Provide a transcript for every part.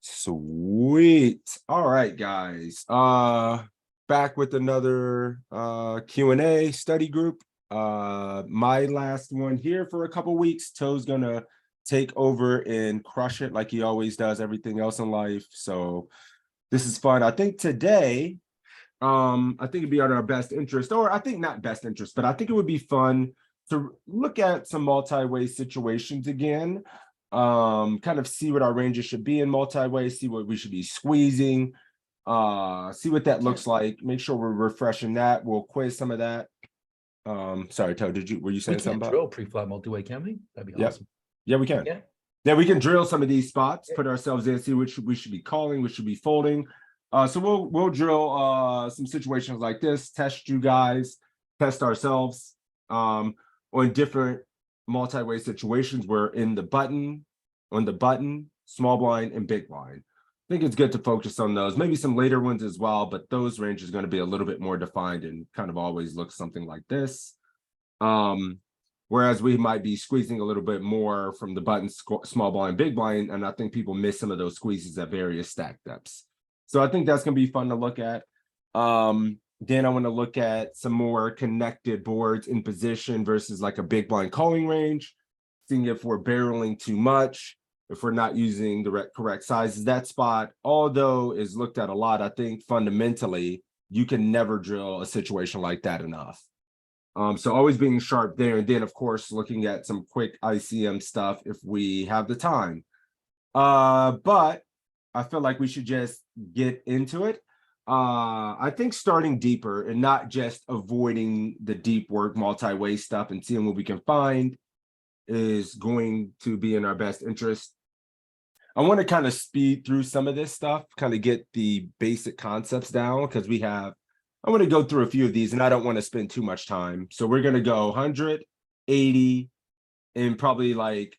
Sweet. All right, guys. Back with another Q&A study group. My last one here for a couple weeks. Toe's gonna take over and crush it like he always does everything else in life. So this is fun. I think today, I think it'd be in our best interest, or I think not best interest, but I think it would be fun to look at some multi-way situations again. Kind of see what our ranges should be in multi-way, see what we should be squeezing, see what that looks like. Make sure we're refreshing that. We'll quiz some of that. Sorry, Toe, were you saying something about drill pre-flop multi-way, can we? That'd be awesome. Yeah, we can. Yeah, we can drill some of these spots, put ourselves in, see which we should be calling, we should be folding. So we'll drill some situations like this, test you guys, test ourselves on different multi-way situations. We're in the button, on the button, small blind, and big blind. I think it's good to focus on those, maybe some later ones as well, but those ranges are going to be a little bit more defined and kind of always look something like this. Whereas we might be squeezing a little bit more from the button, small blind, big blind, and I think people miss some of those squeezes at various stack depths. So I think that's going to be fun to look at. Then I want to look at some more connected boards in position versus like a big blind calling range, seeing if we're barreling too much, if we're not using the correct sizes. That spot, although is looked at a lot, I think fundamentally you can never drill a situation like that enough. So always being sharp there, and then of course looking at some quick ICM stuff if we have the time. But I feel like we should just get into it. I think starting deeper and not just avoiding the deep work multi-way stuff and seeing what we can find is going to be in our best interest. I want to kind of speed through some of this stuff, kind of get the basic concepts down, because I want to go through a few of these and I don't want to spend too much time. So we're going to go 100, 80, and probably like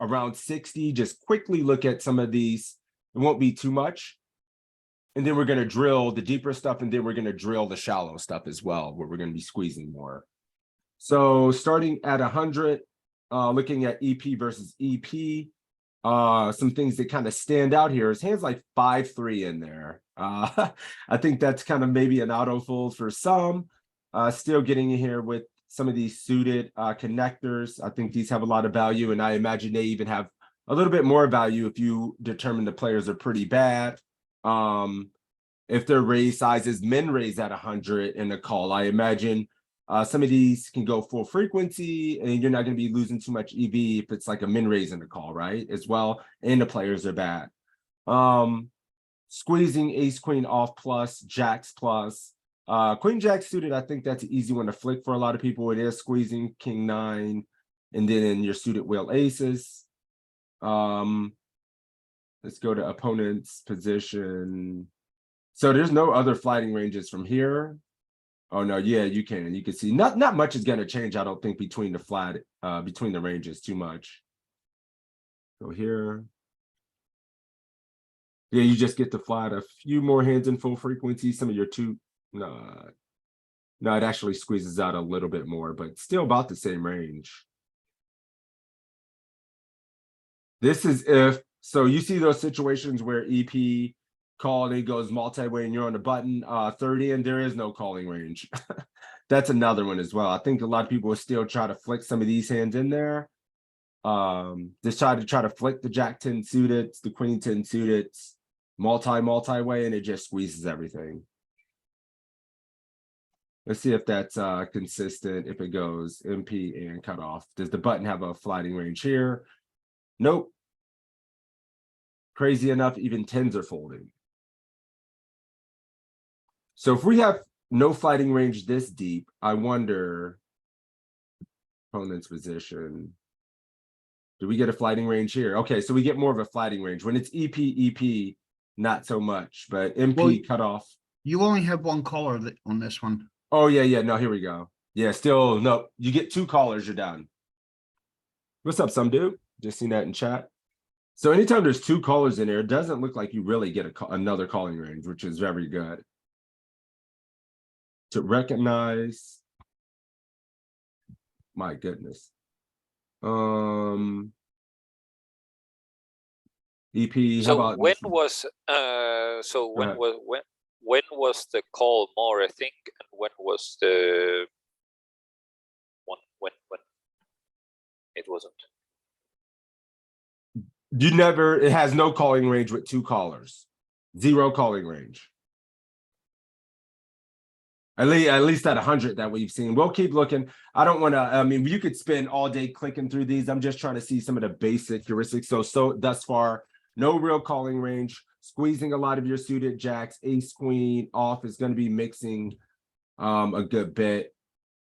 around 60. Just quickly look at some of these. It won't be too much. And then we're going to drill the deeper stuff, and then we're going to drill the shallow stuff as well, where we're going to be squeezing more. So starting at 100, looking at EP versus EP, some things that kind of stand out here is hands like 5-3 in there. I think that's kind of maybe an auto fold for some. Still getting in here with some of these suited connectors. I think these have a lot of value, and I imagine they even have a little bit more value if you determine the players are pretty bad. If their raise sizes, min raise at 100 in a call, I imagine some of these can go full frequency, and you're not going to be losing too much EV if it's like a min raise in the call, right? As well, and the players are bad. Squeezing ace queen off plus, jacks plus. Queen jack suited, I think that's an easy one to flick for a lot of people. It is squeezing king 9, and then in your suited wheel aces. Let's go to opponent's position. So there's no other flighting ranges from here. Oh no, yeah, you can see not much is going to change, I don't think, between the ranges too much. Go here. Yeah, you just get to flat a few more hands in full frequency. Some of your no, it actually squeezes out a little bit more, but still about the same range. This is if, so you see those situations where EP called, it goes multi-way and you're on the button 30, and there is no calling range. That's another one as well. I think a lot of people will still try to flick some of these hands in there. Just try to flick the jack 10 suited, the queen 10 suited, multi-way, and it just squeezes everything. Let's see if that's consistent, if it goes MP and cut off. Does the button have a flighting range here? Nope. Crazy enough, even 10s are folding. So if we have no flighting range this deep, I wonder, opponent's position, do we get a flighting range here? Okay, so we get more of a flighting range. When it's EP, not so much, but MP cut off. You only have one caller on this one. Oh, yeah, no, here we go. Yeah, still, no, you get 2 callers, you're done. What's up, some dude? Just seen that in chat. So anytime there's 2 callers in there, it doesn't look like you really get another calling range, which is very good. To recognize, my goodness. EP, how So about when this one? was so Go when ahead. was when was the call more, I think, and when was the one when it wasn't? You never, it has no calling range with 2 callers. 0 calling range. At least at 100 that we've seen. We'll keep looking. I don't want to, I mean, you could spend all day clicking through these. I'm just trying to see some of the basic heuristics. So thus far, no real calling range, squeezing a lot of your suited jacks, ace queen off is going to be mixing a good bit.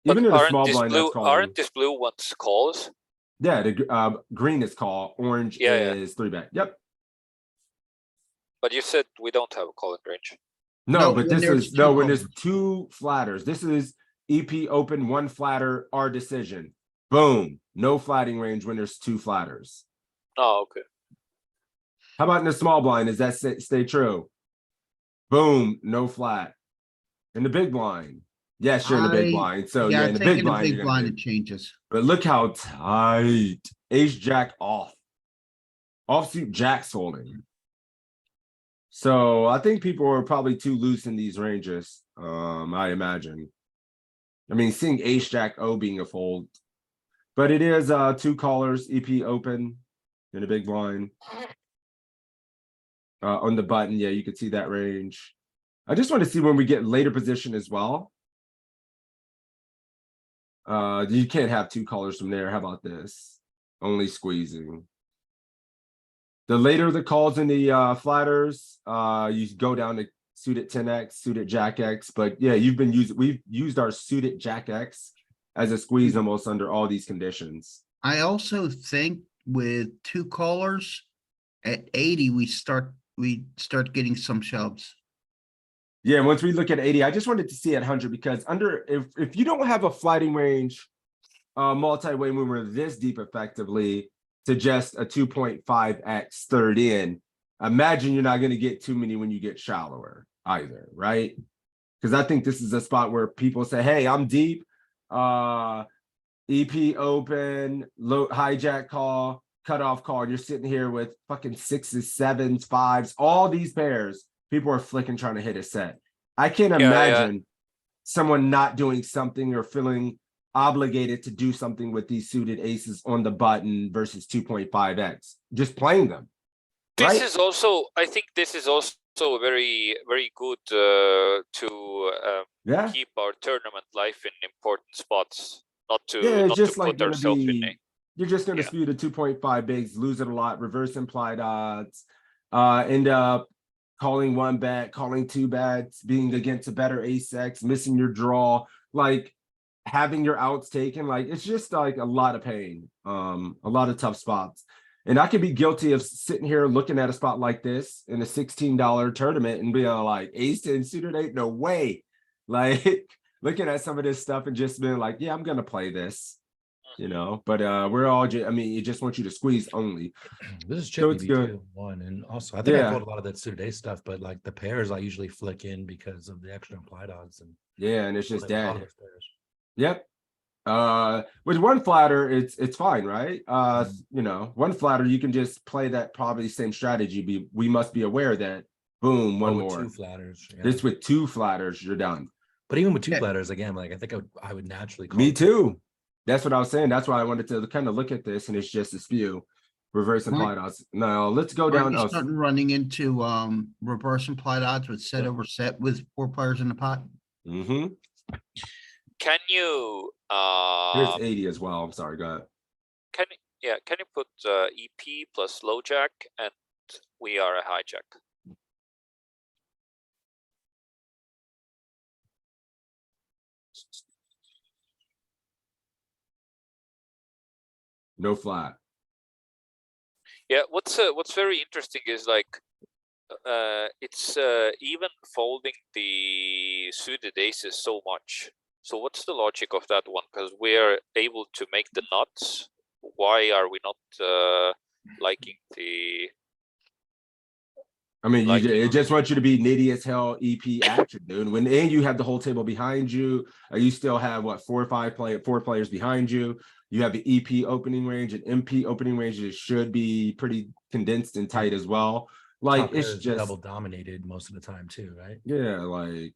But Even in a small blind, that's calling. aren't these blue ones calls? Yeah, the green is call, orange is 3-bet. Yep. But you said we don't have a calling range. No, No, but when this there's is two no, when there's callers. 2 flatters. This is EP open, 1 flatter, our decision. Boom. No flatting range when there's 2 flatters. Oh, okay. How about in the small blind? Does that stay true? Boom, no flat. In the big blind. Yes, you're in the big blind. So yeah, Yeah, I in the think big in the blind, big you're gonna blind get, it changes. but look how tight. Ace jack off. Offsuit jacks folding. So I think people are probably too loose in these ranges. I imagine. I mean, seeing ace jack O being a fold, but it is 2 callers, EP open in a big blind. On the button, yeah, you can see that range. I just want to see when we get later position as well. You can't have 2 callers from there. How about this? Only squeezing. The later the calls in the flatters, you go down to suited 10x, suited jack X. But yeah, we've used our suited jack X as a squeeze almost under all these conditions. I also think with 2 callers at 80, we start getting some shoves. Yeah, once we look at 80, I just wanted to see at 100 because if you don't have a flighting range multi-way mover this deep effectively to just a 2.5x third in, imagine you're not going to get too many when you get shallower either, right? Because I think this is a spot where people say, hey, I'm deep, EP open, low hijack call, cutoff call, and you're sitting here with fucking 6s, 7s, 5s, all these pairs. People are flicking trying to hit a set. I can't imagine someone not doing something or feeling obligated to do something with these suited aces on the button versus 2.5x. Just playing them. This is also, I think this is also very, very good to keep our tournament life in important spots. Not to, not to put ourselves in a... You're just going to spew the 2.5 bigs, lose it a lot, reverse implied odds, end up calling 1 bet, calling 2 bets, being against a better ace X, missing your draw, like having your outs taken. Like it's just like a lot of pain, a lot of tough spots. And I could be guilty of sitting here looking at a spot like this in a $16 tournament and being like, ace 10 suited 8, no way. Like looking at some of this stuff and just being like, yeah, I'm going to play this. You know, but we're all I mean, it just wants you to squeeze only. This is So it's good. One, and also I think I fold a lot of that suited ace stuff, but like the pairs I usually flick in because of the extra implied odds, and and it's just dead. Yep. With 1 flatter, it's fine, right? You know, 1 flatter, you can just play that probably same strategy. We must be aware that boom, one more. 2 flatters. Yeah. This with 2 flatters, you're done. But even with 2 flatters, again, like I think I would naturally call me too. That's what I was saying. That's why I wanted to kind of look at this, and it's just a spew. Reverse implied odds. Now let's go down. You're starting running into reverse implied odds with set over set with 4 players in the pot. Mm-hmm. Can you Here's 80 as well. I'm sorry, go ahead. Can you put EP plus low jack and we are a hijack? No flat. Yeah, what's very interesting is like it's even folding the suited aces so much. So what's the logic of that one? Because we're able to make the nuts. Why are we not liking the? I mean, it just wants you to be nitty as hell EP action, dude. When you have the whole table behind you, you still have what 4 players behind you. You have the EP opening range and MP opening range. It should be pretty condensed and tight as well. Like Top pair it's is just double dominated most of the time too, right? yeah, like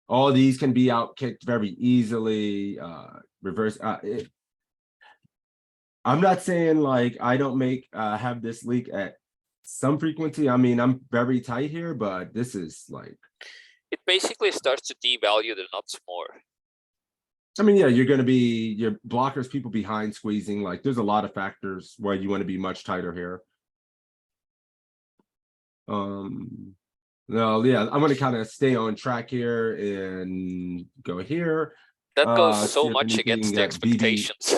all these can be out kicked very easily. Reverse. I'm not saying like I don't have this leak at some frequency. I mean, I'm very tight here, but this is like, It basically starts to devalue the nuts more. I mean, yeah, you're going to be your blockers, people behind squeezing. Like there's a lot of factors where you want to be much tighter here. No, yeah, I'm going to kind of stay on track here and go here. That goes See so if much against anything the at BB expectations.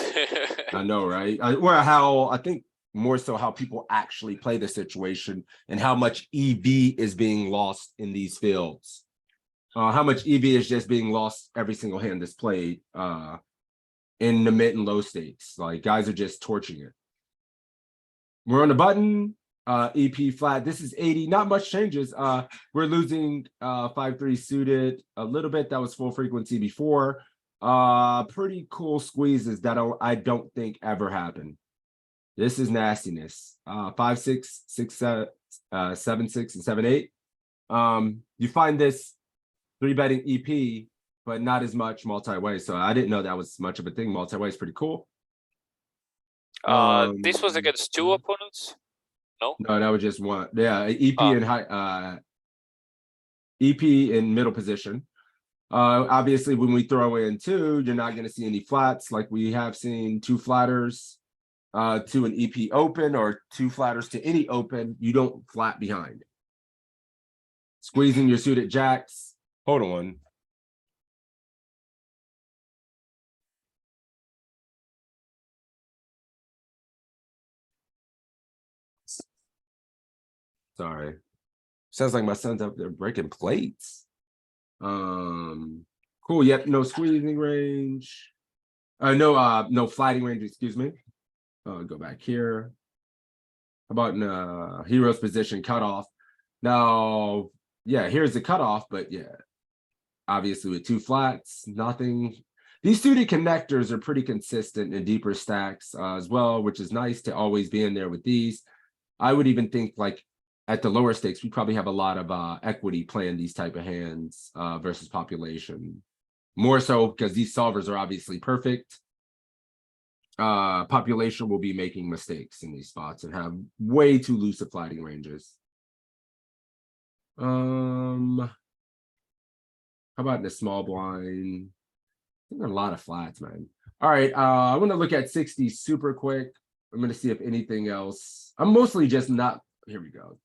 I know, right? Or how I think more so how people actually play the situation and how much EV is being lost in these fields. How much EV is just being lost every single hand that's played in the mid and low stakes. Like guys are just torching it. We're on the button, EP flat. This is 80, not much changes. We're losing 5-3 suited a little bit. That was full frequency before. Pretty cool squeezes that I don't think ever happen. This is nastiness. 5-6, 6-7, 7-6, and 7-8. You find this 3-betting EP, but not as much multi-way. So I didn't know that was much of a thing. Multi-way is pretty cool. This was against two opponents. No, that was just one. Yeah, EP and high. EP in middle position. Obviously, when we throw in two, you're not going to see any flats like we have seen two flatters to an EP open or two flatters to any open. You don't flat behind. Squeezing your suited jacks. Hold on. Sorry. Sounds like my son's up there breaking plates. Cool. Yep, no squeezing range. No flatting range, excuse me. Go back here. How about hero's position cutoff? Now, yeah, here's the cutoff, but yeah, obviously with two flats, nothing. These suited connectors are pretty consistent in deeper stacks as well, which is nice to always be in there with these. I would even think like at the lower stakes, we probably have a lot of equity playing these type of hands versus population. More so because these solvers are obviously perfect. Population will be making mistakes in these spots and have way too loose of flatting ranges. How about in the small blind? I think there are a lot of flats, man. All right, I'm gonna look at 60 super quick. I'm gonna see if anything else. I'm mostly just not. Here we go.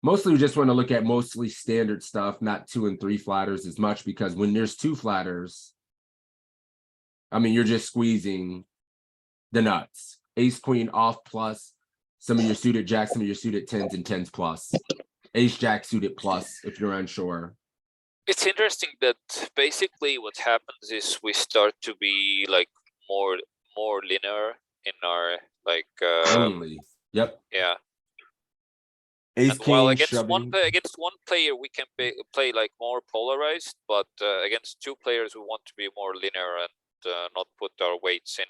Mostly we just want to look at mostly standard stuff, not 2 and 3 flatters as much, because when there's 2 flatters, I mean, you're just squeezing the nuts. Ace queen off plus some of your suited jacks, some of your suited 10s and 10s plus. Ace jack suited plus if you're unsure. it's interesting that basically what happens is we start to be like more linear in our like Only. Yep. yeah. Ace And while king against shoving. against one player we can play like more polarized, but against two players we want to be more linear and not put our weights in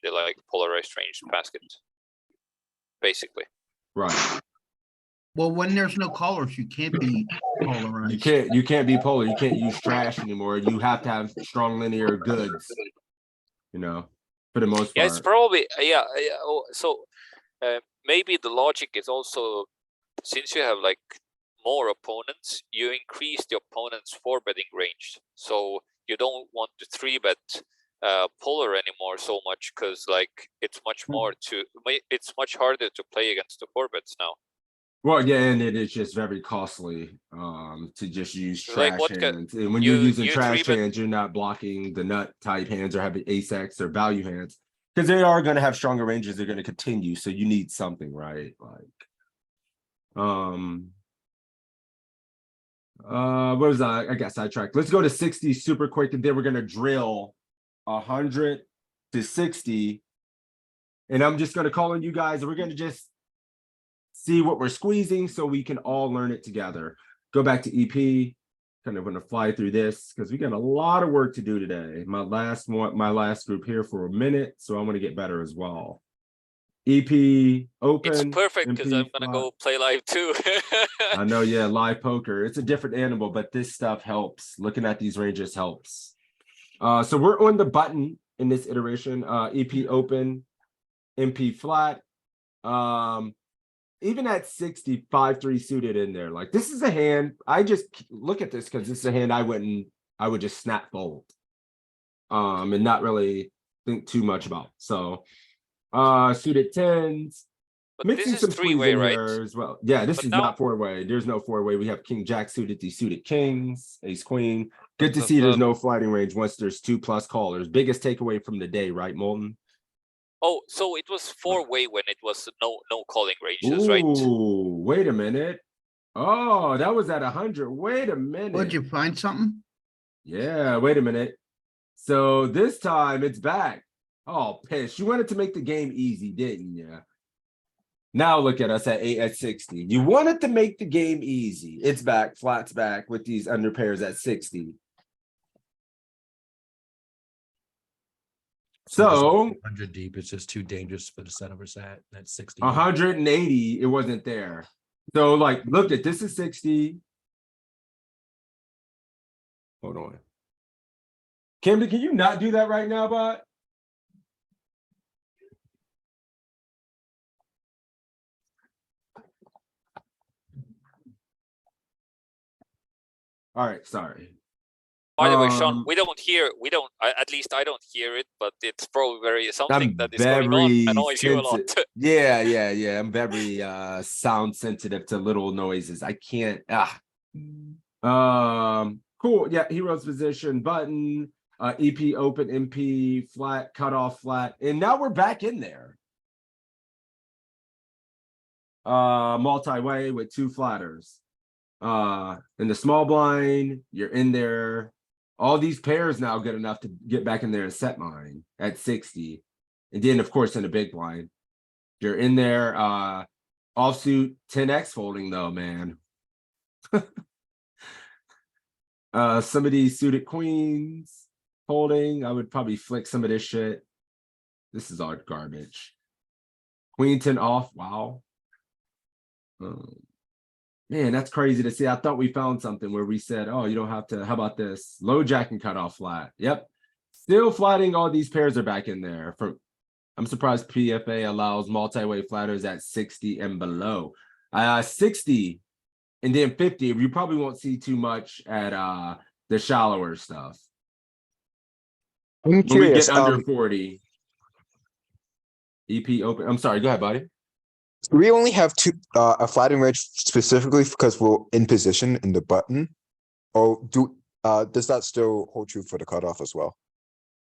the like polarized range basket. Basically. Right. Well, when there's no callers, you can't be polarized. You can't be polar. You can't use trash anymore. You have to have strong linear goods, you know, for the most Yeah, part. it's probably so maybe the logic is also, since you have like more opponents, you increase the opponent's 4-betting range. So you don't want to 3-bet polar anymore so much, because like it's much harder to play against the 4-bets now. Well, yeah, and it is just very costly to just use Like trash hands. And when you're using trash hands, you're not blocking the nut type hands or having ace X or value hands, because they are going to have stronger ranges. They're going to continue. So you need something, right? Like, what was I got sidetracked. Let's go to 60 super quick, and then we're going to drill 100 to 60. And I'm just going to call on you guys, and we're going to just see what we're squeezing so we can all learn it together. Go back to EP. kind of gonna fly through this because we got a lot of work to do today. My last group here for a minute, so I want to get better as well. EP open. It's perfect because I'm MP gonna flat. go play live too. I know, yeah, live poker. It's a different animal, but this stuff helps. Looking at these ranges helps. So we're on the button in this iteration. EP open, MP flat. Even at 60, 5-3 suited in there. Like this is a hand. I just look at this because this is a hand I would just snap fold. And not really think too much about. So suited tens. But Mixing this is some squeeze three-way, in right? here as well. Yeah, this But is now- not four-way. There's no four-way. We have king jack suited, the suited kings, ace queen. Good to But- see there's but- no flatting range once there's 2+ callers. Biggest takeaway from the day, right, Molten? Oh, so it was 4-way when it was no calling ranges, right? Ooh, wait a minute. Oh, that was at 100. Wait a minute. Would you find something? Yeah, wait a minute. So this time it's back. Oh, piss. You wanted to make the game easy, didn't you? Now look at us at 60. You wanted to make the game easy. It's back, flats back with these under pairs at 60. So 100 deep, it's just too dangerous for the set over sat. That's 60. 180, it wasn't there. So like, look at this is 60. Hold on. Camden, can you not do that right now, bud? All right, sorry. By the way, Sean, Um, we don't, at least I don't hear it, but it's probably something I'm that is going on very annoys you a lot. sensitive. Yeah. I'm very sound sensitive to little noises. I can't. Cool. Yeah, hero's position button. EP open, MP flat, cutoff flat, and now we're back in there. Multi-way with 2 flatters. In the small blind, you're in there. All these pairs now good enough to get back in there and set mine at 60. And then, of course, in the big blind, you're in there. Offsuit 10x folding though, man. Some of these suited queens holding. I would probably flick some of this shit. This is all garbage. Queen 10 off. Wow. Man, that's crazy to see. I thought we found something where we said, oh, you don't have to. How about this? Low jack and cut off flat. Yep. Still flatting. All these pairs are back in there. I'm surprised PFA allows multi-way flatters at 60 and below. 60 and then 50. You probably won't see too much at the shallower stuff. I'm When we curious. get under 40. EP open. I'm sorry. Go ahead, buddy. We only have a flattening range specifically because we're in position in the button. Or does that still hold true for the cutoff as well?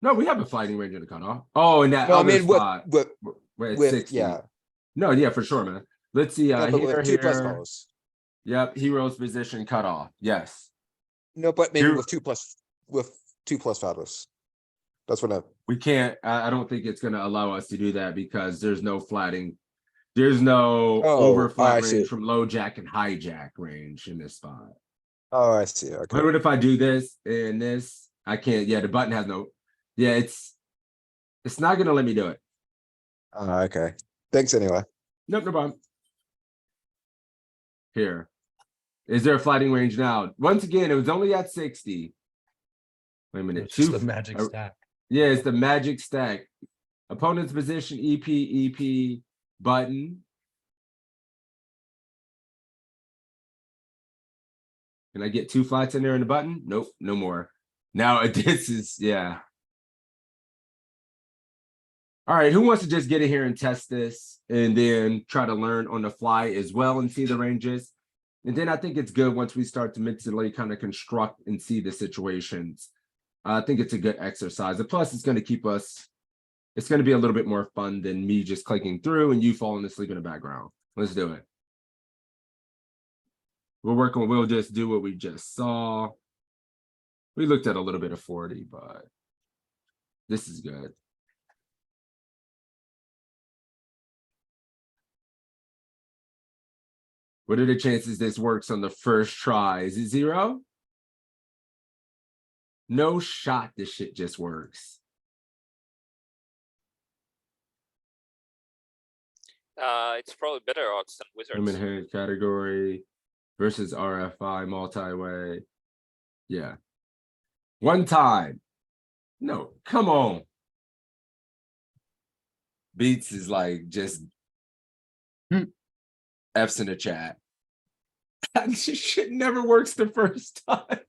No, we have a flatting range in the cutoff. Oh, in that No, I other mean spot. with We're at with 60. yeah. No, yeah, for sure, man. Let's see. No, but Here, with 2+ here. calls. Yep, hero's position cutoff. Yes. No, but maybe Here- with 2+ flatters. That's what I. We can't. I don't think it's going to allow us to do that because there's no flatting. There's no over I flat see. range from low jack and hijack range in this spot. Oh, I see. Okay. What if I do this and this? I can't. Yeah, the button has no. Yeah, it's not going to let me do it. Okay. Thanks anyway. Nope, no problem. Here. Is there a flatting range now? Once again, it was only at 60. Wait a minute. It's just the magic stack. Yeah, it's the magic stack. Opponent's position, EP, button. Can I get 2 flats in there in the button? Nope, no more. Now this is, yeah. All right, who wants to just get in here and test this and then try to learn on the fly as well and see the ranges? And then I think it's good once we start to mentally kind of construct and see the situations. I think it's a good exercise. And plus, it's going to keep us, it's going to be a little bit more fun than me just clicking through and you falling asleep in the background. Let's do it. We'll just do what we just saw. We looked at a little bit of 40, but this is good. What are the chances this works on the first try? Is it 0? No shot this shit just works. It's probably better odds than Human Wizards. hand category versus RFI multi-way. Yeah. One time. No, come on. Beats is like just F's in the chat. This shit never works the first time.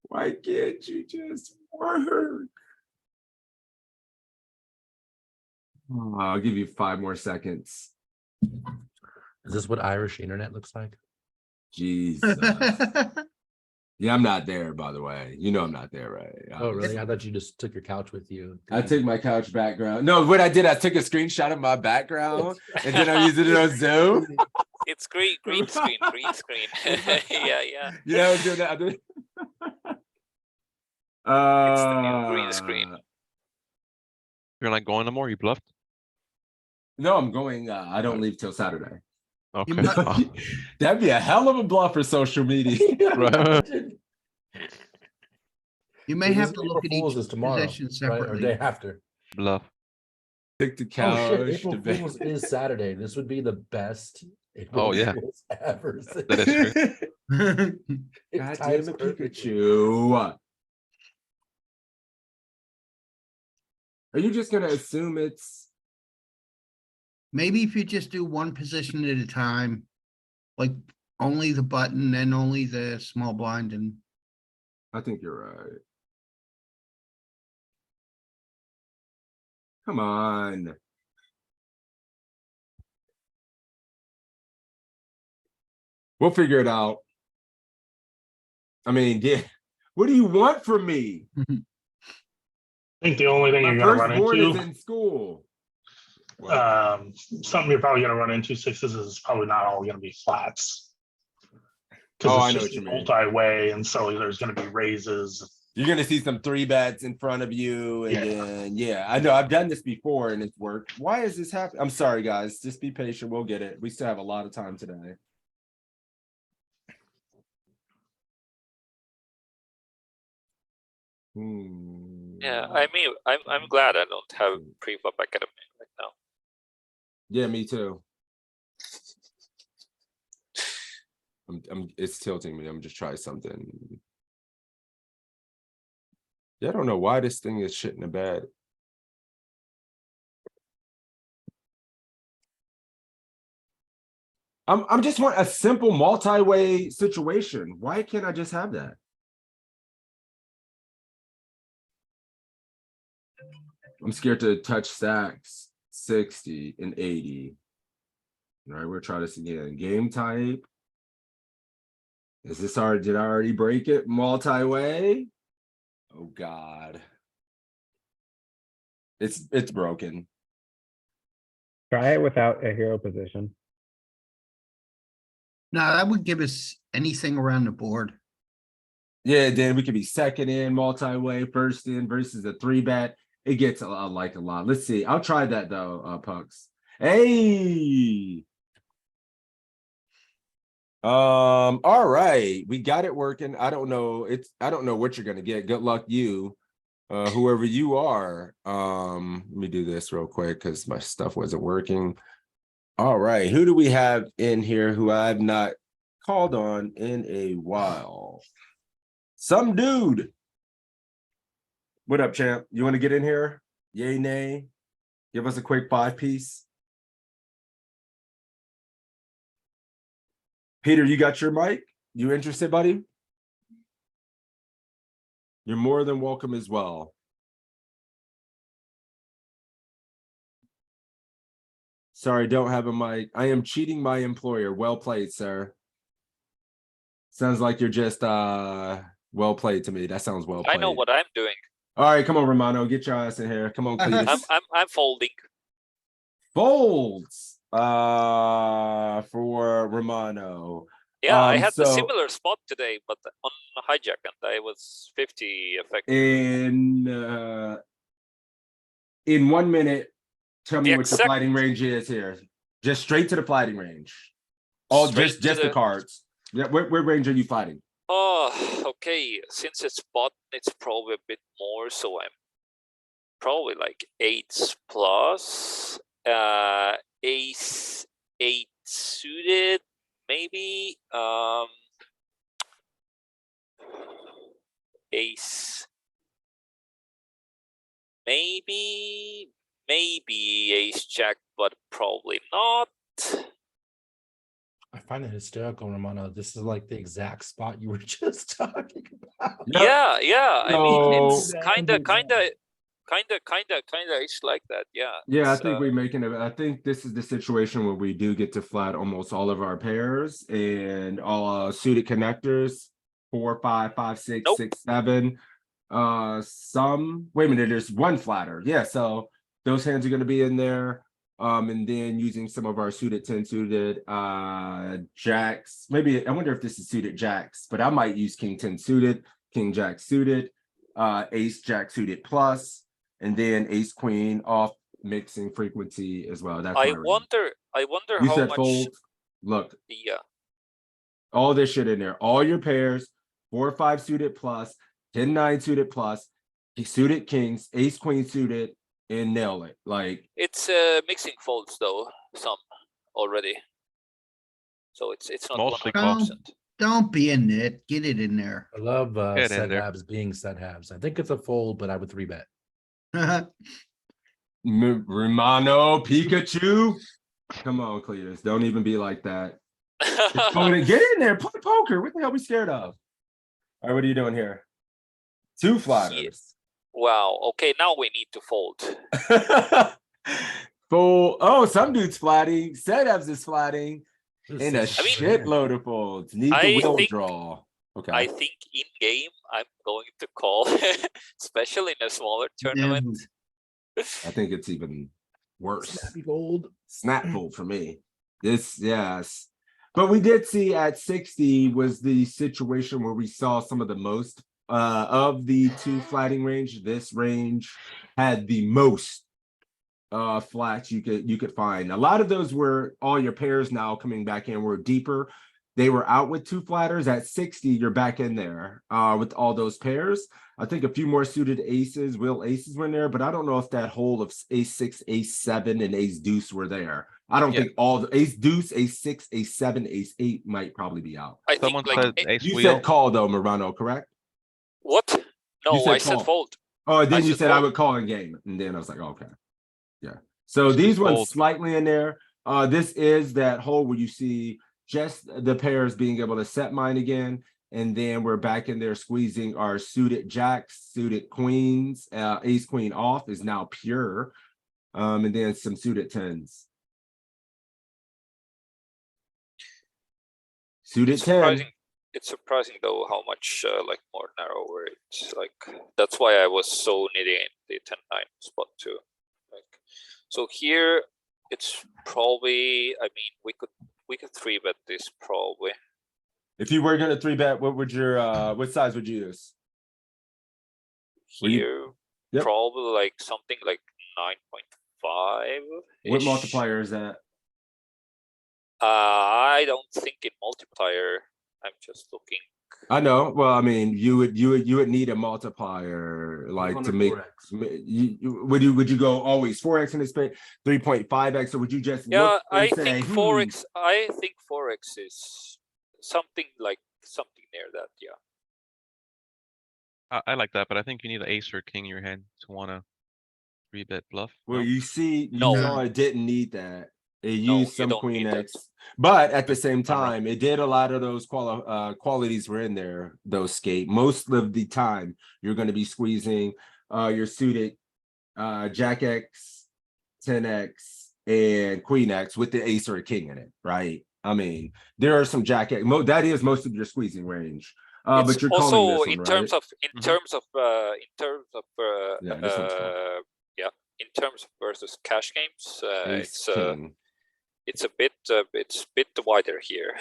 Why can't you just work? Oh, I'll give you 5 more seconds. Is this what Irish internet looks like? Jesus. Yeah, I'm not there, by the way. You know I'm not there, right? Oh, really? I thought you just took your couch with you. I took my couch background. No, what I did, I took a screenshot of my background and then I'm using it on Zoom. It's green screen. Yeah. You know, doing that. It's the new green screen. You're not going no more? You bluffed? No, I'm going. I don't leave till Saturday. Okay. might- That'd be a hell of a bluff for social media. Right. You may have to April look at each Fool's is tomorrow, position right? Or separately. day after. Bluff. Pick the Oh couch. shit! April debate. Fool's is Saturday. This would be the best April Oh, yeah. Fool's ever. That is true. It God times damn it, perfectly. Pikachu. Are you just gonna assume it's? Maybe if you just do one position at a time, like only the button, then only the small blind, and I think you're right. Come on. We'll figure it out. I mean, yeah. What do you want from me? I think the only thing My you're going to run firstborn is into, in school. something you're probably going to run into, sixes, is probably not all going to be flats. Oh, I Because know it's what just you mean. multi-way, and so there's going to be raises. You're gonna see some 3-bets in front of you, and Yeah. then yeah, I know I've done this before and it's worked. Why is this happening? I'm sorry, guys. Just be patient. We'll get it. We still have a lot of time today. Yeah, I mean, I'm glad I don't have pre-flop academy right now. Yeah, me too. It's tilting me. I'm just trying something. Yeah, I don't know why this thing is shitting the bed. I'm just want a simple multi-way situation. Why can't I just have that? I'm scared to touch stacks 60 and 80. All right, we'll try this again. Game type. Is this already, did I already break it? Multi-way? Oh God. It's broken. Try it without a hero position. no, that would give us anything around the board. Yeah, then we could be second in, multi-way, first in versus a 3-bet. It gets a lot. Let's see. I'll try that though, Pucks. Hey. All right. We got it working. I don't know. I don't know what you're gonna get. Good luck, you. Whoever you are. Let me do this real quick because my stuff wasn't working. All right, who do we have in here who I've not called on in a while? Some dude. What up, champ? You want to get in here? Yay, nay? Give us a quick 5-piece. Peter, you got your mic? You interested, buddy? You're more than welcome as well. Sorry, don't have a mic. I am cheating my employer. Well played, sir. Sounds like you're just well played to me. That sounds well played. I know what I'm doing. All right, come on, Romano. Get your ass in here. Come on, please. I'm folding. Folds for Romano. Yeah, I had the so- similar spot today, but on hijack, and I was 50 effective. In 1 minute, tell me The what the exact- fighting range is here. Just straight to the fighting range. Oh, Straight just to the cards. Yeah, where range are you fighting? Oh, okay. Since it's button, it's probably a bit more. So I'm probably like 8s plus. Ace 8 suited, maybe. Ace. Maybe ace jack, but probably not. I find it hysterical, Romano. This is like the exact spot you were just talking about. Yep. Yeah. I mean, it's So- kinda. It's like that. Yeah. Yeah, I it's, think we're making it. I think this is the situation where we do get to flat almost all of our pairs and all suited connectors, 4, 5, 5, 6, Nope. 6, 7. Some wait a minute, there's one flatter. Yeah, so those hands are gonna be in there. And then using some of our suited 10 suited jacks. Maybe I wonder if this is suited jacks, but I might use king 10 suited, king jack suited, ace jack suited plus. And then ace queen off mixing frequency as well. That's I my range. wonder You how said much. fold. Look, Yeah. all this shit in there. All your pairs, 4 or 5 suited plus, 10, 9 suited plus, suited kings, ace queen suited, and nail it. Like It's mixing folds though, some already. So it's not Mostly 100%. Don't be a nit. Get it in there. I love Get in set there. halves being set halves. I think it's a fold, but I would 3-bet. Romano, Pikachu. Come on, Cletus. Don't even be like that. Get in there, play poker. What the hell we scared of? All right, what are you doing here? 2 flatters. Wow. Okay, now we need to fold. Full. Oh, some dude's flatting. Setups is flatting. And a mean- shitload of folds. Need I the will think- draw. Okay. I think in game I'm going to call, especially in a smaller tournament. I think it's even worse. Snappy fold. Snap fold for me. This, yes. But we did see at 60 was the situation where we saw some of the most of the 2 flatting range. This range had the most flats you could find. A lot of those were all your pairs now coming back in were deeper. They were out with 2 flatters. At 60, you're back in there with all those pairs. I think a few more suited aces, will aces were in there, but I don't know if that whole of ace 6, ace 7, and ace deuce were there. I don't Yeah. think all the ace deuce, ace 6, ace 7, ace 8 might probably be out. I Someone think like said ace You wheel. said call though, Morano, correct? what? No, said I said call. fold. Oh, then you said said I fold. would call in game, and then I was like, okay, yeah. So Just do these ones fold. slightly in there. This is that hole where you see just the pairs being able to set mine again, and then we're back in there squeezing our suited jacks, suited queens, ace queen off is now pure, and then some suited 10s. Suited It's 10. surprising. It's surprising though how much like more narrower it's like. That's why I was so needing the 10-9 spot too. Like, so here it's probably. I mean, we could 3-bet this probably. If you were gonna 3-bet, what would your what size would you use? Were you- Here, Yep. probably like something like 9.5. What multiplier is that? I don't think in multiplier. I'm just looking. I know. Well, I mean, you would need a multiplier like to make. Would you go always 4x in this space, 3.5x, or would you just Yeah, look and I say, think 4x. I think 4x is something near that. Yeah. I like that, but I think you need an ace or king in your hand to want to 3-bet bluff. Well, no? you see, you No. saw it didn't need that. It No, used you some don't queen need that. X, but at the same I'm right. time, it did a lot of those qualities were in there. Those skate most of the time, you're going to be squeezing your suited Jack X, 10x, and Queen X with the ace or a king in it, right? I mean, there are some Jack X. That is most of your squeezing range. It's But you're calling also this one, in terms right? of Yeah, this one's fine. yeah, in terms of versus cash games, Ace king. it's a bit wider here.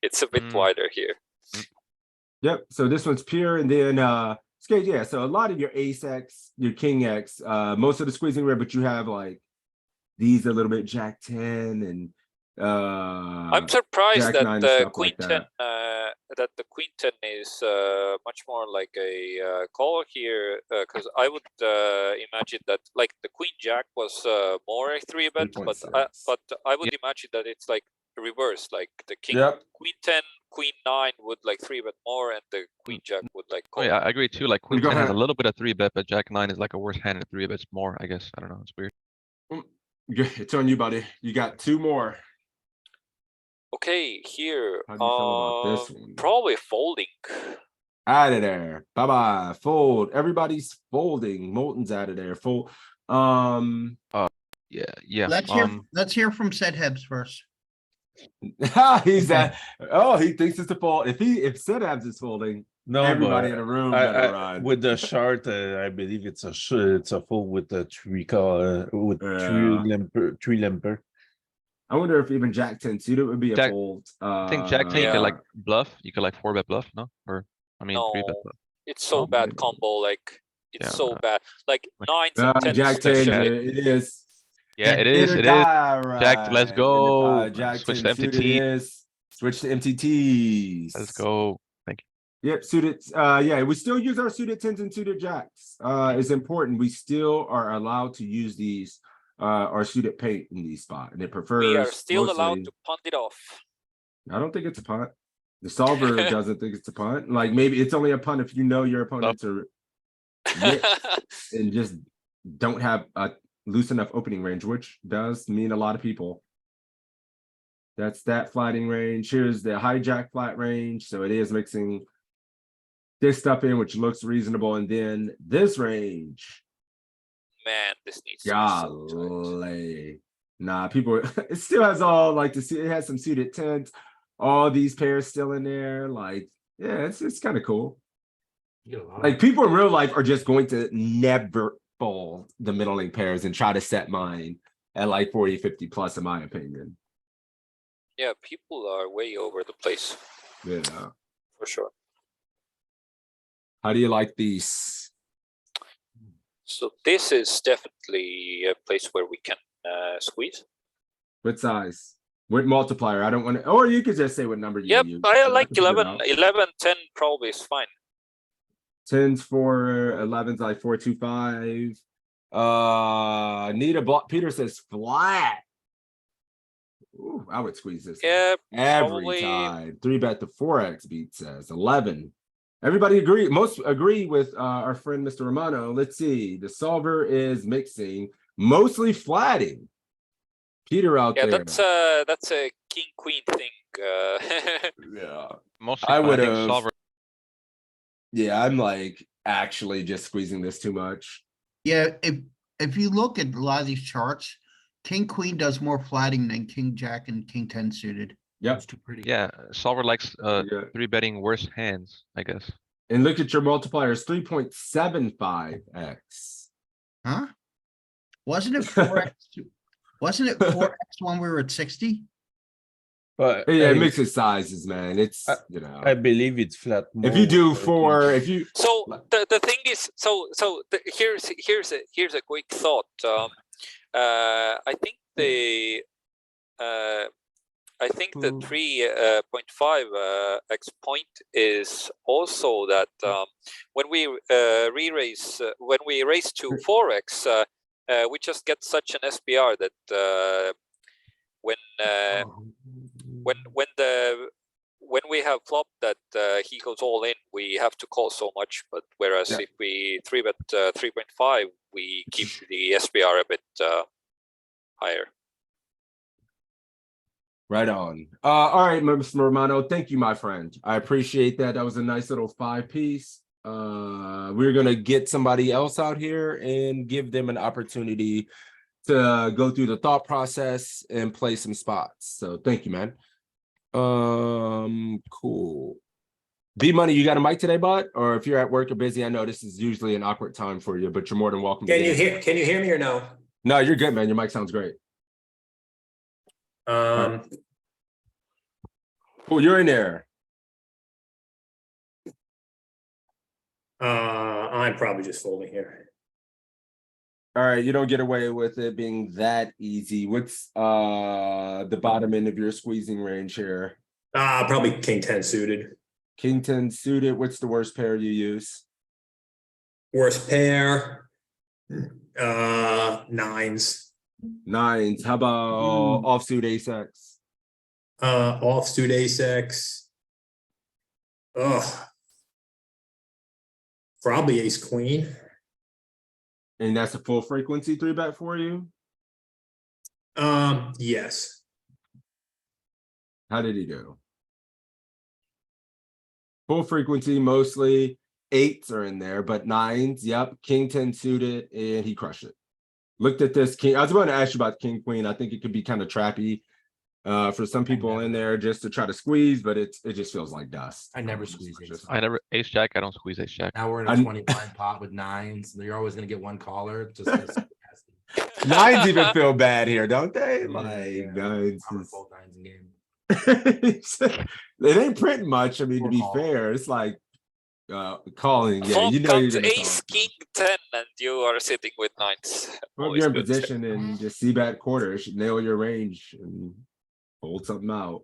It's a bit Mm. wider here. Yep. So this one's pure, and then skate. Yeah. So a lot of your ace X, your king X, most of the squeezing red, but you have like these a little bit Jack 10 and I'm surprised Jack that nine and the stuff queen like 10 that. that the queen 10 is much more like a call here, because I would imagine that like the queen jack was more a 3-bet, but 3.6. I would imagine that it's like reverse, like the king Yep. queen 10 queen 9 would like 3-bet more, and the queen jack would like Oh call. yeah, I agree too. Like queen Go 10 has a ahead. little bit of 3-bet, but jack 9 is like a worse hand at 3-bets more, I guess. I don't know, it's weird. It's on you, buddy. You got two more. Okay, here. How do you feel about this one? Probably folding. Out of there. Bye bye. Fold. Everybody's folding. Molten's out of there. Fold. Yeah. Let's hear from Seth Hebs first. He's at. Oh, he thinks it's a fold. If Sidabs is folding, No, everybody but in the room better run. with the chart, I believe it's a full with the three call with three limper. I wonder if even Jack 10 suited would be a Jack- fold. I think jack 10 you Yeah. can like bluff. You can like 4-bet bluff, no? Or I mean 3-bet No, bluff. it's so No? bad combo. Like it's Yeah, so bad. Like nines and tens Jack 10, especially. it is. Yeah, it Hit is. or It is. die, Jack, let's right. go. And if, Jack Switch 10 to suited MTT. is. Switch to MTTs. Let's go. Yep, suited. Yeah, we still use our suited tens and suited jacks. It's important. We still are allowed to use these, our suited paint in these spots, and it prefers. We are still mostly, allowed to punt it off. I don't think it's a punt. The solver doesn't think it's a punt. Like maybe it's only a punt if you know your opponents are mixed and just don't have a loose enough opening range, which does mean a lot of people. That's that flatting range. Here's the hijack flat range. So it is mixing this stuff in, which looks reasonable. And then this range. Man, this needs to be so tight. Golly. Nah, people, it still has all like to see, it has some suited tens, all these pairs still in there. Like, yeah, it's kind of cool. Like people in real life are just going to never fold the middling pairs and try to set mine at like 40, 50 plus, in my opinion. Yeah, people are way over the place Yeah. for sure. How do you like these? So this is definitely a place where we can squeeze. What size? What multiplier? I don't want to, or you could just say what number you Yep, use. I like can figure it 11, out. 10 probably is fine. 10's for 11's like 425. Need a block. Peter says flat. Ooh, I would squeeze this. Yeah, Every probably. time. 3-bet the 4x beat says 11. Everybody agree. Most agree with our friend Mr. Romano. Let's see. The solver is mixing, mostly flatting. Peter out Yeah, there. that's a king queen thing. Yeah. Mostly I would flatting have. solver. Yeah, I'm like actually just squeezing this too much. Yeah, if you look at a lot of these charts, king queen does more flatting than king jack and king 10 suited. Yep. Too pretty. Yeah, solver likes Yeah. 3-betting worse hands, I guess. And look at your multipliers, 3.75x. Huh? Wasn't it 4x? Wasn't it 4x when we were at 60? But Yeah, I, it mixes sizes, man. It's I I believe it's flat. if you do more, four, if you So the thing is, here's a quick thought. I think the 3.5 x point is also that when we raise to 4x, we just get such an SPR that when we have flop that he goes all in, we have to call so much. But whereas if we 3-bet 3.5, we keep the SPR a bit higher. right on. All right, Mr. Romano, thank you, my friend. I appreciate that. That was a nice little 5-piece. We're gonna get somebody else out here and give them an opportunity to go through the thought process and play some spots. So thank you, man. Cool. B Money, you got a mic today, bud? Or if you're at work or busy, I know this is usually an awkward time for you, but you're more than welcome. Can you hear me or no? No, you're good, man. Your mic sounds great. Oh, you're in there. I'm probably just folding here. All right, you don't get away with it being that easy. What's the bottom end of your squeezing range here? Probably king 10 suited. King 10 suited, what's the worst pair you use? Worst pair, nines. Nines. How about offsuit ace X? Offsuit ace X. Ugh. Probably ace queen. And that's a full frequency 3-bet for you? Yes. How did he do? Full frequency, mostly eights are in there, but nines, yep. King 10 suited, and he crushed it. Looked at this king. I was about to ask you about king queen. I think it could be kind of trappy for some people in there just to try to squeeze, but it just feels like dust. I never squeeze ace I never ace jack. I don't squeeze ace jack. Now we're in a I'm- 20 blind pot with nines. You're always gonna get one caller. Just 'cause it's nasty. Nines even feel bad here, don't they? Yeah, Like yeah. nines. I'm is- both nines in game. It ain't printing much. I mean, to Or be call. fair, it's like calling. Yeah, Flop you know you're comes gonna ace, call. king 10, and you are sitting with nines. Well, if Always you're in good. position and just see bet quarter, it should nail your range and hold something out.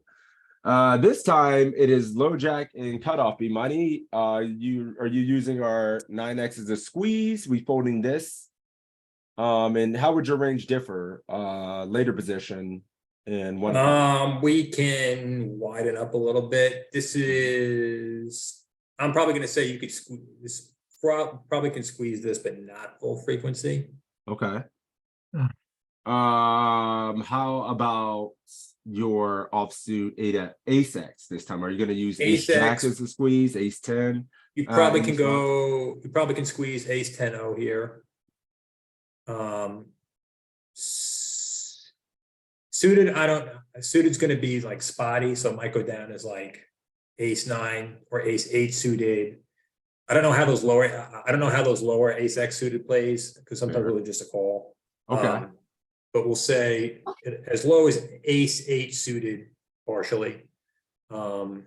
This time it is low jack and cutoff be money. Are you using our 9x as a squeeze? We folding this. And how would your range differ? Later position and one. We can widen up a little bit. This is, I'm probably gonna say you could squeeze this, probably can squeeze this, but not full frequency. Okay. How about your offsuit ace X this time? Are you gonna use ace Ace jack X. as a squeeze, ace 10? You probably in can this one? you probably can squeeze ace 10-0 here. Suited, I don't know. Suited's gonna be like spotty, so it might go down as like ace 9 or ace 8 suited. I don't know how those lower ace X suited plays, because sometimes Fair. really just a call. Okay. But we'll say as low as ace 8 suited partially. And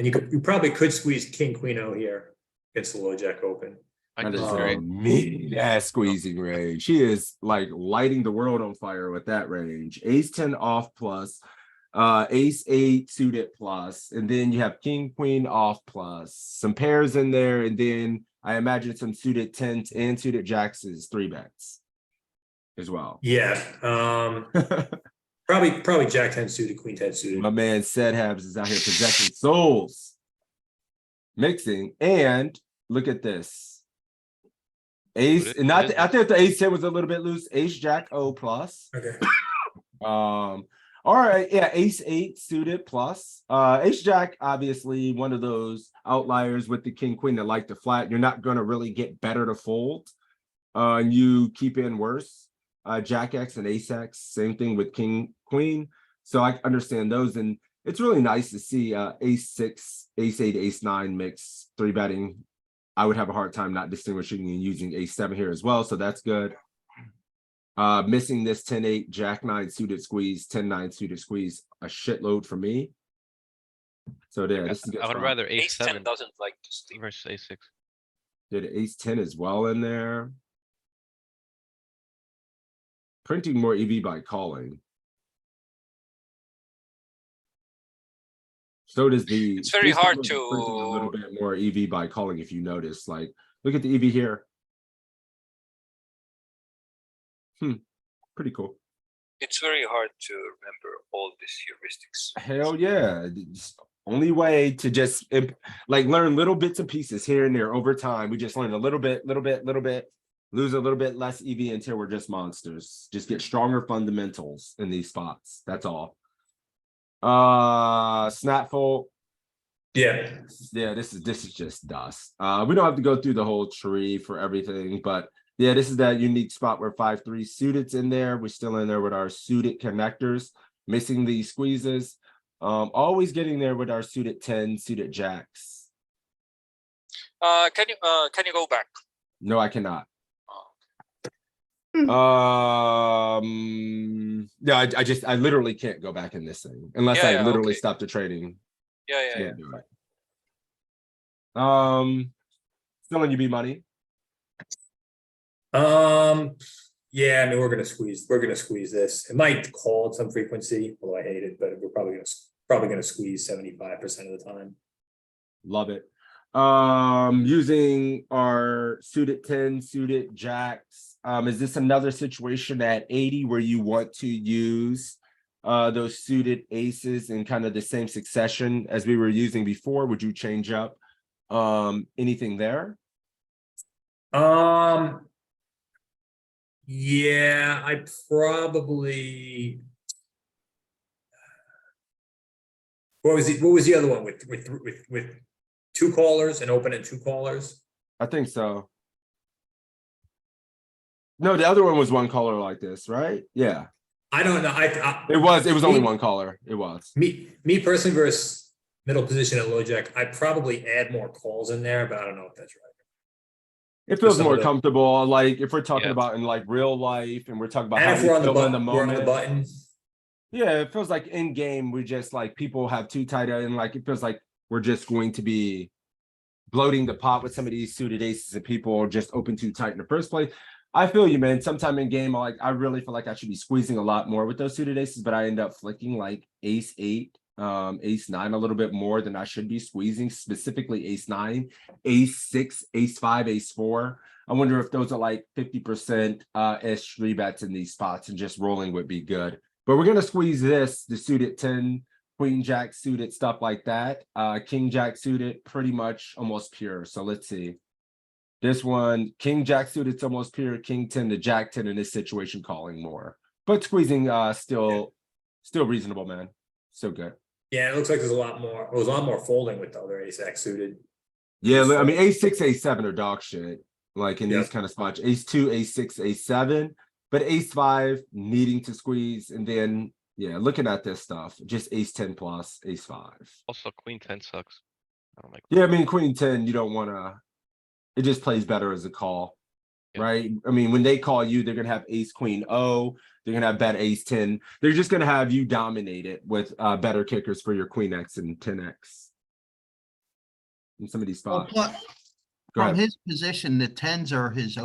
you probably could squeeze king queen O here against the low jack open. I That is disagree. a mean ass squeezing range. She is like lighting the world on fire with that range. Ace 10 off plus, ace 8 suited plus, and then you have king queen off plus, some pairs in there, and then I imagine some suited 10s and suited jacks is 3-bets as well. Yeah. Probably jack 10 suited, queen 10 suited. My man Sed Habs is out here possessing souls, mixing, and look at this. Ace, What not is I this? think the ace 10 was a little bit loose. Ace jack O plus. Okay. All right, yeah, ace 8 suited plus. Ace jack, obviously one of those outliers with the king queen that like to flat. You're not gonna really get better to fold. And you keep in worse. Jack X and ace X, same thing with king queen. So I understand those, and it's really nice to see ace 6, ace 8, ace 9 mix 3-betting. I would have a hard time not distinguishing and using ace 7 here as well, so that's good. Missing this 10-8 jack 9 suited squeeze, 10-9 suited squeeze, a shitload for me. So there, this is good. I would spot. rather ace Ace 10 7 doesn't like to steam. versus ace 6. Did ace 10 as well in there. Printing more EV by calling. So does the. It's very this time hard is printing a little to- bit more EV by calling if you notice. Like, look at the EV here. Pretty cool. It's very hard to remember all these heuristics. Hell yeah. It's only way to just like learn little bits and pieces here and there over time. We just learn a little bit, lose a little bit less EV until we're just monsters. Just get stronger fundamentals in these spots. That's all. Snapfold. Yeah. Yeah, this is just dust. We don't have to go through the whole tree for everything, but yeah, this is that unique spot where 5-3 suited's in there. We're still in there with our suited connectors, missing these squeezes. Always getting there with our suited 10, suited jacks. Can you go back? No, I cannot. Oh. Yeah, I literally can't go back in this thing unless I literally okay. stop the trading. Yeah. Can't do it. Still on UB money. Yeah, I mean, we're gonna squeeze this. It might call at some frequency, although I hate it, but we're probably gonna squeeze 75% of the time. Love it. Using our suited 10, suited jacks. Is this another situation at 80 where you want to use those suited aces in kind of the same succession as we were using before? Would you change up anything there? Yeah, I probably. What was the other one with two callers and open and two callers? I think so. No, the other one was one caller like this, right? Yeah. I don't know. It was only one caller. It was. Me personally versus middle position at low jack, I'd probably add more calls in there, but I don't know if that's right. It feels some more of the- comfortable. Like if we're talking Yeah. about in like real life and we're talking about And how if we we're on the feel in button, the we're on the moment. button. Yeah, it feels like in game, we just like people have too tight and like it feels like we're just going to be bloating the pot with some of these suited aces and people are just open too tight in the first place. I feel you, man. Sometime in game, I really feel like I should be squeezing a lot more with those suited aces, but I end up flicking like ace 8, ace 9 a little bit more than I should be squeezing, specifically ace 9, ace 6, ace 5, ace 4. I wonder if those are like 50% ish 3-bets in these spots and just rolling would be good. But we're gonna squeeze this, the suited 10, queen jack suited, stuff like that. King jack suited, pretty much almost pure. So let's see. This one, king jack suited, it's almost pure. King 10 to jack 10 in this situation, calling more. But squeezing still reasonable, man. So good. Yeah, it looks like there's a lot more. It was a lot more folding with the other ace X suited. Yeah, Just I mean, fold. ace 6, ace 7 are dog shit. Like in Yeah. these kind of spots. Ace 2, ace 6, ace 7. But ace 5 needing to squeeze. And then, yeah, looking at this stuff, just ace 10 plus, ace 5. Also, queen 10 sucks. I don't like. Yeah, I mean, queen 10, you don't want to. It just plays better as a call, Yeah. right? I mean, when they call you, they're going to have ace queen O. They're going to have bet ace 10. They're just going to have you dominate it with better kickers for your queen X and 10X. In some of these Well, spots. Go from ahead. his position, the tens are his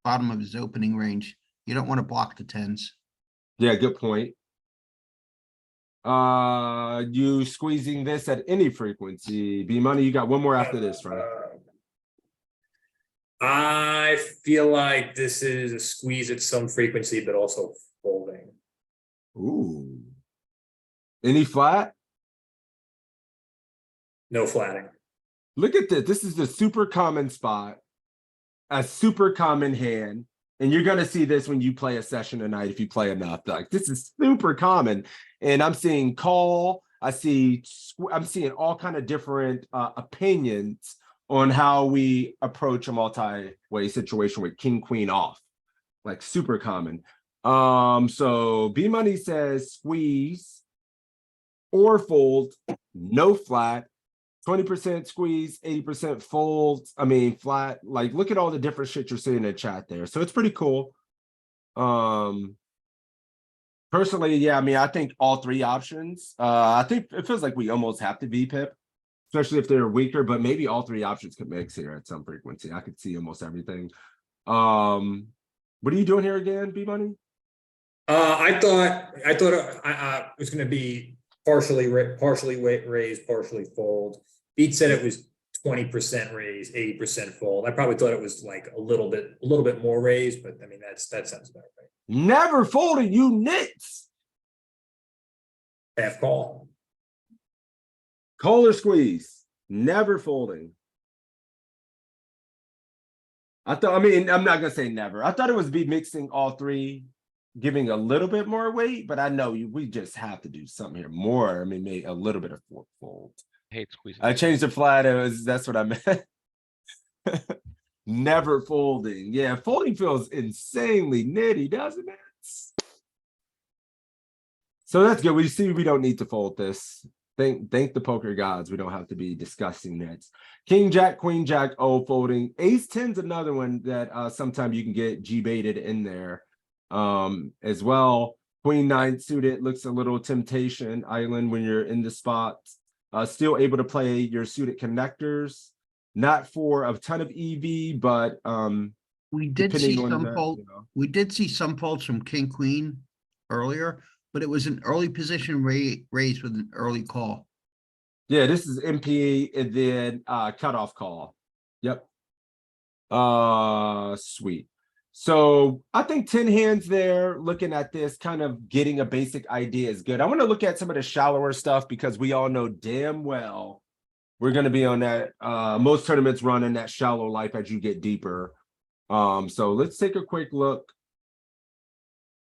bottom of his opening range. You don't want to block the tens. Yeah, good point. You squeezing this at any frequency. B money, you got one more after this, right? I feel like this is a squeeze at some frequency, but also folding. Ooh. Any flat? No flatting. Look at this. This is the super common spot. A super common hand. And you're going to see this when you play a session tonight if you play enough. Like this is super common. And I'm seeing call. I'm seeing all kind of different opinions on how we approach a multi-way situation with king queen off. Like super common. So B Money says squeeze or fold, no flat. 20% squeeze, 80% fold. I mean, flat. Like, look at all the different shit you're seeing in the chat there. So it's pretty cool. Personally, yeah, I mean, I think all three options. I think it feels like we almost have to VPIP, especially if they're weaker, but maybe all three options could mix here at some frequency. I could see almost everything. What are you doing here again, B Money? I thought it was going to be partially raise, partially fold. Beat said it was 20% raise, 80% fold. I probably thought it was like a little bit more raise, but I mean that sounds about right. Never folded, you nits. Half call. Call or squeeze, never folding. I mean, I'm not gonna say never. I thought it was be mixing all three, giving a little bit more weight, but I know we just have to do something here more. I mean, maybe a little bit of fold. I hate squeezing. I changed the flat. That's what I meant. Never folding. Yeah, folding feels insanely nitty, doesn't it? So that's good. We see we don't need to fold this. Thank the poker gods. We don't have to be discussing that. King Jack, Queen Jack, folding. Ace 10's another one that sometimes you can get G-baited in there as well. Queen 9 suited looks a little temptation island when you're in the spot. Still able to play your suited connectors. Not for a ton of EV, but We did see depending on some the, fold, you know. we did see some folds from king, queen earlier, but it was an early position raise with an early call. Yeah, this is MP and then cutoff call. Yep. Sweet. So I think 10 hands there, looking at this, kind of getting a basic idea is good. I want to look at some of the shallower stuff because we all know damn well we're going to be on that. Most tournaments run in that shallow life as you get deeper. So let's take a quick look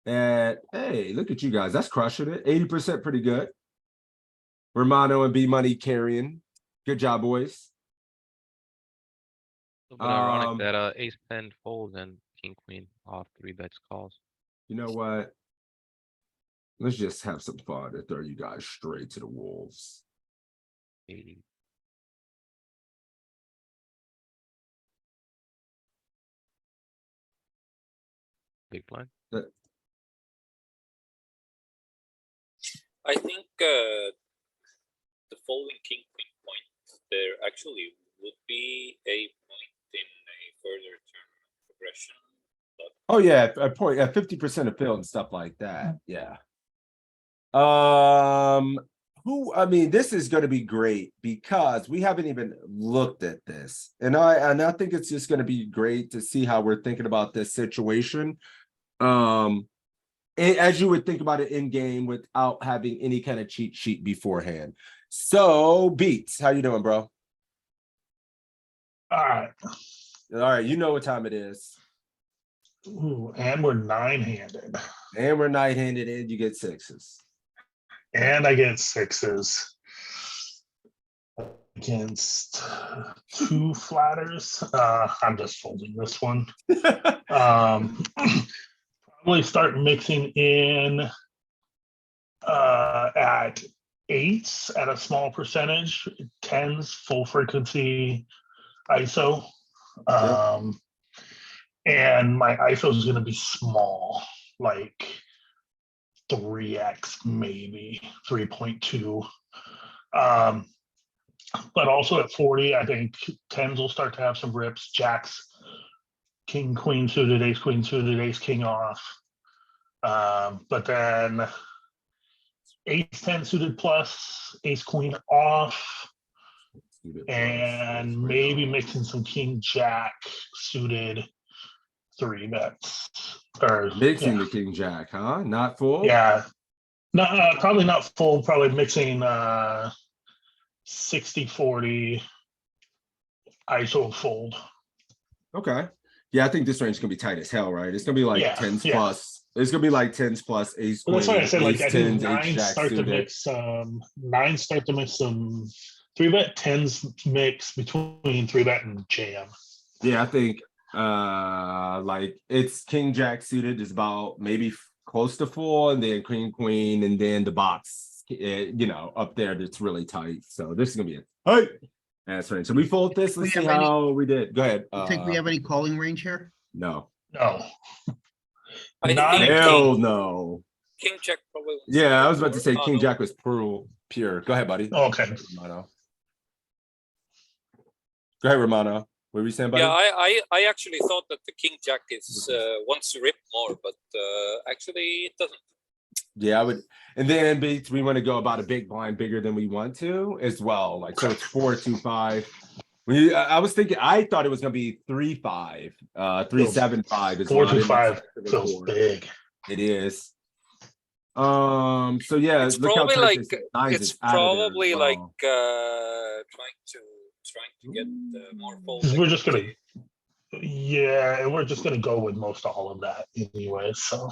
at, hey, look at you guys. That's crushing it. 80% pretty good. Romano and B Money carrying. Good job, boys. A little bit ironic Um, that ace 10 folds and king queen off 3-bets calls. You know what? Let's just have some fun and throw you guys straight to the wolves. 80. Big blind. I think the following king queen point, there actually would be a point in a further turn progression. But Oh yeah, a point, 50% of field and stuff like that. Yeah. I mean, this is going to be great because we haven't even looked at this, and I think it's just going to be great to see how we're thinking about this situation. As you would think about it in game without having any kind of cheat sheet beforehand. So, Beats, how you doing, bro? Alright, All right, you know what time it is. ooh, and we're 9-handed. And we're night-handed and you get sixes. And I get sixes. Against 2 flatters. I'm just folding this one. Probably start mixing in at 8s at a small percentage, 10s full frequency ISO. And my ISO is going to be small, like 3x, maybe 3.2. But also at 40, I think 10s will start to have some rips. Jacks, king, queen suited, ace, queen suited, ace, king off. But then ace 10 suited plus, ace, queen off, and maybe mixing some king, jack suited 3-bets. Or Mixing the king jack, huh? Not full? yeah. No, probably not full, probably mixing 60-40 ISO fold. Okay. Yeah, I think this range is gonna be tight as hell, right? It's gonna be like Yeah, 10s yeah. plus. It's gonna be like 10s plus ace Well, queen, that's why I said, like, ace I think 10s, ace 9s jack start to suited. mix 9s start to mix some 3-bet, 10s mix between 3-bet and jam. Yeah, I think like it's king jack suited is about maybe close to full, and then queen, and then the box, you know, up there that's really tight. So this is gonna be it. Hey, that's right. So we fold this. Let's We see have any- how we did. Go ahead. You think we have any calling range here? No. No. I Not think Hell no. king jack probably. wants Yeah, I was about to more. say Oh, king no. jack was pure. Go ahead, buddy. Okay. Romano. Go ahead, Romano. What were you saying, buddy? Yeah, I actually thought that the king jack is wants to rip more, but actually it doesn't. Yeah, I would. And then Beats, we want to go about a big blind bigger than we want to as well. Like, so it's 4-2-5. I was thinking, I thought it was going to be 3-5, 3-7-5 is what I didn't 4-2-5 expect it feels for. big. It is. So yeah, It's look how probably tight like this nines it's is out of there as probably like well. trying to get more fold. 'Cause we're just gonna, yeah, and we're just gonna go with most all of that anyway. So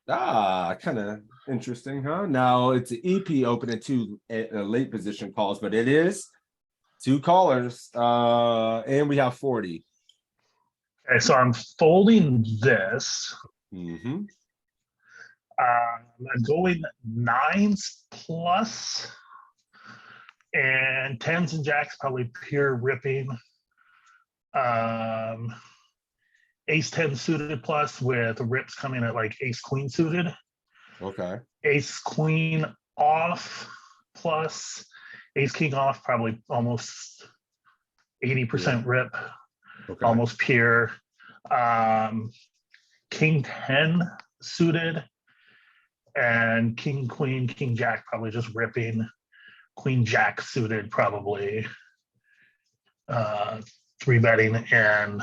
Kind of interesting, huh? Now it's an EP open at 2 late position calls, but it is 2 callers. And we have 40. okay, so I'm folding this. Mm-hmm. I'm going 9s plus, and 10s and jacks probably pure ripping. Ace 10 suited plus with rips coming at like ace queen suited. Okay. Ace queen off plus, ace king off, probably almost 80% rip. Okay. almost pure. King 10 suited, and king, queen, king, jack probably just ripping. Queen, jack suited probably three betting, and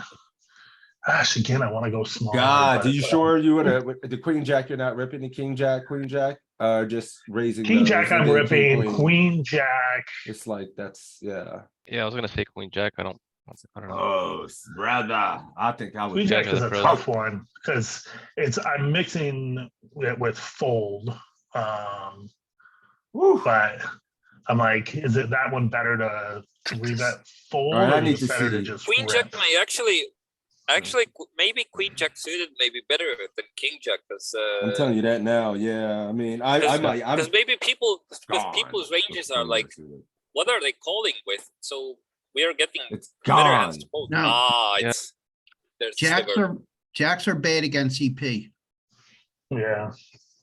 gosh, again, I want to go smaller. God, but are you sure you would have the queen jack? You're not ripping the king jack, queen jack? Just raising king those, jack, and I'm then king, ripping. Queen jack. It's like that's yeah. Yeah, I was gonna say queen jack. I don't know. Oh, brother, I think I would. Queen Yeah, jack to is the a pros. tough one because I'm mixing it with fold. Woo. But I'm like, is it that one better to three bet fold, All right, I or need is it to better to see. just Queen jack rip? may actually maybe queen jack suited may be better than king jack because I'm telling you that now. Yeah, I mean, I might. I'm because maybe people's gone. ranges are Queen like, jack suited. what are they calling with? So we are getting It's better hands gone. to fold. No. Yeah. It's there's Jacks sliver. are bad against EP. Yeah.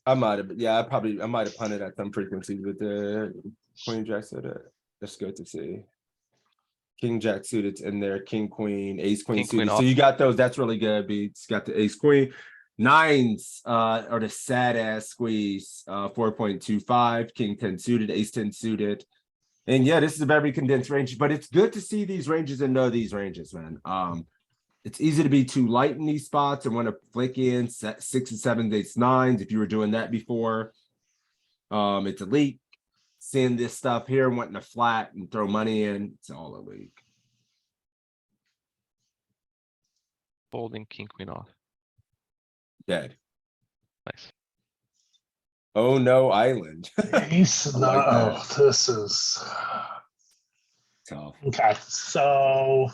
I might have. Yeah, I might have punted at some frequency with the queen jack suited. That's good to see. King jack suited in there, king queen, ace queen King, queen suited. So off. you got those. That's really good. Beats got the ace queen. Nines are the sad ass squeeze. 4.25, king 10 suited, ace 10 suited. And yeah, this is a very condensed range, but it's good to see these ranges and know these ranges, man. It's easy to be too light in these spots and want to flick in 6 and 7, 8, 9s if you were doing that before. It's elite. Seeing this stuff here, wanting to flat and throw money in, it's all elite. Folding king queen off. Dead. Nice. Oh no, island. Ace, I like no, this is Tough. okay. So,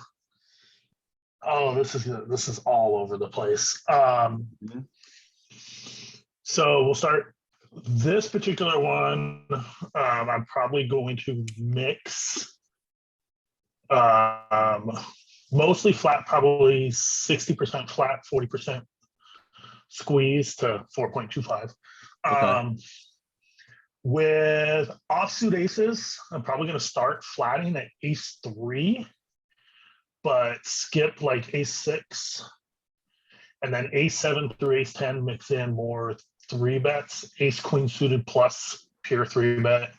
this is all over the place. Mhm. So we'll start this particular one. I'm probably going to mix. Mostly flat, probably 60% flat, 40% squeeze to 4.25. Okay. With offsuit aces, I'm probably going to start flatting at ace 3, but skip like ace 6, and then ace 7 through ace 10 mix in more 3 bets, ace queen suited plus pure 3 bet,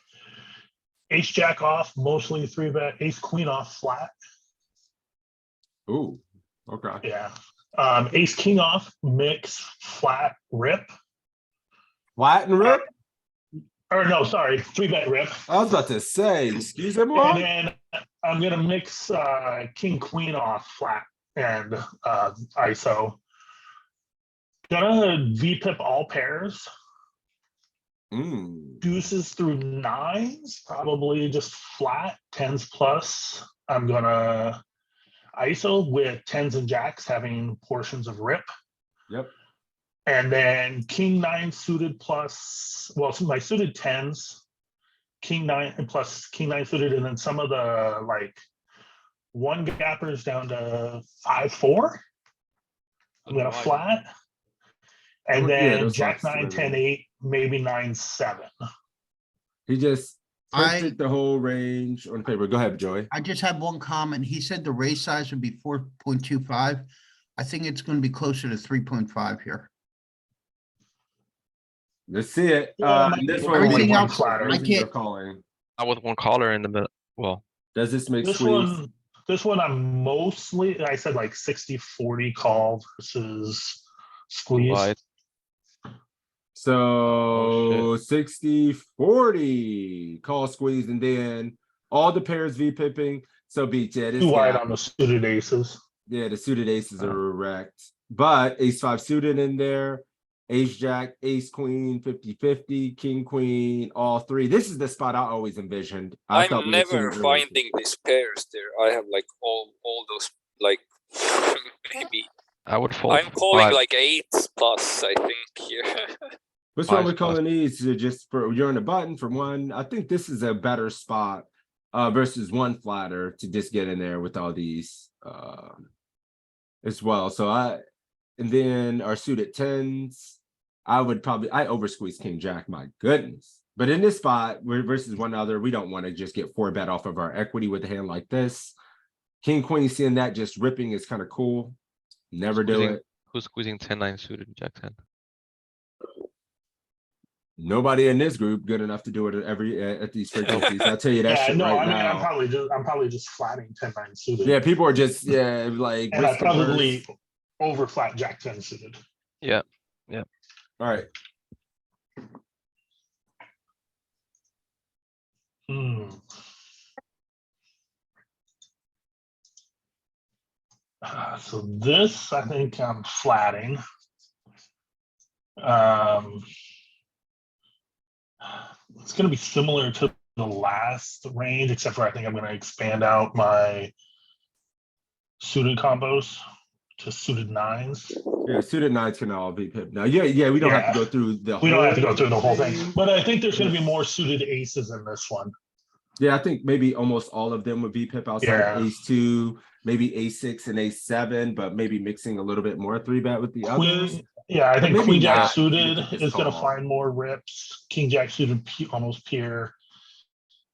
ace jack off, mostly 3 bet, ace queen off flat. Ooh, okay. Yeah. Ace king off, mix, flat, rip. Flat and rip? Or no, sorry, 3 bet rip. I was about to say, excuse me, And Mark? then I'm gonna mix king queen off flat and ISO. Gonna VPip all pairs. Deuces through 9s, probably just flat, 10s plus. I'm gonna ISO with 10s and jacks having portions of rip. Yep. And then king 9 suited plus, well, so my suited 10s, king 9 and plus king 9 suited, and then some of the like 1 gappers down to 5-4. I'm gonna flat. And then those jack spots 9, really- 10, 8, maybe 9, 7. He just printed the whole range on paper. Go ahead, Joey. I just have one comment. He said the raise size would be 4.25. I think it's going to be closer to 3.5 here. Let's see it. Yeah, This I one, would Everything want else, flatter. I can't- calling. I with one caller in the middle. Well, Does this make This squeeze? one, I'm mostly, I said like 60-40 call versus squeeze. wide. So Oh, 60-40 call squeeze, and then all the pairs V pipping. So beats, yeah, this Too wide guy. on the suited aces. Yeah, the suited aces are wrecked. But ace 5 suited in there, ace jack, ace queen, 50-50, king queen, all 3. This is the spot I always envisioned. I thought I'm we were seeing never earlier. finding these pairs there. I have like all those like maybe I would fold. I'm calling 5. like 8s plus, I think here. What's wrong 5 with plus. calling these? Just for you're on the button for one. I think this is a better spot versus one flatter to just get in there with all these as well. So and then our suited 10s, I over squeeze king jack, my goodness. But in this spot, we're versus one other, we don't want to just get 4 bet off of our equity with a hand like this. King, queen, seeing that just ripping is kind of cool. Never do Squeezing- it. Who's squeezing 10-9 suited Jack 10? Nobody in this group good enough to do it at these frequencies. I'll tell you that Yeah, shit no, right I mean, I'm now. probably just flatting 10-9 suited. Yeah, people are just like And I risk averse. probably over flat Jack 10 suited. Yeah. All right. Hmm. So this, I think I'm flatting. It's going to be similar to the last range, except for I think I'm going to expand out my suited combos to suited nines. Yeah, suited nines can all be pipped now. Yeah, we don't have to go through the We don't have to go through the whole thing. thing, but I think there's going to be more suited aces in this one. Yeah, I think maybe almost all of them would be pip outside of ace two, maybe ace6 and ace7, but maybe mixing a little bit more 3-bet with the others. Queen, yeah, I think maybe queen jack not. suited You can is going to call. find more rips. King jack suited almost pure.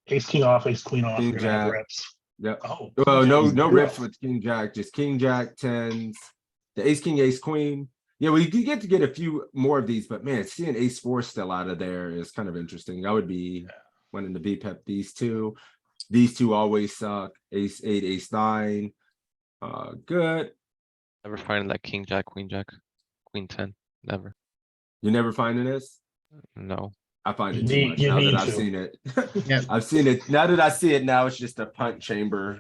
Ace king off, ace queen off. King We're gonna have jack. rips. Yep. Oh, Well, no zero. rips with king jack, just king jack tens, the ace king ace queen. Yeah, we do get to get a few more of these, but man, seeing ace four still out of there is kind of interesting. I would be wanting to be pep these two. These two always suck. Ace eight, ace nine. Good. Never finding that king jack, queen 10. Never. You never finding this? No. I find You it too need- much you now that need I've to. seen it. Yeah. I've seen it. Now that I see it now, it's just a punt chamber.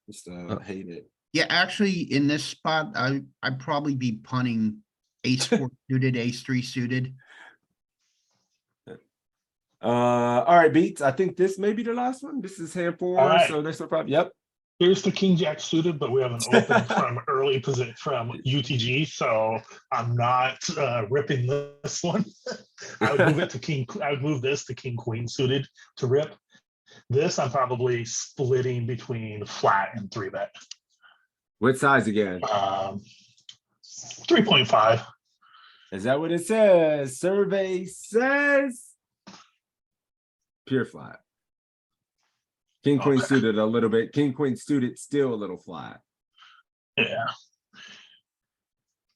Just hate it. Yeah, actually, in this spot, I'd probably be punting ace four suited, ace three suited. All right, Beats. I think this may be the last one. This is hand four, All right. so there's no problem. Yep. Here's the king jack suited, but we have an open from early position from UTG, so I'm not ripping this one. I would move it to king. I would move this to king queen suited to rip. This I'm probably splitting between flat and 3-bet. What size again? 3.5. Is that what it says? Survey says pure flat. King queen Okay. suited a little bit. King queen suited still a little flat. Yeah.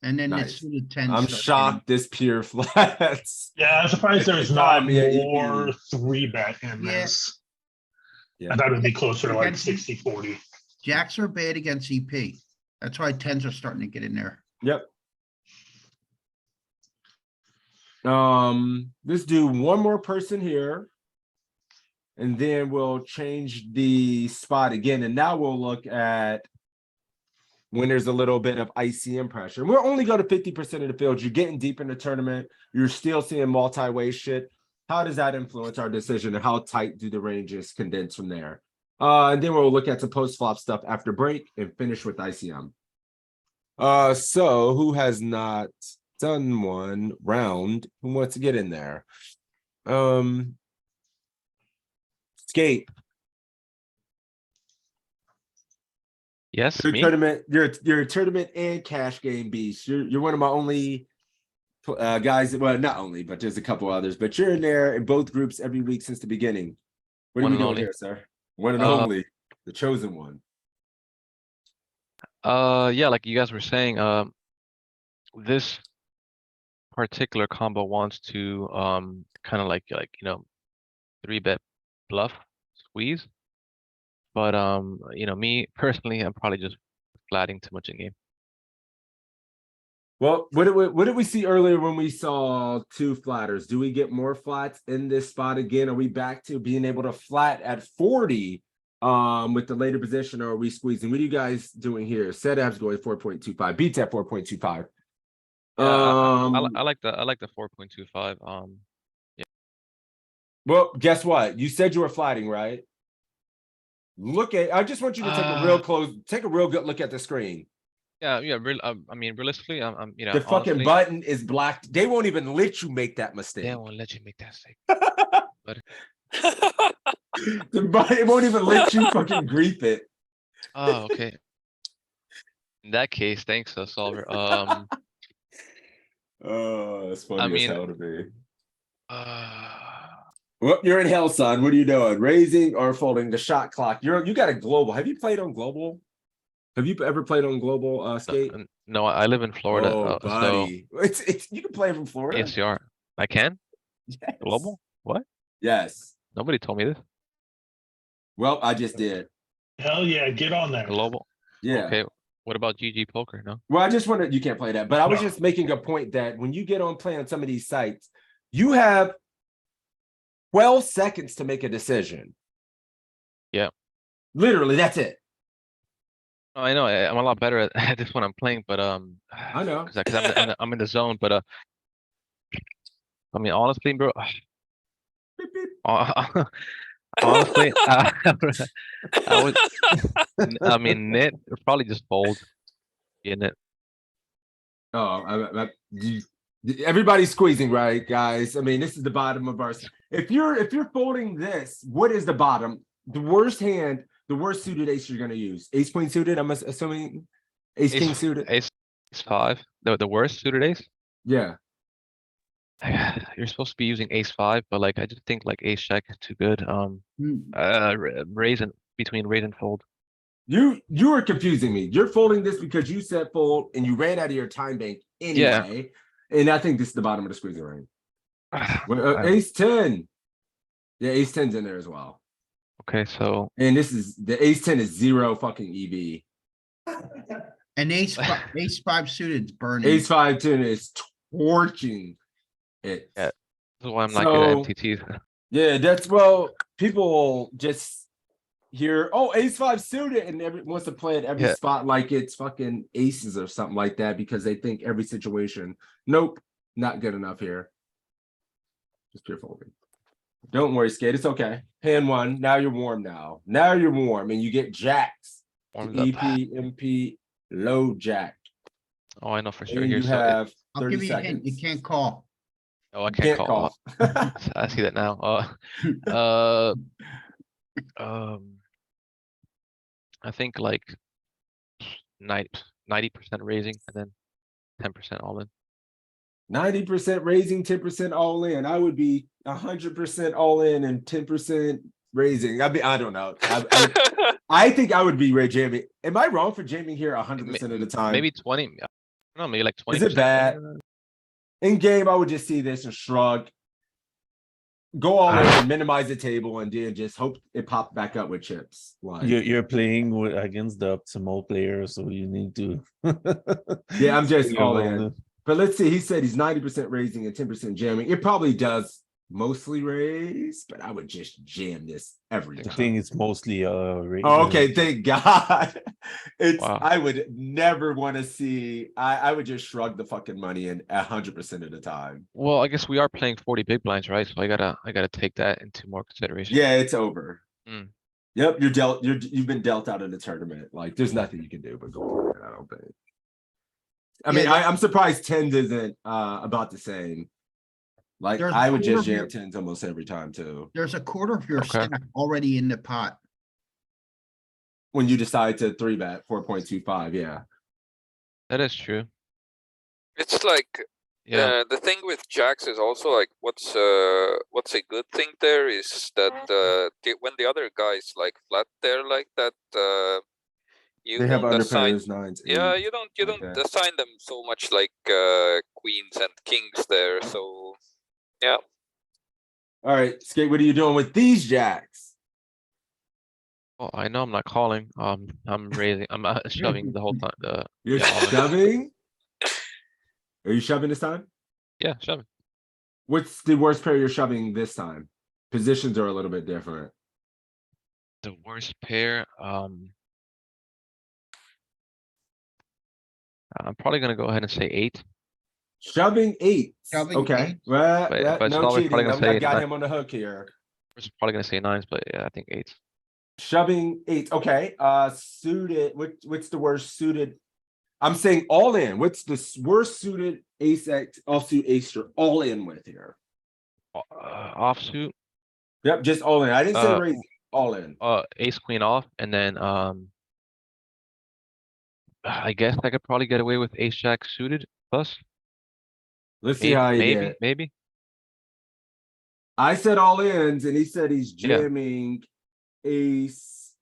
And then Nice. it's suited ten. I'm shocked this pure flats. Yeah, I'm surprised there's God, not yeah, more 3-bet in Yeah. this. Yeah. I thought it'd be closer to like Against- 60-40. Jacks are bad against EP. That's why tens are starting to get in there. Yep. Let's do one more person here. And then we'll change the spot again. And now we'll look at when there's a little bit of ICM pressure. We'll only go to 50% of the field. You're getting deep in the tournament. You're still seeing multi-way shit. How does that influence our decision, and how tight do the ranges condense from there? And then we'll look at some post-flop stuff after break and finish with ICM. So who has not done one round? Who wants to get in there? Skate. Yes, You're me? tournament. You're a tournament and cash game beast. You're one of my only guys. Well, not only, but there's a couple others. But you're in there in both groups every week since the beginning. What are One we and doing only. here, sir? One and Uh, only, the chosen one. Yeah, like you guys were saying, this particular combo wants to kind of like 3-bet bluff squeeze. But me personally, I'm probably just flatting too much in game. Well, what did we see earlier when we saw two flatters? Do we get more flats in this spot again? Are we back to being able to flat at 40 with the later position, or are we squeezing? What are you guys doing here? Setup's going 4.25, beats at 4.25. I like the 4.25. Well, guess what? You said you were flatting, right? Look at. I just want you to take a real good look at the screen. Yeah. I mean, realistically, I'm The fucking honestly, button is blacked. They won't even let you make that mistake. they won't let you make that mistake. The button, it won't even let you fucking grief it. Oh, okay. In that case, thanks, Solver. Oh, it's funny I as mean, hell to me. Well, you're in hell, son. What are you doing? Raising or folding the shot clock? You got a global. Have you played on global? Have you ever played on global skate? No, I live in Florida, Oh, so buddy. It's you can play from Florida. ACR. I can? Yes. Global? What? Yes. Nobody told me this. Well, I just did. Hell yeah, get on there. Global. Yeah. Okay. What about GG Poker? No. Well, I just wanted you can't play that, but I was No. just making a point that when you get on play on some of these sites, you have 12 seconds to make a decision. Yeah. Literally, that's it. Oh, I know. I'm a lot better at this when I'm playing, but I know. because I'm in the zone. But I mean, honestly, bro. Beep, beep. Honestly, I would. I mean, net would probably just fold. In it. Oh, everybody's squeezing, right, guys? I mean, this is the bottom of our. If you're folding this, what is the bottom? The worst hand, the worst suited ace you're gonna use. Ace queen suited. I'm assuming ace king suited. Ace 5. The worst suited ace. Yeah. You're supposed to be using ace 5, but like I just think like ace check is too good. Raise and between raise and fold. You are confusing me. You're folding this because you said fold and you ran out of your time bank anyway. Yeah. And I think this is the bottom of the squeezing range. Ace 10. Yeah, ace 10's in there as well. Okay, so and this is the ace 10 is 0 fucking EV. And ace 5 suited is burning. Ace 5 10 is torching it. Yeah, that's why I'm not good at MTTs. Yeah, that's people just hear, oh, ace 5 suited, and everyone wants to play at every spot like it's fucking aces or something like that because they think every situation. Nope, not good enough here. Just pure folding. Don't worry, Skate. It's okay. Hand 1. Now you're warm. Now you're warm, and you get jacks. EP, MP, low jack. Oh, I know for sure. And Here, you have 30 I'll give you a seconds. hint. You can't call. Oh, I can't call. I see that now. I think like 90% raising and then 10% all in. 90% raising, 10% all in. I would be 100% all in and 10% raising. I don't know. I think I would be jamming. Am I wrong for jamming here 100% of the time? Maybe 20. I don't know, maybe like 20%. Is it bad? In game, I would just see this and shrug. Go all in and minimize the table and then just hope it pops back up with chips. Like, You're playing against the optimal player, so you need to. yeah, I'm just You're all all in. in. But let's see. He said he's 90% raising and 10% jamming. It probably does mostly raise, but I would just jam this every I time. think it's mostly raise. Oh, okay, thank God. Wow. I would never want to see. I would just shrug the fucking money in 100% of the time. Well, I guess we are playing 40 big blinds, right? So I gotta take that into more consideration. Yeah, it's over. Mm. Yep, you've been dealt out of the tournament. Like, there's nothing you can do but go for it, I don't think. I mean, I'm surprised 10s isn't about the same. Like, There's I would just quarter of jam 10s almost every time too. There's a quarter of your Okay. stack already in the pot. When you decide to 3-bet 4.25, yeah. That is true. It's like Yeah. the thing with jacks is also like what's a good thing there is that when the other guys like flat there like that, you They have don't assign. underpairs, 9s, Yeah, 8s. you don't like that. assign them so much like queens and kings there. So yeah. All right, Skate, what are you doing with these jacks? Well, I know I'm not calling. I'm raising. I'm shoving the whole time. You're all in. shoving? Are you shoving this time? Yeah, shoving. What's the worst pair you're shoving this time? Positions are a little bit different. The worst pair. I'm probably gonna go ahead and say 8. Shoving 8. Shoving Okay. eight. Well, But- yeah, but it's no probably cheating. gonna I say got nine. him on the hook here. I was probably gonna say 9s, but yeah, I think 8s. Shoving 8. Okay. Suited. What's the worst suited? I'm saying all in. What's the worst suited ace X offsuit ace you're all in with here? Offsuit. Yep, just all in. I didn't say Uh, raise. All in. Ace queen off, and then I guess I could probably get away with ace jack suited plus. Let's see how he did. Maybe. I said all ins, and he said he's Yeah. jamming ace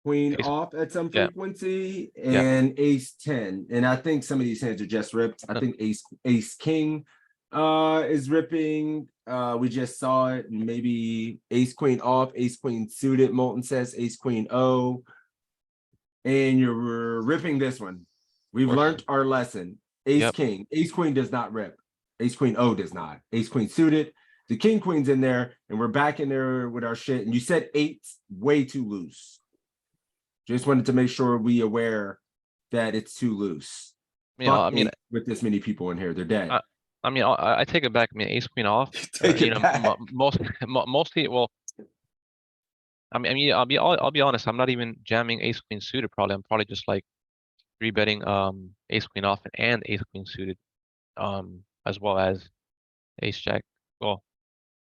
queen Ace- off at some yeah. frequency, Yeah. and ace 10. And I think some of these hands are just ripped. I think ace king is ripping. We just saw it. Maybe ace queen off, ace queen suited. Molten says ace queen O. And you're ripping this one. We've course. learned our lesson. Ace Yep. king, ace queen does not rip. Ace queen O does not. Ace queen suited. The king queen's in there, and we're back in there with our shit. And you said eight's way too loose. Just wanted to make sure we aware that it's too loose. You know, Fuck I mean, eight with this many people in here, they're dead. I mean, I take it back. I mean, ace queen off. Take You it know, back. mostly. Well, I mean, I'll be honest. I'm not even jamming ace queen suited. Probably, I'm probably just like betting ace queen off and ace queen suited, as well as ace jack. Well,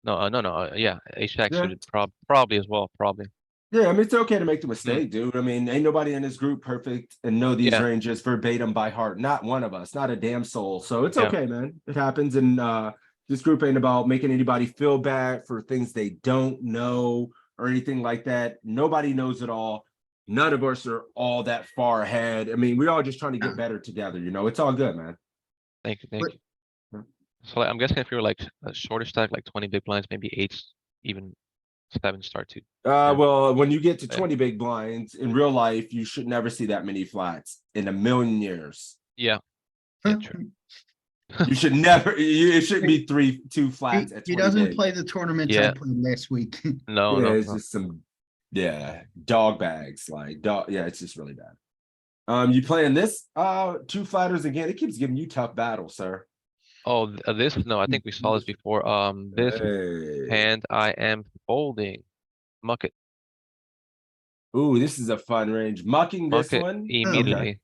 no, yeah, ace jack Yeah. suited. Probably as well. Probably. Yeah, I mean, it's okay to make the mistake, dude. I mean, ain't nobody in this group perfect and know these Yeah. ranges verbatim by heart. Not one of us, not a damn soul. So it's Yeah. okay, man. It happens. And this group ain't about making anybody feel bad for things they don't know or anything like that. Nobody knows it all. None of us are all that far ahead. I mean, we're all just trying to get better together, you know. It's all good, man. Thank you. So like, I'm guessing if you're like a shorter stack, like 20 big blinds, maybe eights, even 7 start to. Well, when you get to Yeah. 20 big blinds in real life, you should never see that many flats in a million years. Yeah. Yeah, true. You should never. It shouldn't be two flats at 20 He doesn't big. play the tournaments I Yeah. played last week. No, Yeah, no, it's no. just some dog bags, like dog. Yeah, it's just really bad. You playing this 2 flatters again? It keeps giving you tough battles, sir. Oh, this? No, I think we saw this before. This Hey. hand I am folding. Muck it. Ooh, this is a fun range. Mucking Muck this it one. immediately.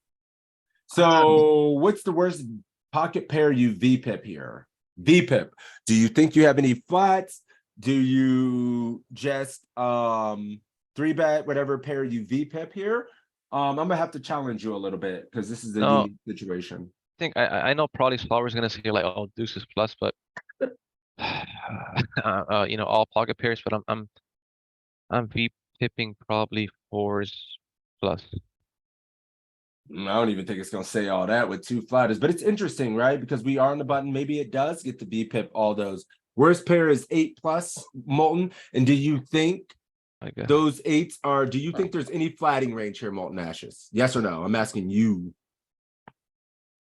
So, what's the worst pocket pair you VPIP here? VPIP. Do you think you have any flats? Do you just 3-bet whatever pair you VPIP here? I'm gonna have to challenge you a little bit because this is a No. unique situation. I think I know probably Flower's gonna say like, oh, deuces plus, but you know, all pocket pairs, but I'm VPipping probably 4s plus. I don't even think it's gonna say all that with 2 flatters, but it's interesting, right? Because we are on the button. Maybe it does get to VPIP all those. Worst pair is 8+ Molten. And do you think I guess. those 8s are? Do you think there's any flatting range here, Molten Ashes? Yes or no? I'm asking you.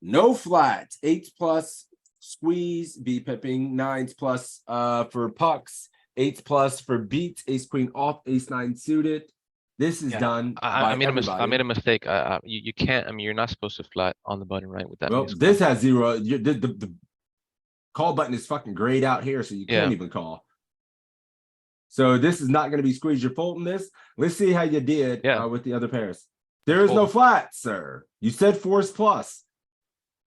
No flats. 8+ squeeze, VPipping. 9s+ for pucks. 8s+ for beats. Ace queen off. Ace 9 suited. This is done. I made everybody. I made a mistake. You can't. I mean, you're not supposed to flat on the button, right? With that. Well, many this squares. has 0. The call button is fucking grayed out here, so you can't Yeah. even call. So this is not going to be squeeze. You're folding this. Let's see how you did with the other pairs. There is no flats, sir. You said 4s plus.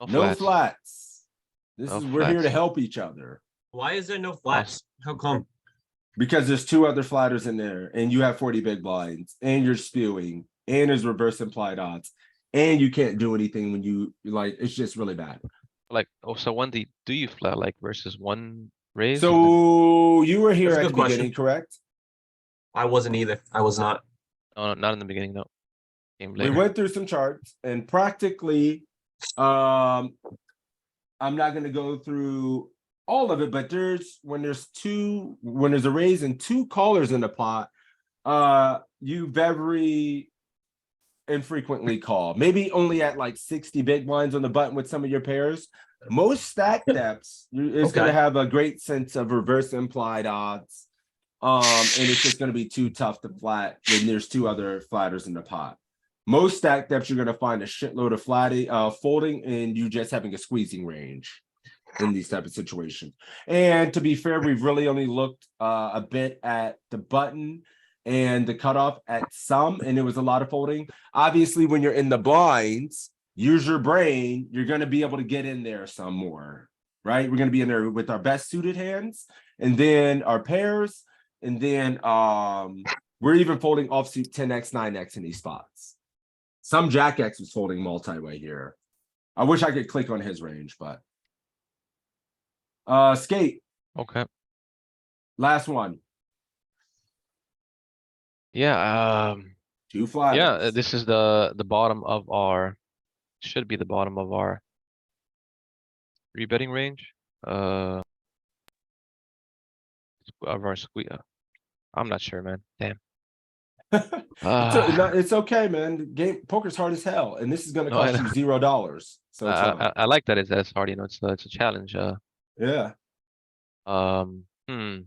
No flats. We're here to help each other. Why is there no flats? How come? Because there's 2 other flatters in there, and you have 40 big blinds, and you're spewing, and there's reverse implied odds, and you can't do anything when you like. It's just really bad. Like, oh, so when do you flat like versus 1 raise? So you were here That's a at the good beginning, question. correct? I wasn't either. I was not. No, not in the beginning. No. Game We later. went through some charts, and practically, I'm not going to go through all of it, but when there's a raise and 2 callers in the pot, you very infrequently call. Maybe only at like 60 big blinds on the button with some of your pairs. Most stack depths is going to have a great sense of reverse implied odds. And it's just going to be too tough to flat when there's 2 other flatters in the pot. Most stack depths, you're going to find a shitload of folding and you just having a squeezing range in these type of situations. And to be fair, we've really only looked a bit at the button and the cutoff at some, and it was a lot of folding. Obviously, when you're in the blinds, use your brain, you're going to be able to get in there some more, right? We're going to be in there with our best suited hands and then our pairs. And then we're even folding offsuit 10x, 9x in these spots. Some Jack X was folding multi-way here. I wish I could click on his range, but skate. Okay. Last one. Yeah. Two flatters. Yeah, this is the bottom of our, should be the bottom of our rebetting range. Of our squeeze. I'm not sure, man. Damn. It's okay, man. Game poker's hard as hell, and this is gonna No, I cost you $0. So it's fine. I like that it's hard. You know, it's a challenge. Yeah. Hmm.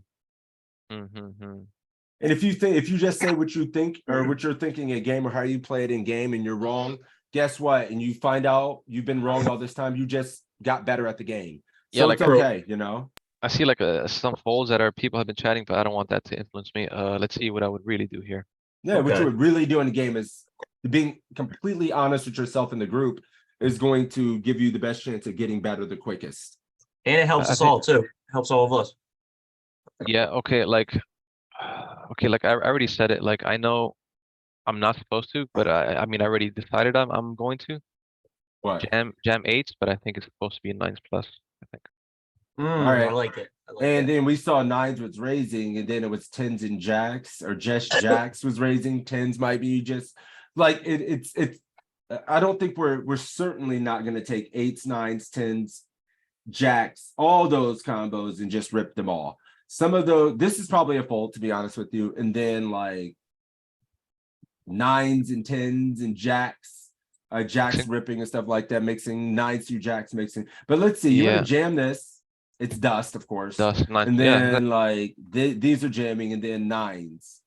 And if you just say what you think or what you're thinking in game or how you play it in game and you're wrong, guess what? And you find out you've been wrong all this time, you just got better at the game. So Yeah, it's like- okay, you know. I see like some folds that are people have been chatting, but I don't want that to influence me. Let's see what I would really do here. Yeah, what Okay. you would really do in the game is being completely honest with yourself in the group is going to give you the best chance of getting better the quickest. And it helps I us think- all too. Helps all of us. Yeah, okay, like I already said it. Like I know I'm not supposed to, but I mean I already decided I'm going to What? jam eights, but I think it's supposed to be nines plus. I think. right. I like it. I like And it. then we saw nines was raising, and then it was tens and jacks, or just jacks was raising. Tens might be just like it's. I don't think we're certainly not going to take eights, nines, tens, jacks, all those combos and just rip them all. Some of those, this is probably a fold to be honest with you, and then like nines and tens and jacks, jacks Mixing. ripping and stuff like that, mixing nines through jacks mixing. But let's see, you want Yeah. to jam this? It's dust, of course. Dust nine. And Yeah, then like these are jamming, and then nines.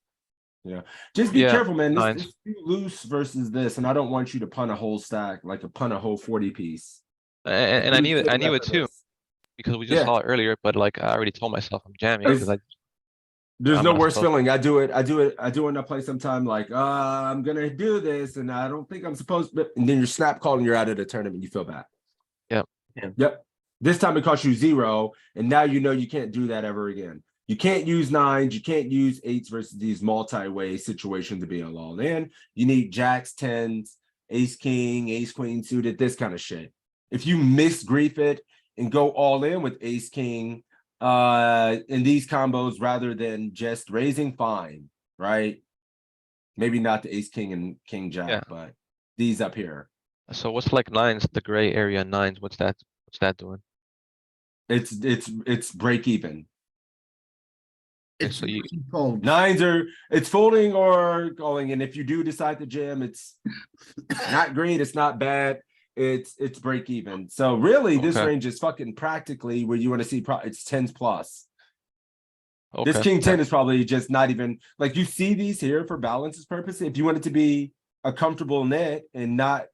Yeah, just be Yeah, careful, man. This nines. is too loose versus this, and I don't want you to punt a whole stack, like a punt a whole 40 piece. And I knew it. I knew it After too this. because we just Yeah. saw it earlier. But like I already told myself I'm jamming It's- because There's I'm no not worse supposed- feeling. I do it when I play sometime, like I'm gonna do this, and I don't think I'm supposed to, and then you're snap calling, you're out of the tournament, you feel bad. Yep. Yeah. Yep. This time it cost you 0, and now you know you can't do that ever again. You can't use nines, you can't use eights versus these multi-way situations to be all in. You need jacks, tens, ace king, ace queen suited, this kind of shit. If you misgrief it and go all in with ace king in these combos rather than just raising, fine, right? Maybe not the ace king and king jack, Yeah. but these up here. So what's like nines? The gray area nines. What's that? What's that doing? It's break even. It's so you- fold. Nines it's folding or calling, and if you do decide to jam, it's not great, it's not bad, it's break even. So really, this Okay. range is fucking practically where you want to see it's tens plus. Okay. This king 10 is probably just not even like you see these here for balances purposes. If you want it to be a comfortable net and not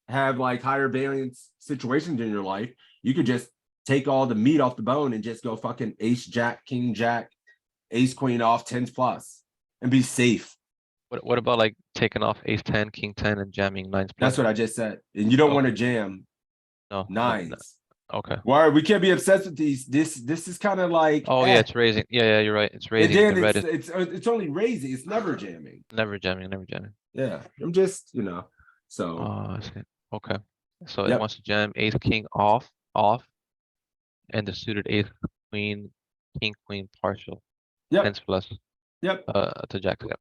have like higher variance situations in your life, you could just take all the meat off the bone and just go fucking ace jack, king jack, ace queen off, tens plus, and be safe. What about like taking off ace 10, king 10, and jamming nines plus? That's what I just said. And you don't want to jam No. nines. Okay. Why we can't be obsessed with these? This is kind of like Oh yeah, it's raising. Yeah, you're right. It's and raising. then The red is it's only raising. It's never jamming. never jamming. Never jamming. Yeah, I'm just so I see. Okay. So Yep. it wants to jam ace king off, and the suited ace queen, king queen partial. Yep. Tens plus. Yep. To jack. Yep.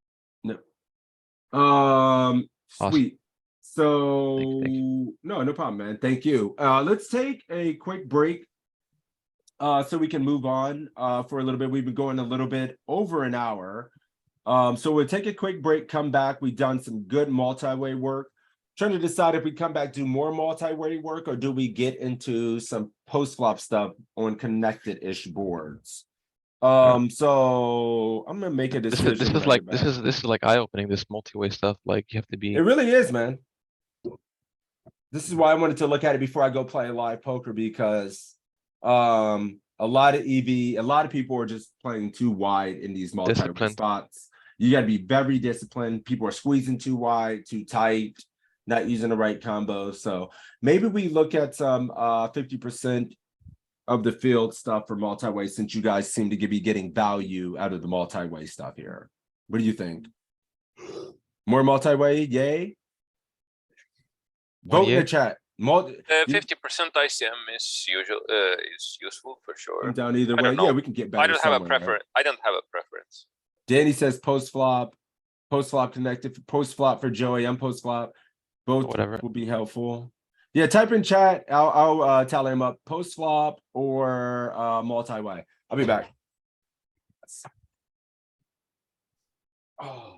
Sweet. So Thank you. no problem, man. Thank you. Let's take a quick break so we can move on for a little bit. We've been going a little bit over an hour. So we'll take a quick break, come back. We've done some good multi-way work. Trying to decide if we come back, do more multi-way work, or do we get into some post-flop stuff on connected-ish boards. So I'm gonna make a decision. This is like eye-opening, this multi-way stuff. Like you have to be. It really is, man. This is why I wanted to look at it before I go play live poker, because a lot of people are just playing too wide in these multi Disciplined. spots. You got to be very disciplined. People are squeezing too wide, too tight, not using the right combo. So maybe we look at some 50% of the field stuff for multi-way, since you guys seem to be getting value out of the multi-way stuff here. What do you think? More multi-way, yay? Vote in the chat. 50% ICM is useful for sure. I'm down either I way. don't know. Yeah, we can get better. I don't have a somewhere, right? preference. I don't have a preference. Danny says post flop Post flop connected, post flop for Joey and post flop. Both Whatever. will be helpful. Yeah, type in chat. I'll tally them up. Post flop or multi-way. I'll be back. Oh.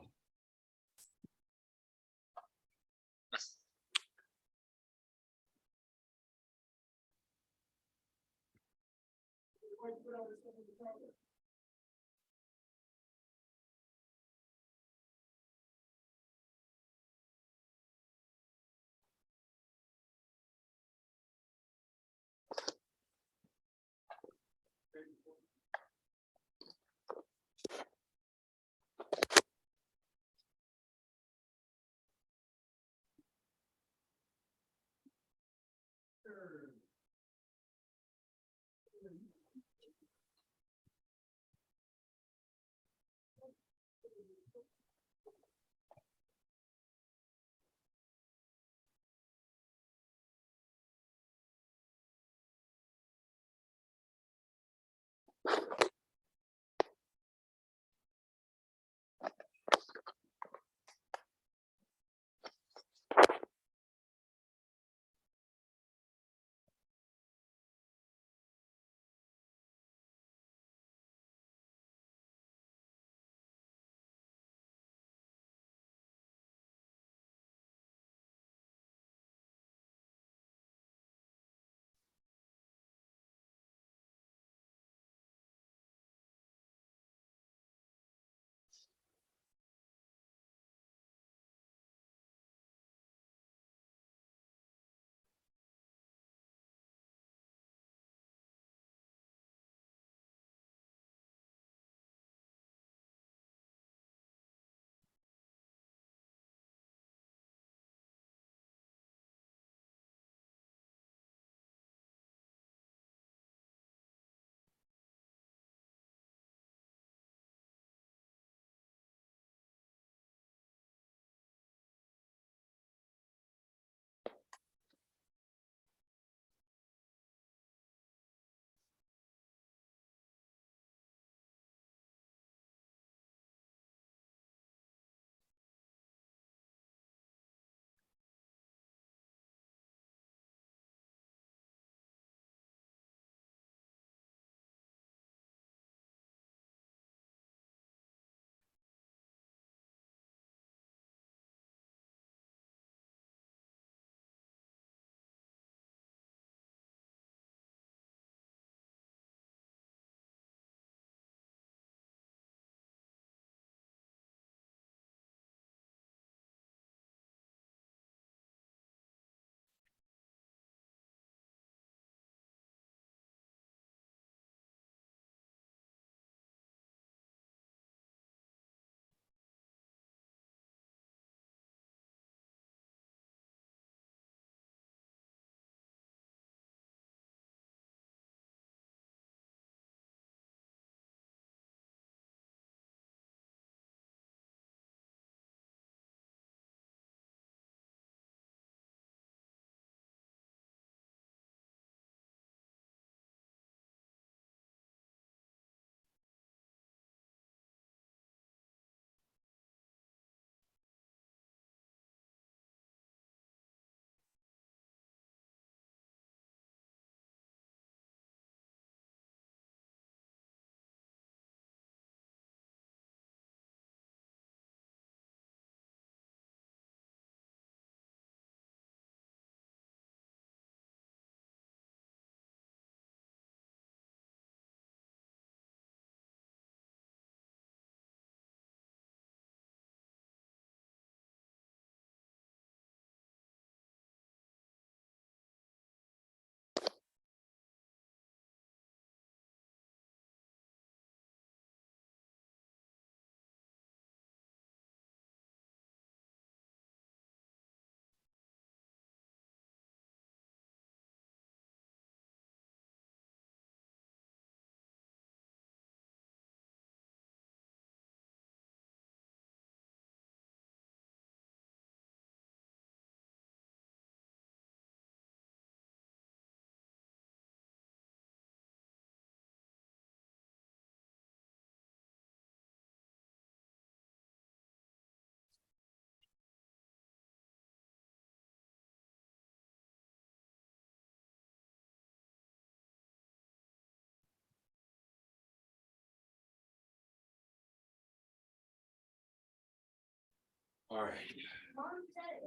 All right. Mom said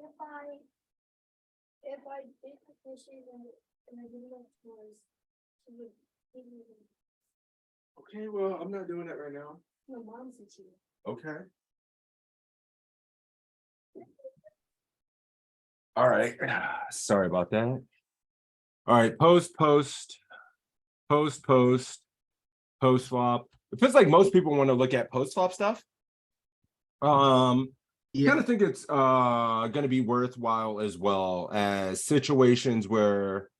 if I did the dishes and I didn't have chores, she would give me the. Okay, well, I'm not doing that right now. No, mom said she would. Okay. All right. Sorry about that. All right, post swap. It feels like most people want to look at post swap stuff. Yeah, Kind of think it's going to be worthwhile as well as situations where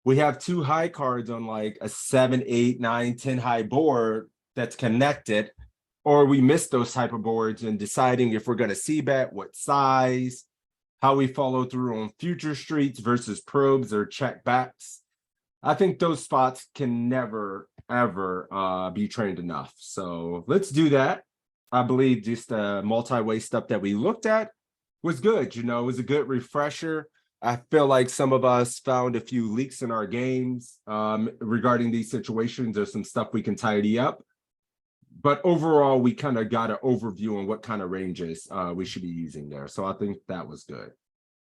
we have two high cards on like a 7, 8, 9, 10 high board that's connected, or we miss those type of boards and deciding if we're going to see bet, what size, how we follow through on future streets versus probes or check backs. I think those spots can never, ever be trained enough. So let's do that. I believe just the multi-way stuff that we looked at was good. You know, it was a good refresher. I feel like some of us found a few leaks in our games regarding these situations. There's some stuff we can tidy up. But overall, we kind of got an overview on what kind of ranges we should be using there. So I think that was good.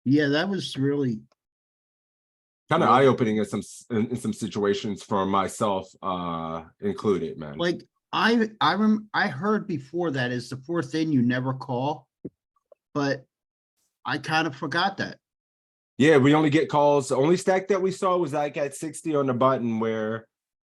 yeah, that was really, Kind of Yeah. eye-opening in some situations for myself included, man. like, I heard before that is the fourth in you never call, but I kind of forgot that. Yeah, we only get calls. The only stack that we saw was like at 60 on the button where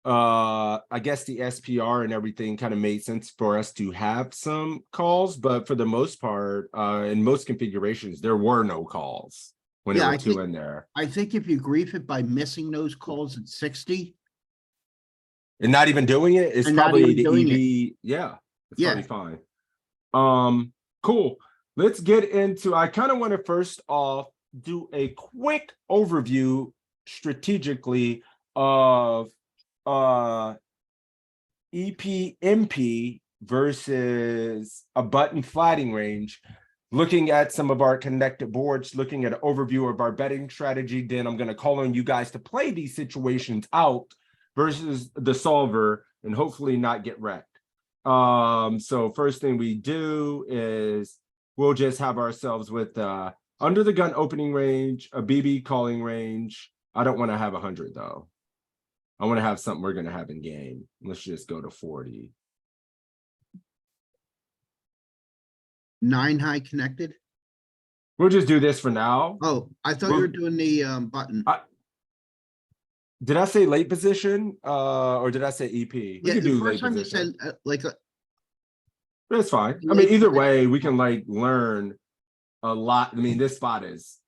I guess the SPR and everything kind of made sense for us to have some calls, but for the most part, in most configurations, there were no calls when there Yeah, were I two think- in there. I think if you grief it by missing those calls at 60, And not even doing it, it's And not probably even the doing it. EV. Yeah, it's Yeah. probably fine. Cool. Let's get into, I kind of want to first off do a quick overview strategically of EP-MP versus a button flatting range, looking at some of our connected boards, looking at an overview of our betting strategy. Then I'm going to call on you guys to play these situations out versus the solver and hopefully not get wrecked. So first thing we do is we'll just have ourselves with under the gun opening range, a BB calling range. I don't want to have 100 though. I want to have something we're going to have in game. Let's just go to 40. 9 high connected. We'll just do this for now. Oh, I thought you were doing the button. Did I say late position or did I say EP? We Yeah, could the do first late time you position. said like That's fine. I late mean, either position. way, we can like learn a lot. I mean, this spot is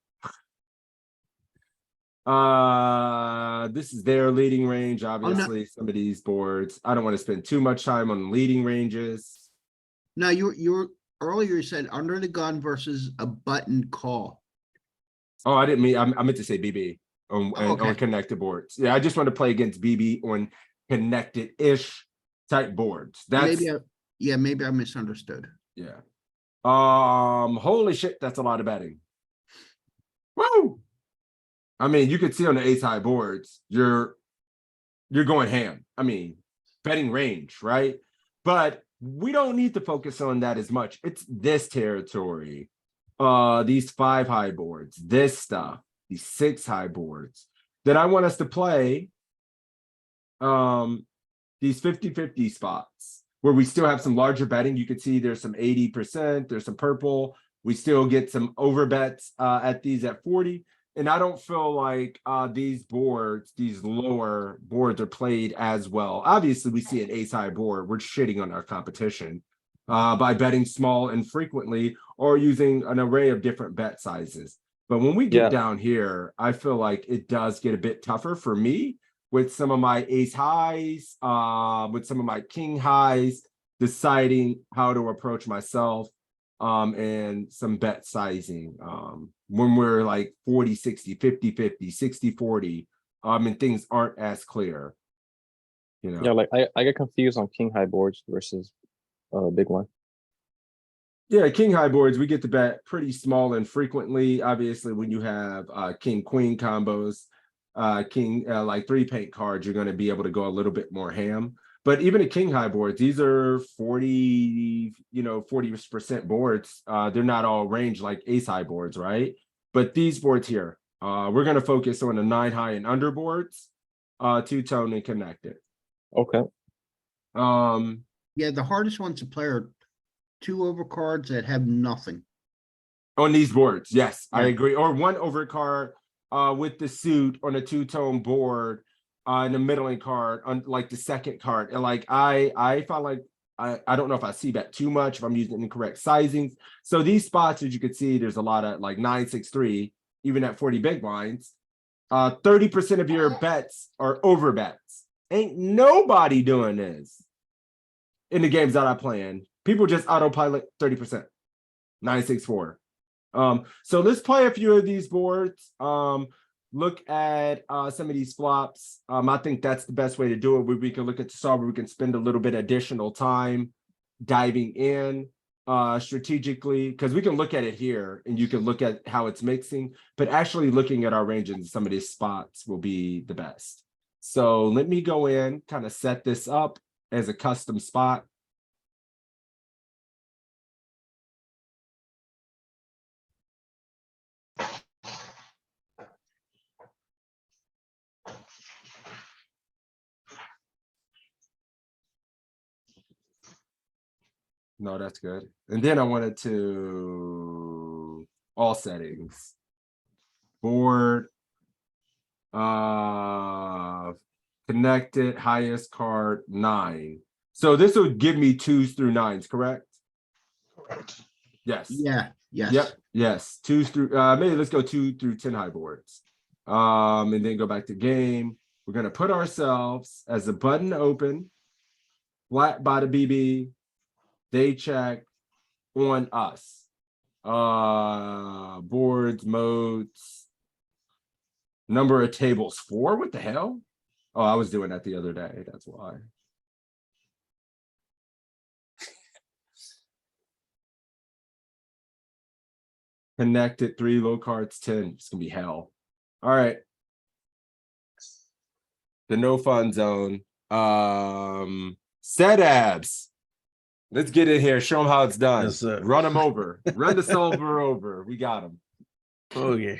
this is their leading range, obviously. Some of these boards. I don't want to spend too much time on leading ranges. No, you were earlier you said under the gun versus a button call. Oh, I didn't mean, I meant to say BB on, okay. on connected boards. Yeah, I just want to play against BB on connected-ish type boards. That's Maybe I misunderstood. yeah. Holy shit, that's a lot of betting. Woo! I mean, you could see on the ace high boards, you're going ham. I mean, betting range, right? But we don't need to focus on that as much. It's this territory. These 5 high boards, this stuff, these 6 high boards that I want us to play. These 50-50 spots where we still have some larger betting. You can see there's some 80%, there's some purple. We still get some over bets at these at 40. And I don't feel like these boards, these lower boards are played as well. Obviously, we see an ace high board. We're shitting on our competition by betting small and frequently or using an array of different bet sizes. But when we get down here, I feel like it does get a bit tougher for me with some of my ace highs, with some of my king highs, deciding how to approach myself and some bet sizing. When we're like 40, 60, 50, 50, 60, 40, and things aren't as clear. You know? Yeah, like I get confused on king high boards versus big one. Yeah, king high boards, we get to bet pretty small and frequently. Obviously, when you have king queen combos, king like 3 paint cards, you're going to be able to go a little bit more ham. But even at king high boards, these are 40, 40% boards. They're not all range like ace high boards, right? But these boards here, we're going to focus on the 9 high and under boards, two-tone and connected. Okay. Yeah, the hardest ones to play are 2 overcards that have nothing. On these boards, yes, I Yeah. agree. Or 1 overcard with the suit on a two-tone board, and the middling card on like the second card. And like I felt like I don't know if I see that too much, if I'm using incorrect sizings. So these spots, as you can see, there's a lot of like 9-6-3, even at 40 big blinds. 30% of your bets are over bets. Ain't nobody doing this in the games that I play in. People just autopilot 30%. 9-6-4. So let's play a few of these boards. Look at some of these flops. I think that's the best way to do it. Where we can look at the solver, we can spend a little bit additional time diving in strategically, because we can look at it here and you can look at how it's mixing, but actually looking at our ranges and some of these spots will be the best. So let me go in, kind of set this up as a custom spot. No, that's good. And then I wanted to all settings. Board. Connected highest card 9. So this would give me 2s through 9s, correct? Correct. Yes. Yeah, yes. Yep. Yes. 2s through maybe let's go 2 through 10 high boards. And then go back to game. We're gonna put ourselves as a button open, flat by the BB. They check on us. Boards, modes, number of tables 4. What the hell? Oh, I was doing that the other day. That's why. Connected 3 low cards 10. It's gonna be hell. All right. The no fun zone. Set abs. Let's get in here. Show them how it's done. Yes, sir. Run them over. Run the solver over. We got them. Okay.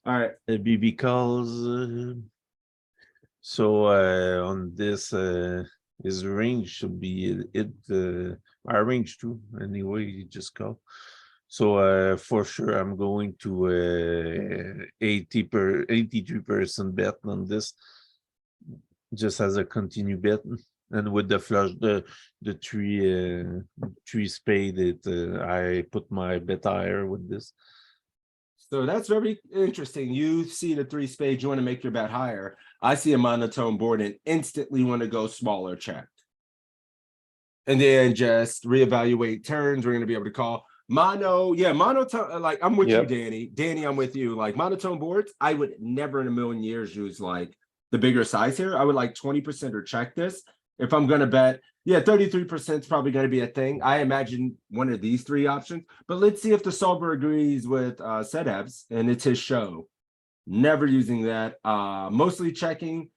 All right. The BB calls. So on this, his range should be our range too. Anyway, you just call. So for sure, I'm going to 83% bet on this, just as a continue bet. And with the flush, the 3 spade, I put my bet higher with this. So that's very interesting. You see the 3 spades, you want to make your bet higher. I see a monotone board and instantly want to go smaller check. And then just reevaluate turns. We're going to be able to call mono. Yeah, monotone. Like I'm with you, Danny. Danny, I'm with you. Like monotone boards, I would never in a million years use like the bigger size here. I would like 20% or check this. If I'm going to bet, yeah, 33% is probably going to be a thing. I imagine one of these 3 options, but let's see if the solver agrees with Sedevs and it's his show. Never using that. Mostly checking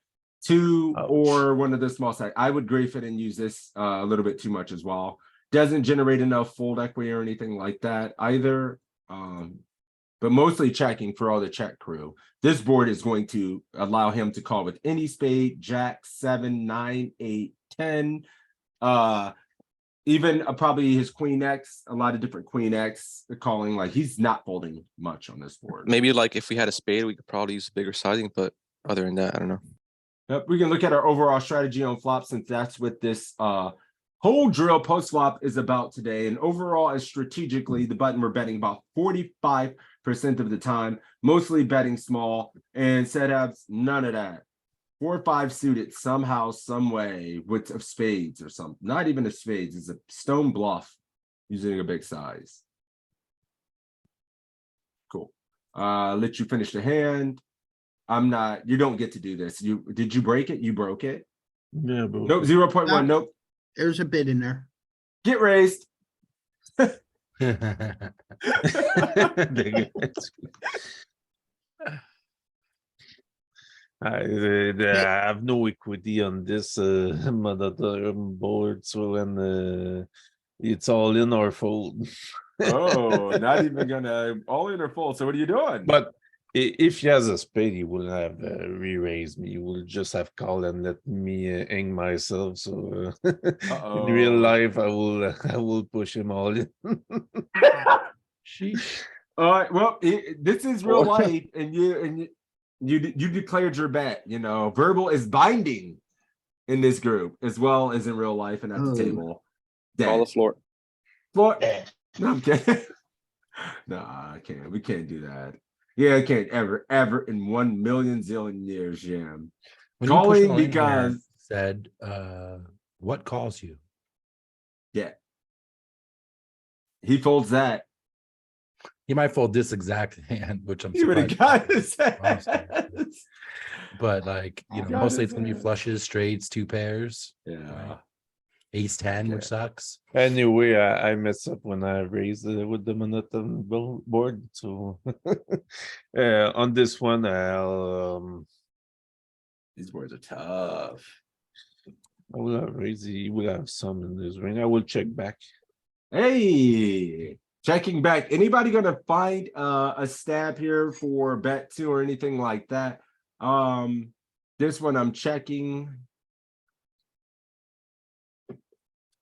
2 or one of the small side. I would grief it and use this a little bit too much as well. Doesn't generate enough fold equity or anything like that either. But mostly checking for all the check crew. This board is going to allow him to call with any spade, jack, 7, 9, 8, 10. Even probably his queen X, a lot of different queen X calling, like he's not folding much on this board. Maybe like if we had a spade, we could probably use bigger sizing, but other than that, I don't know. Yep, we can look at our overall strategy on flop since that's what this whole drill post flop is about today. And overall, as strategically, the button we're betting about 45% of the time, mostly betting small, and setups, none of that. 4 or 5 suited somehow, some way with of spades or something. Not even a spades, it's a stone bluff using a big size. Cool. Let you finish the hand. I'm not, you don't get to do this. Did you break it? You broke it? Yeah, bro. Nope, 0.1. Nope. There's a bid in there. Get raised. I have no equity on this monotone board, so when it's all in or fold. Oh, not even gonna all in or fold. So what are you doing? But if he has a spade, he will have re-raised me. He will just have called and let me hang myself. So in real life, I will push him all in. Sheesh. All right. Well, this is real life, and you declared your bet. You know, verbal is binding in this group as well as in real life and at the table. Call the floor. Floor. No, I'm kidding. No, I can't. We can't do that. Yeah, I can't ever in 1 million zillion years, Jam. When you push Calling all in here, because said, what calls you? yeah, he folds that. He might fold this exact hand, which I'm He would have surprised. got his Honestly. ass. But like, you know, Got mostly his it's gonna be ass. flushes, straights, two pairs, Yeah. ace 10, which Okay. sucks. Anyway, I mess up when I raised with the monotone board. So on this one, I'll These boards are tough. I will have raised. He will have some in this ring. I will check back. Hey, checking back. Anybody gonna find a stab here for bet two or anything like that? This one I'm checking.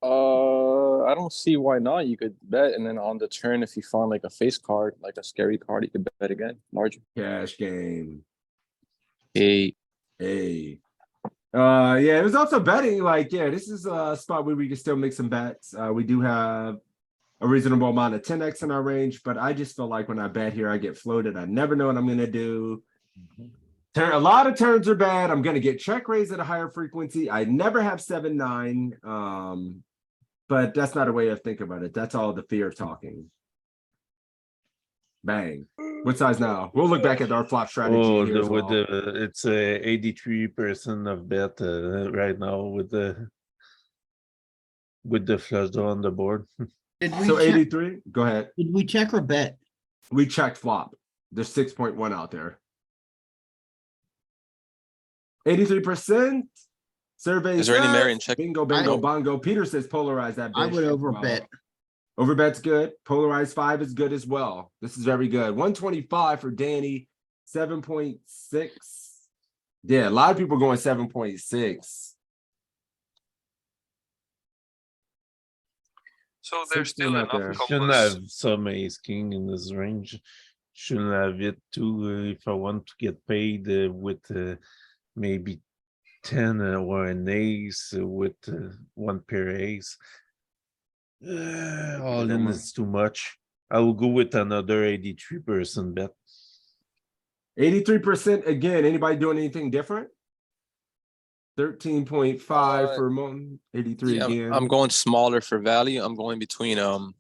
I don't see why not. You could bet, and then on the turn, if you found like a face card, like a scary card, you could bet again, larger. Cash game. Hey, Hey. Yeah, it was also betting. Like, yeah, this is a spot where we can still make some bets. We do have a reasonable amount of 10x in our range, but I just feel like when I bet here, I get floated. I never know what I'm gonna do. A lot of turns are bad. I'm gonna get check raised at a higher frequency. I never have 7-9. But that's not a way of thinking about it. That's all the fear talking. Bang. What size now? We'll look back at our flop strategy here as well. It's 83% of bet right now with the flush draw on the board. Did we So check, 83, go ahead. did we check or bet? We checked flop. There's 6.1 out there. 83%. Survey Is there any says, Marion check? bingo, bingo, I- bongo. Peter says polarize that. I bitch would as overbet. well. Overbet's good. Polarized 5 is good as well. This is very good. 125 for Danny. 7.6. Yeah, a lot of people going 7.6. So there's 16 still out enough there. Shouldn't combos. have some ace king in this range. Shouldn't have it too if I want to get paid with maybe 10 or an ace with one pair ace. All in is too much. I will go with another 83% bet. 83% again. Anybody doing anything different? 13.5 for Mon. 83 Yeah, again. I'm going smaller for value. I'm going between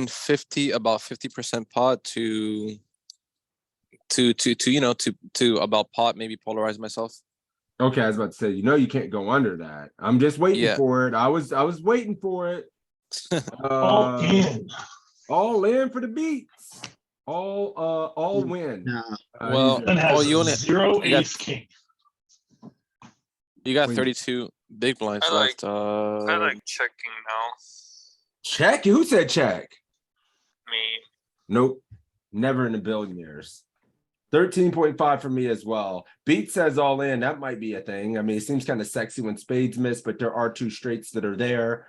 50, about 50% pot to about pot, maybe polarize myself. Okay, I was about to say, you know, you can't go under that. I'm just waiting Yeah. for it. I was waiting for it. All in. All in for the beats. All win. Nah. Well, he's And a- has you only- zero you got- ace king. You got Wait. 32 big blinds I like- left. I like checking now. check. Who said check? Me. Nope. Never in a billion years. 13.5 for me as well. Beat says all in. That might be a thing. I mean, it seems kind of sexy when spades miss, but there are two straights that are there.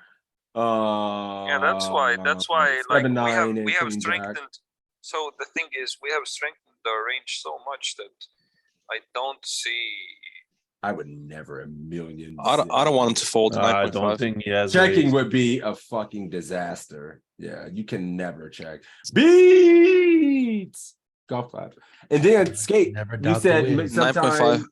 Yeah, that's why like 7-9 and we have queen jack. strengthened. So the thing is, we have strengthened our range so much that I don't see. I would never a million. I don't want him to fold to I don't 9.5. think he has Checking ace. would be a fucking disaster. Yeah, you can never check. Beats golf clap. And then skate. Never You doubt the said win. sometimes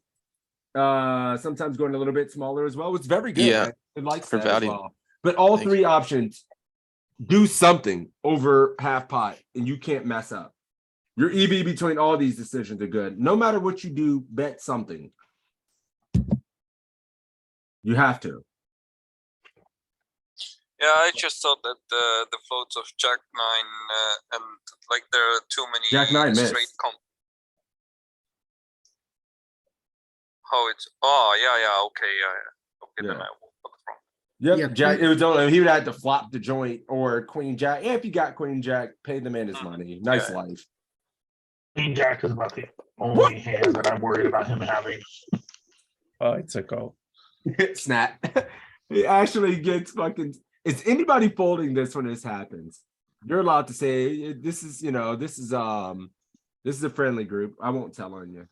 sometimes going a little bit smaller as well. It's very good. Yeah, It likes for that as value. well. But all Thank three options do something over half pot and you can't mess up. Your EV between all these decisions are good. No matter what you do, bet something. You have to. Yeah, I just thought that the floats of Jack 9 and like there are too many Jack 9 missed. straight Oh, it's yeah. Okay, yeah. Okay, then Yeah. I will look from. Yep, Yeah, Jack. queen- It was only he would have to flop the joint or Queen Jack. Yeah, if you got Queen Jack, pay the man his money. Nice Yeah. life. Queen Jack is about the only hand that I'm worried about him having. Oh, it's a call. Snap. He actually gets fucking. Is anybody folding this when this happens? You're allowed to say this is, this is a friendly group. I won't tell on you.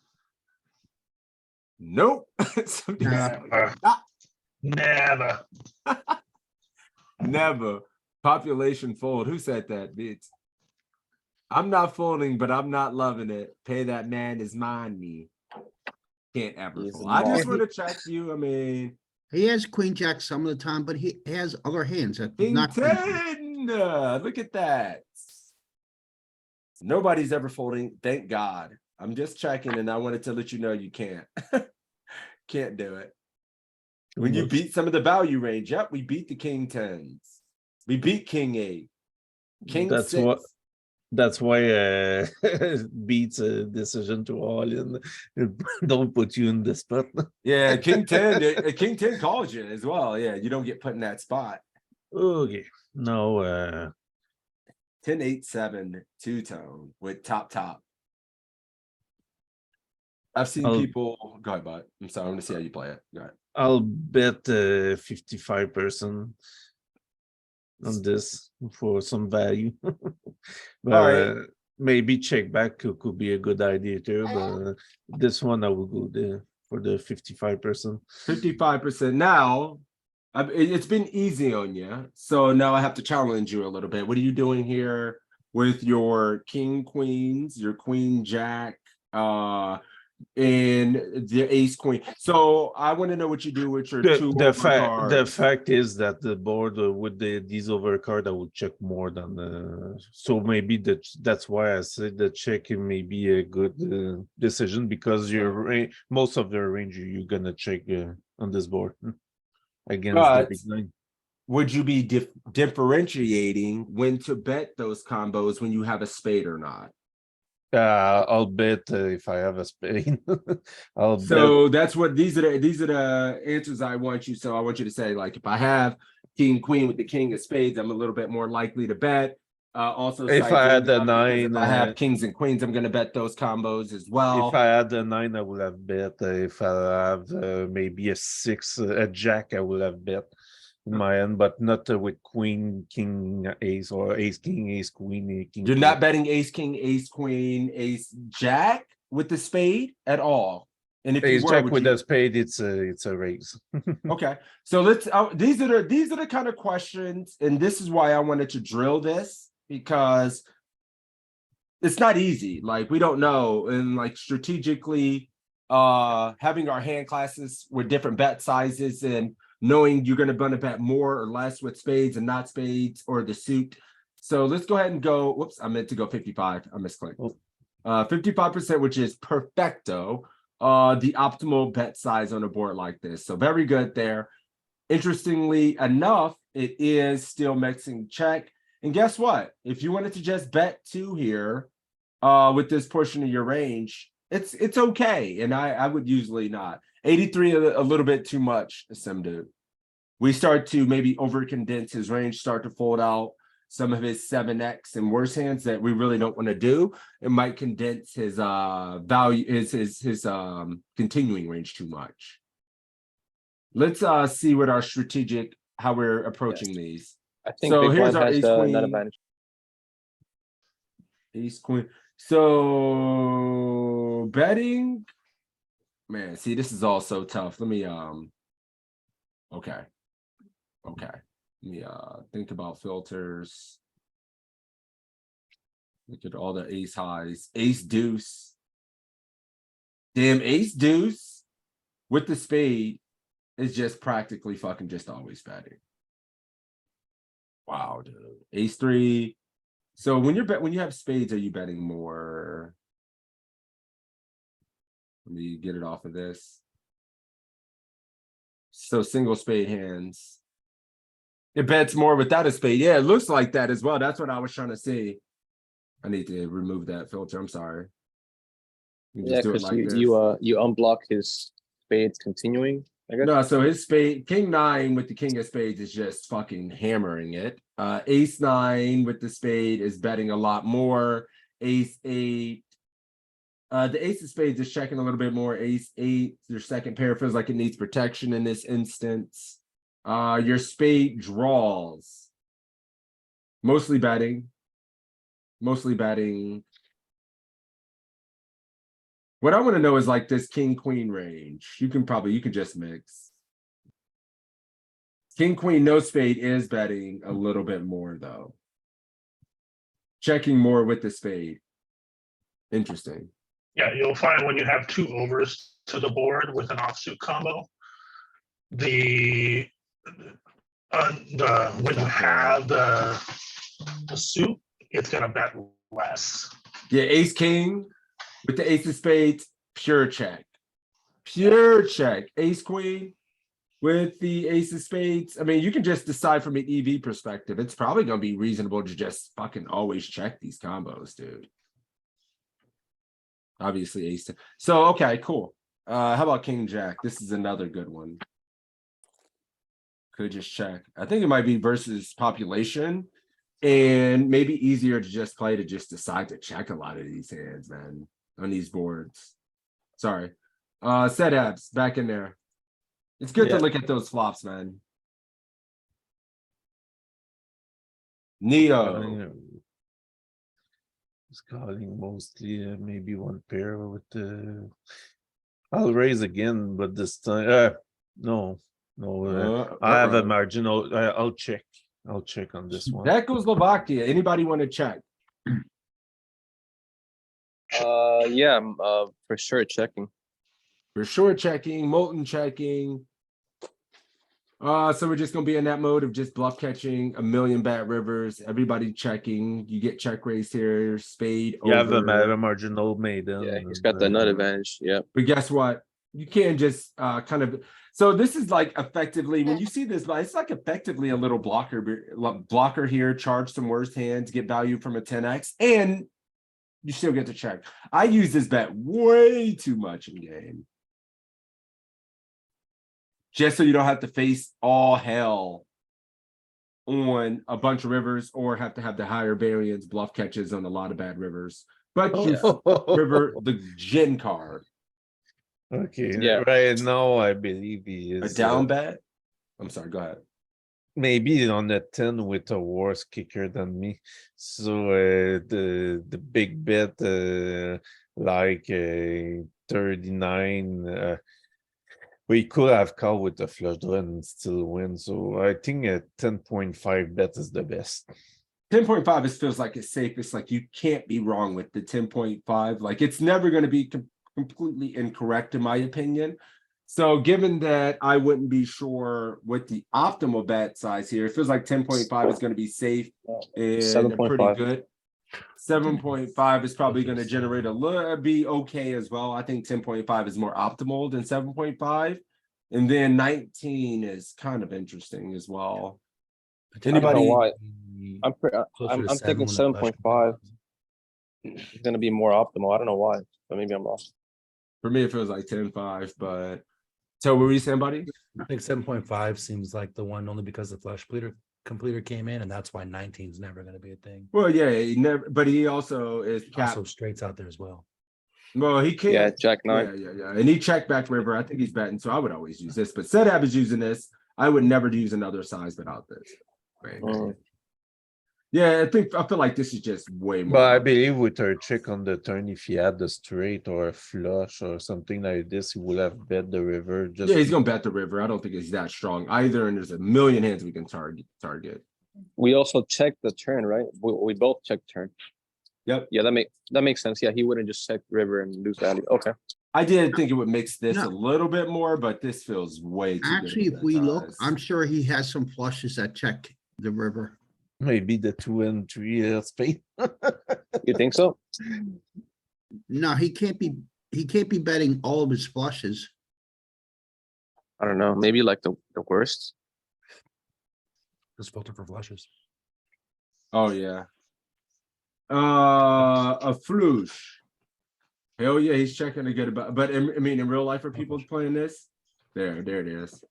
Nope. Somebody's like, Never. "Ah, Never. never. Population fold. Who said that, bitch? I'm not folding, but I'm not loving it. Pay that man his money. Can't ever He's fold. I just not. want to check you. I mean, He has queen jack some of the time, but he has other hands that King not. 10. Look at that. Nobody's ever folding. Thank God. I'm just checking, and I wanted to let you know you can't. Can't do it. When you beat some of the value range, yep, we beat the King 10s. We beat King 8. King That's 6. what. That's why beats a decision to all in. Don't put you in the spot. Yeah, King 10. King 10 calls you as well. Yeah, you don't get put in that spot. Okay, no. 10, 8, 7, two-tone with top. I've seen I'll- people. Go ahead, bud. I'm sorry. I want to see how you play it. Go ahead. I'll bet 55% on this for some value. But right. maybe check back could be a good idea too. But this one I will go there for the 55%. 55%. Now, it's been easy on you. So now I have to challenge you a little bit. What are you doing here with your King Queens, your Queen Jack, and the Ace Queen? So I want to know what you do with your two The overcards. fact is that the board with these overcard I would check more than so maybe that's why I said that checking may be a good decision because most of the range you're gonna check on this board against the But big line. would you be differentiating when to bet those combos when you have a spade or not? I'll bet if I have a spade. I'll bet. So that's what these are the answers I want you. So I want you to say, like, if I have King Queen with the King of Spades, I'm a little bit more likely to bet. Also, If I had the nine, if I have Kings and Queens, I'm going to bet those combos as well. If I had the 9, I would have bet. If I have maybe a 6, a Jack, I would have bet in my end, but not with Queen, King, Ace, or Ace, King, Ace, Queen, King. You're not betting Ace, King, Ace, Queen, Ace, Jack with the spade at all. And if Ace you were, Jack would with you... a spade, it's a raise. Okay, so let's. These are the kind of questions, and this is why I wanted to drill this, because it's not easy. Like, we don't know, and like strategically, having our hand classes with different bet sizes and knowing you're going to bet more or less with spades and not spades or the suit. So let's go ahead and go. Whoops, I meant to go 55. I misclicked. 55%, which is perfecto. The optimal bet size on a board like this. So very good there. Interestingly enough, it is still mixing check. And guess what? If you wanted to just bet 2 here, with this portion of your range, it's okay. And I would usually not. 83 a little bit too much, Simdude. We start to maybe over condense his range, start to fold out some of his 7x and worse hands that we really don't want to do. It might condense his value, his continuing range too much. Let's see what our strategic, how we're approaching these. I think So big here's blind our has ace the net queen. advantage. Ace queen. So betting, man, see, this is all so tough. Let me okay. Let me think about filters. Look at all the ace highs. Ace deuce. Damn, ace deuce with the spade is just practically fucking just always betting. Wow, dude. Ace 3. So when you have spades, are you betting more? Let me get it off of this. So single spade hands. It bets more without a spade. Yeah, it looks like that as well. That's what I was trying to see. I need to remove that filter. I'm sorry. You Yeah, just do it because like this. you unblock his spades continuing, I guess. No, so his spade, king nine with the king of spades is just fucking hammering it. Ace nine with the spade is betting a lot more. Ace eight. The ace of spades is checking a little bit more. Ace eight, your second pair feels like it needs protection in this instance. Your spade draws. Mostly betting. Mostly betting. What I want to know is like this king queen range. You can just mix. King queen no spade is betting a little bit more though. Checking more with the spade. Interesting. Yeah, you'll find when you have two overs to the board with an offsuit combo, when you have the suit, it's gonna bet less. Yeah, ace king with the ace of spades, pure check. Pure check. Ace queen with the ace of spades. I mean, you can just decide from an EV perspective. It's probably gonna be reasonable to just fucking always check these combos, dude. Obviously ace. So okay, cool. How about king jack? This is another good one. Could just check. I think it might be versus population. And maybe easier to just play to just decide to check a lot of these hands, man, on these boards. Sorry. Set abs back in there. It's good to look at those flops, man. Neo. It's calling mostly maybe one pair with the. I'll raise again, but this time, no. I have a marginal. I'll check. I'll check on this one. Czechoslovakia. Anybody want to check? Yeah, I'm for sure checking. For sure checking, Molten checking. So we're just gonna be in that mode of just bluff catching, a million bad rivers, everybody checking. You get check raised here, spade. You have over. a marginal maiden. Yeah, he's got the nut advantage. Yeah. But guess what? You can't just kind of. So this is like effectively when you see this, it's like effectively a little blocker here. Charge some worse hands, get value from a 10x, and you still get to check. I use this bet way too much in game. Just so you don't have to face all hell on a bunch of rivers or have to have the higher variance bluff catches on a lot of bad rivers. But you river the gin card. Okay, Yeah. right now I believe he A is down bet. I'm sorry, go ahead. maybe on the 10 with a worse kicker than me. So the big bet like 39 we could have called with the flush draw and still win. So I think a 10.5 bet is the best. 10.5 is feels like it's safe. It's like you can't be wrong with the 10.5. Like it's never going to be completely incorrect in my opinion. So given that I wouldn't be sure what the optimal bet size here, it feels like 10.5 is going to be safe and 7.5. pretty good. 7.5 is probably going to generate a little, be okay as well. I think 10.5 is more optimal than 7.5. And then 19 is kind of interesting as well. I don't know Anybody? why. Closer to I'm thinking when the flush 7.5 comes. is going to be more optimal. I don't know why, but maybe I'm wrong. For me, it feels like 10.5, but so what were you saying, buddy? I think 7.5 seems like the one only because the flush completer came in, and that's why 19 is never going to be a thing. Well, yeah, he never, but he also is capped. Also, straights out there as well. Well, he can't. Yeah, Jack 9. Yeah. And he checked back river. I think he's betting, so I would always use this. But Sedab is using this. I would never use another size without this. Right. Yeah, I feel like this is just way more. But I believe with our check on the turn, if he had the straight or a flush or something like this, he will have bet the river. Just Yeah, he's gonna bet the river. I don't think he's that strong either. And there's a million hands we can target. We also checked the turn, right? We both checked turn. Yep. Yeah, that makes sense. Yeah, he wouldn't just check river and lose value. Okay. I did think it would mix this No. a little bit more, but this feels way too good Actually, for if that we look, size. I'm sure he has some flushes that check the river. maybe the 2 and 3 spade. You think so? No, he can't be betting all of his flushes. I don't know. Maybe like the worst. Just filter for flushes. Oh yeah. A flush. Hell yeah, he's checking to get about. But I mean, in real life, are people playing this? There it is.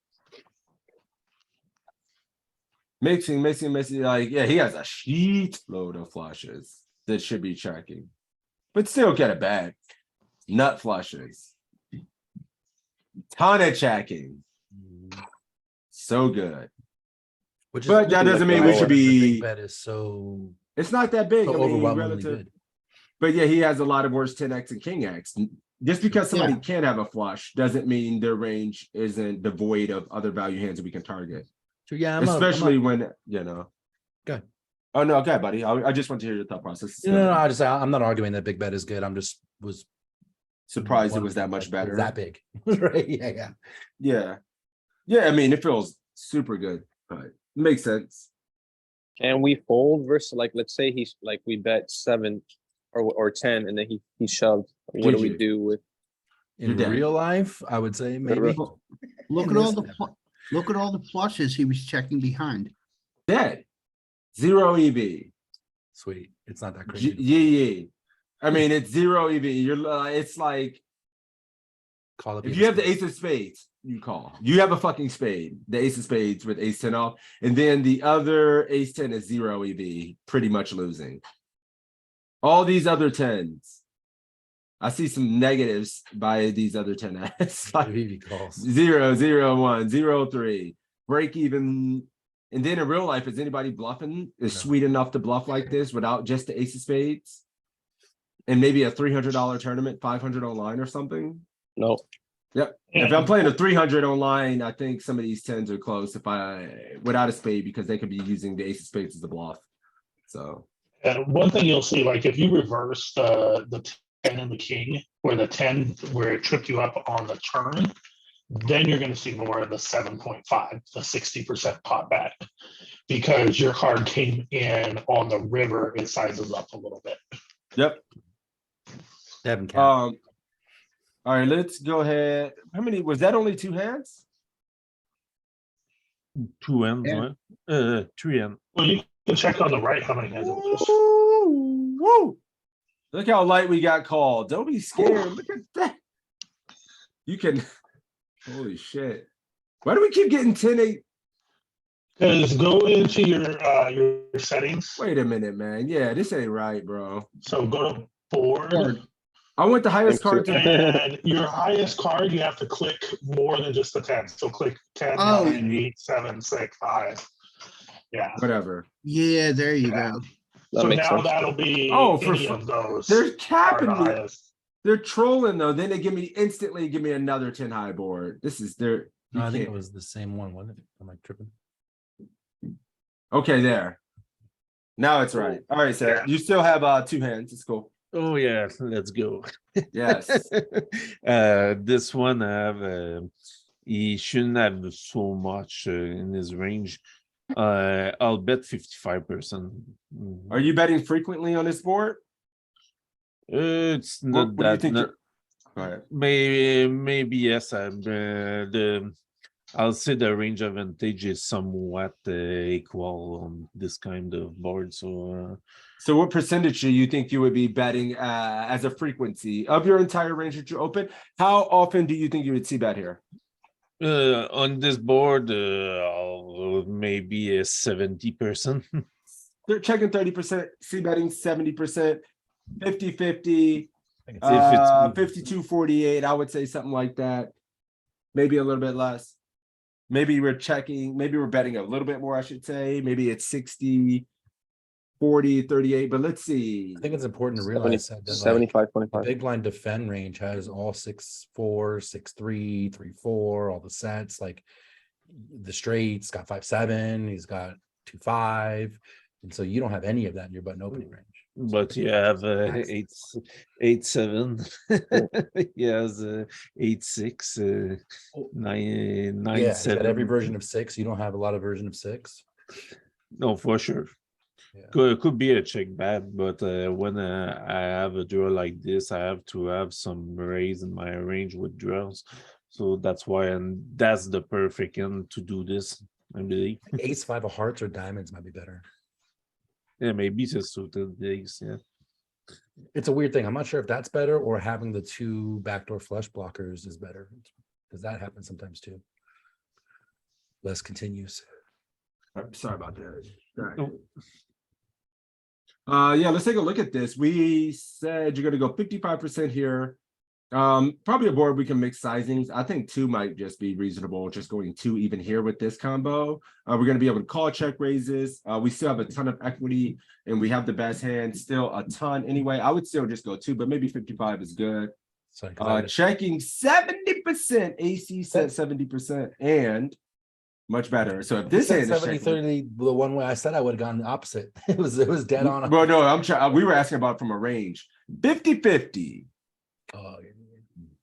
Mixing. Like, yeah, he has a sheet load of flushes that should be checking, but still get it back. Nut flushes. Ton of checking. So good. Which is But that good, doesn't like, mean we the should big be. bet is so It's not that big. I mean, overwhelmingly relative. good. But yeah, he has a lot of worse 10x and king x. Just because somebody Yeah. can have a flush doesn't mean their range isn't devoid of other value hands that we can target. So yeah, Especially when, you know. Go. Oh no, okay, buddy. I just want to hear your thought process. No, I'm not arguing that big bet is good. I'm just was Surprised it was that wondering, much like, better. That big, right? Yeah. Yeah. I mean, it feels super good, but makes sense. Can we fold versus like, let's say he's like, we bet 7 or 10 and then he shoved. What do we GG. do with? In You're dead. real life, I would say maybe. Look In at all this, look at all the flushes he was checking behind. Dead. 0 EV. Sweet. It's not that crazy. Yeah. I mean, it's 0 EV. It's like Call up if you have the ace of spades, you call. You have a fucking spade, the ace of spades with ace 10 off, and then the other ace 10 is 0 EV, pretty much losing. All these other 10s. I see some negatives by these other 10. It's like EV calls. 0, 0, 1, 0, 3, break even. And then in real life, is anybody bluffing? Is No. sweet enough to bluff like this without just the ace of spades? And maybe a $300 tournament, 500 online or something? No. Yep. If I'm playing a 300 online, I think some of these 10s are close without a spade because they could be using the ace of spades as a bluff. So. And one thing you'll see, like if you reverse the 10 and the king, or the 10 where it tripped you up on the turn, then you're going to see more of the 7.5, the 60% pot bet, because your card came in on the river, it sizes up a little bit. Yep. All right, let's go ahead. How many was that? Only 2 hands? 2 hands, Yeah. right? 3 hands. Well, you can check on the right how many hands it was. Woo! Look how light we got called. Don't be scared. Look at that. You can. Holy shit. Why do we keep getting 10-8? Because go into your settings. Wait a minute, man. Yeah, this ain't right, bro. So go to board. I want the highest card to. And your highest card, you have to click more than just the 10. So click 10, Oh. 9, 8, 7, 6, 5. Yeah. Whatever. Yeah, there you go. That So makes now sense. that'll be Oh, for any of those. They're are capping the me. highest. They're trolling though. Then they give me another 10 high board. This is their. No, I think it was the same one, wasn't it? I'm like tripping. Okay, there. Now it's right. All right, sir. Yeah. You still have 2 hands. It's cool. Oh yeah, let's go. Yes. This one I have he shouldn't have so much in his range. I'll bet 55%. Are you betting frequently on this board? It's What not do you that think? not, Go ahead. maybe yes. I'll say the range advantage is somewhat equal on this kind of board. So So what percentage do you think you would be betting as a frequency of your entire range that you open? How often do you think you would see bet here? on this board, I'll maybe 70%. They're checking 30%, see betting 70%, 50-50, If it's 52-48. I would say something like that. Maybe a little bit less. Maybe we're betting a little bit more, I should say. Maybe it's 60, 40, 38, but let's see. I think it's important to realize that, like, 75, the 25. big blind defend range has all 6-4, 6-3, 3-4, all the sets, like the straights got 5-7, he's got 2-5, and so you don't have any of that in your button opening range. But you have 8-7. He has 8-6, 9 Yeah, he's got 7. every version of 6. You don't have a lot of version of 6. No, for sure. Yeah. Could be a check bet, but when I have a draw like this, I have to have some raise in my range with draws. So that's why, and that's the perfect end to do this, I believe. Ace 5 of hearts or diamonds might be better. Yeah, maybe it's a suited ace, yeah. It's a weird thing. I'm not sure if that's better or having the 2 backdoor flush blockers is better. Because that happens sometimes too. Less continues. I'm sorry about that. No. Yeah, let's take a look at this. We said you're gonna go 55% here. Probably a board we can mix sizings. I think 2 might just be reasonable, just going 2 even here with this combo. We're gonna be able to call check raises. We still have a ton of equity and we have the best hand, still a ton anyway. I would still just go 2, but maybe 55 is good. Sorry, 'cause I just- Checking 70%, AC said 70% and much better. So if this said hand is 70, checking, 30, the one way I said I would have gone the opposite. It was dead on. well, no, I'm trying. We were asking about from a range 50-50, Oh,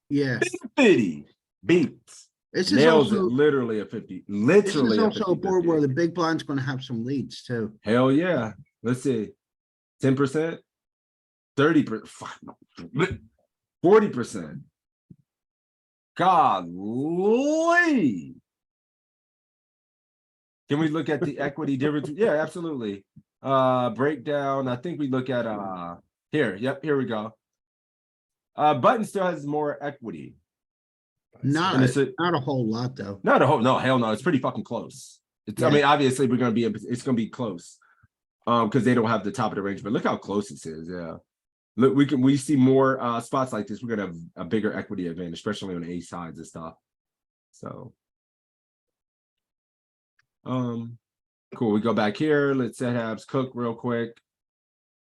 Yeah, 50 beats. this is Nails it, also, literally a 50, this literally is a also a board where 50-50. the big blind's gonna have some leads too. Hell yeah. Let's see. 10%, 30%, 40%. Golly. Can we look at the equity difference? Yeah, absolutely. Breakdown. I think we look at here. Yep, here we go. Button still has more equity. Not, And it's not a whole lot though. not a whole, no, hell no, it's pretty fucking close. It's, I Yeah. mean, obviously we're gonna be, it's gonna be close. Because they don't have the top of the range, but look how close this is, yeah. Look, we see more spots like this, we're gonna have a bigger equity advantage, especially on the ace sides and stuff. So. Cool, we go back here, let's set Habs cook real quick.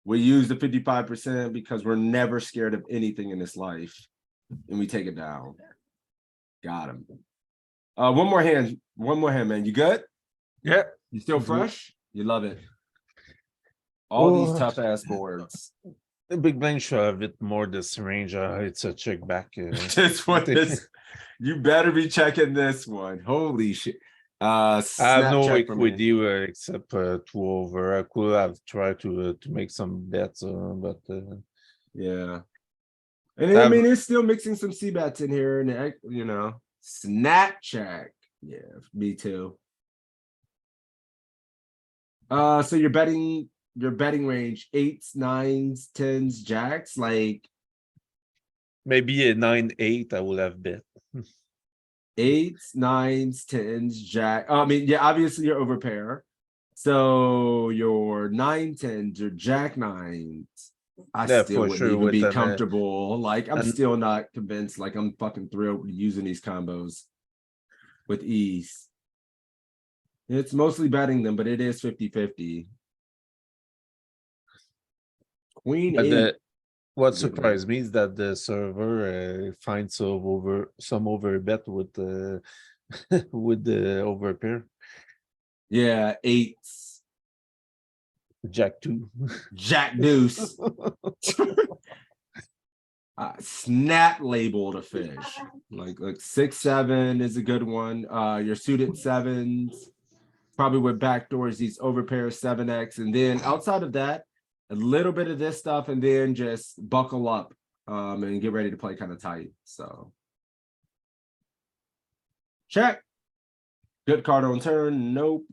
We use the 55% because we're never scared of anything in this life. And we take it down. Got him. One more hand, man. You good? Yeah. You still Good. fresh? You love it. All these Oh. tough ass boards. The big blind should have it more this range. It's a check back. This one is, you better be checking this one. Holy shit. I have Snap no check for me. equity except 2 over. I could have tried to make some bets, but Yeah. And I mean, it's still mixing some C-bats in here and, you know, snap check. Yeah, me too. So you're betting your betting range 8s, 9s, 10s, jacks, like maybe a 9-8 I will have bet. 8s, 9s, 10s, jack. I mean, yeah, obviously you're over pair. So your 9-10s, your jack 9s. I Yeah, still for wouldn't sure even with be an, comfortable. Like, I'm and- still not convinced. Like, I'm fucking thrilled with using these combos with ease. It's mostly betting them, but it is 50-50. Queen But 8. what Good surprised me is that the server finds some over bet with with the over pair. Yeah, 8s. Jack 2. Jack deuce. Snap labeled a fish. Like 6-7 is a good one. Your suited 7s, probably with backdoors, these overpair 7x. And then outside of that, a little bit of this stuff, and then just buckle up and get ready to play kind of tight. So check. Good card on turn. Nope.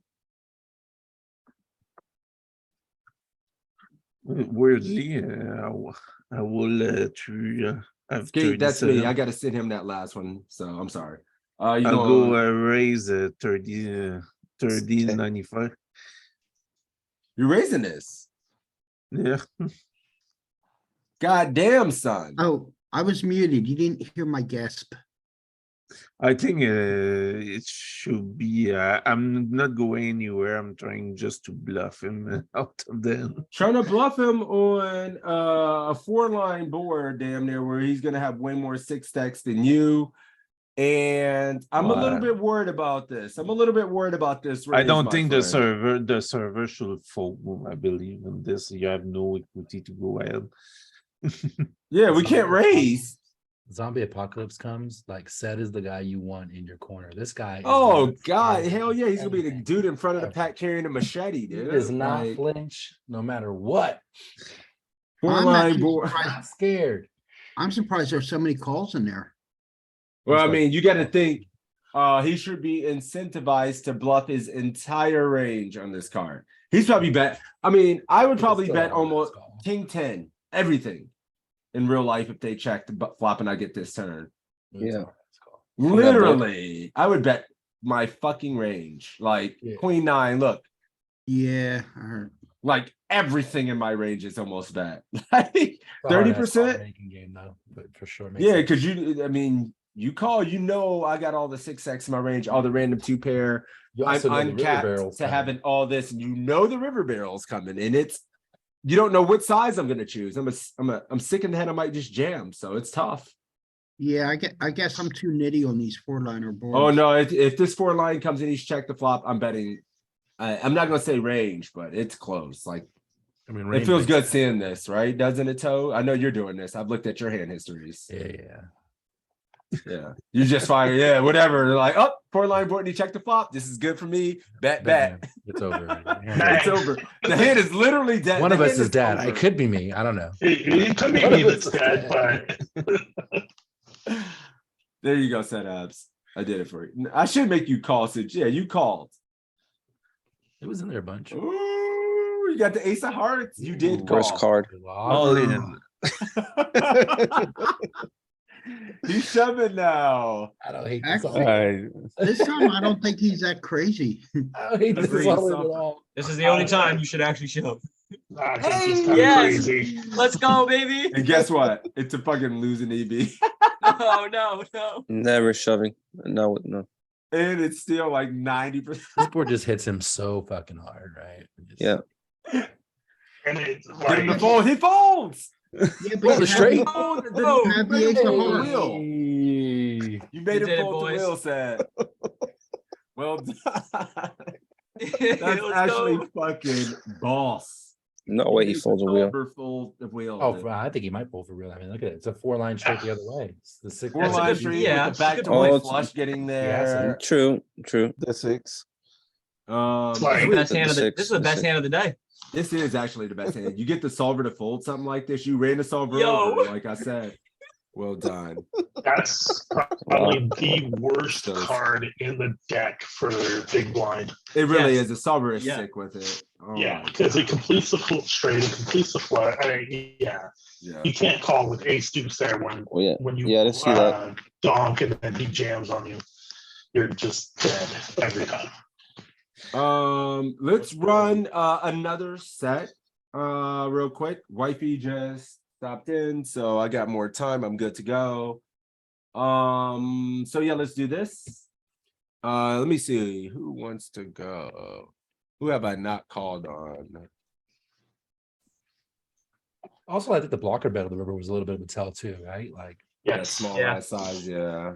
Weirdly, I will have Skate, that's me. 37. I got to send him that last one. So I'm sorry. You I'll know, go raise 30.95. you're raising this. Yeah. God damn, son. Oh, I was muted. You didn't hear my gasp. I think it should be. I'm not going anywhere. I'm trying just to bluff him out of the. Trying to bluff him on a 4-line board, damn near, where he's gonna have way more 6 stacks than you. And I'm a little bit worried about this. I'm a little bit worried about this. I raise, don't my think friend. the server should fold. I believe in this. You have no equity to go ahead. Yeah, we can't raise. Zombie apocalypse comes, like Seth is the guy you want in your corner. This guy. Oh not God, scared hell of yeah, he's gonna be the anything. dude in front of the pack carrying a machete, He dude. does not Like, flinch no matter what. 4-line actually board. surprised- Not scared. I'm surprised there's so many calls in there. Well, I He's like- mean, you got to think he should be incentivized to bluff his entire range on this card. He's probably bet. I mean, I would It's probably still bet a hard almost call. King 10 everything in real life if they check the flop and I get this turn. Yeah. Literally, I would bet my fucking range. Like Yeah. queen nine, look, Yeah, I heard. like everything in my range is almost bet. Like It's a hard ass 30%. making game though, but for sure. makes Yeah, sense. because I mean, you call, I got all the 6x in my range, all the random 2-pair. You I'm also know the river uncapped barrels to coming. having all this, and the river barrel's coming, and you don't know what size I'm gonna choose. I'm sick in the head. I might just jam, so it's tough. Yeah, I guess I'm too nitty on these 4-liner boards. Oh no, if this 4 line comes in, he's checked the flop. I'm betting. I'm not gonna say range, but it's close. Like I mean, it range feels makes good sense. seeing this, right? Doesn't it, Toe? I know you're doing this. I've looked at your hand histories. Yeah. Yeah, you just find whatever. They're like, oh, 4-line board, and he checked the flop. This is good for me. Bet. It's over. It's over. The hand is literally dead. One The of us hand is dead. over. It could be me. I don't know. It could be One me of us that's is dead, dead. but There you go, set ups. I did it for you. I should make you call, Sid. Yeah, you called. It was in there a bunch. Ooh, you got the ace of hearts. You did call. Worst card. All in. He's shoving now. I don't hate this. Actually, I this time I don't think he's that crazy. I don't hate this Agreed, all in suffer. at all. This is the only time you should actually shove. I think he's Hey, kind of yes. crazy. Let's go, baby. And guess what? It's a fucking losing EB. Oh, no. Never shoving. No. And it's still like 90%. This board just hits him so fucking hard, right? Just- Yeah. And it's Get him to like, fold. He folds. Yeah, Oh, but the you straight. have Oh, you have the ace of the hearts. wheel. Hey. You made You him did it, fold the boys. wheel, set. Well done. That's Let's actually go. fucking boss. No way he folds a wheel. Fold the wheel. Oh, I think he might pull for real. I mean, look at it. It's a 4-line straight the other way. It's the 6. 4-line good- street yeah, with the back it's a door good point. flush getting Yeah, there. True. The 6. Like- Best hand of the, Six, this is the best six. hand of the day. This is actually the best hand. You get the solver to fold something like this. You ran the solver Yo. over, like I said. Well done. that's probably the worst Those- card in the deck for big blind. It really Yes. is. The solver is Yeah. sick with it. Oh Yeah, my because it God. completes the full straight, it completes the flush. I mean, yeah, Yeah. you can't call with ace deuce there when Oh yeah. when you Yeah, I didn't see that. donk and then he jams on you. You're just dead every time. Let's run another set real quick. Wifey just stopped in, so I got more time. I'm good to go. So yeah, let's do this. Let me see who wants to go. Who have I not called on? Also, I think the blocker bet of the river was a little bit of a tell too, right? Like, That Yes. small Yeah. ass size, yeah.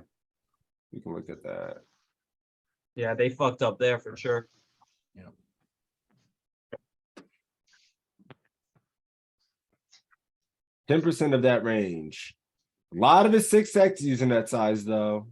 We can look at that. Yeah, they fucked up there for sure. 10% of that range. A lot of his 6x using that size though.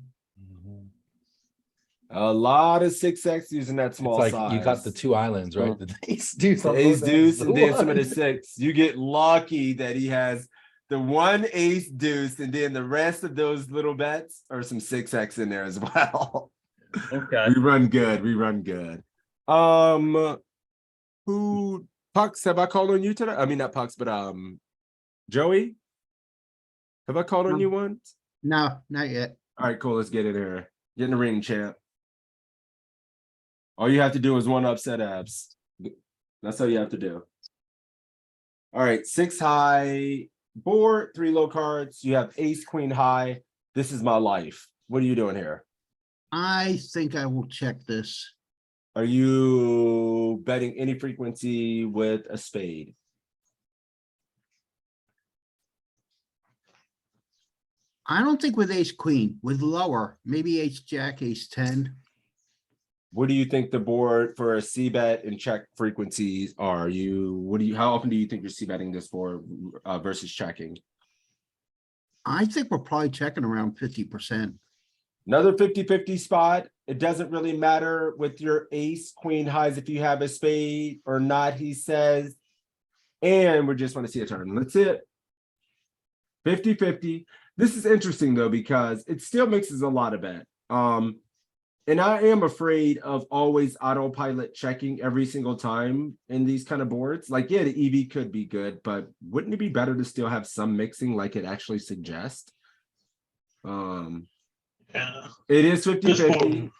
A lot of 6x using that it's small like size. you got the 2 islands, right? The ace deuce, The on ace both deuce ends, and then some of the one. 6. You get lucky that he has the 1 ace deuce and then the rest of those little bets are some 6x in there as well. Okay. We run good. We run good. Who Pucks, have I called on you today? I mean not Pucks, but Joey? Have I called on you once? No, not yet. All right, cool. Let's get in here. Get in the ring, champ. All you have to do is one upset abs. That's all you have to do. All right, 6 high board, 3 low cards. You have ace, queen high. This is my life. What are you doing here? I think I will check this. Are you betting any frequency with a spade? I don't think with ace queen, with lower, maybe ace jack, ace 10. What do you think the board for a C bet and check frequencies are? How often do you think you're C betting this for versus checking? I think we're probably checking around 50%. Another 50-50 spot. It doesn't really matter with your ace, queen highs if you have a spade or not, he says. And we just want to see a turn. That's it. 50-50. This is interesting though, because it still mixes a lot of bet. And I am afraid of always autopilot checking every single time in these kind of boards. Like, yeah, the EV could be good, but wouldn't it be better to still have some mixing like it actually suggests? Yeah. It is This 50-50. board,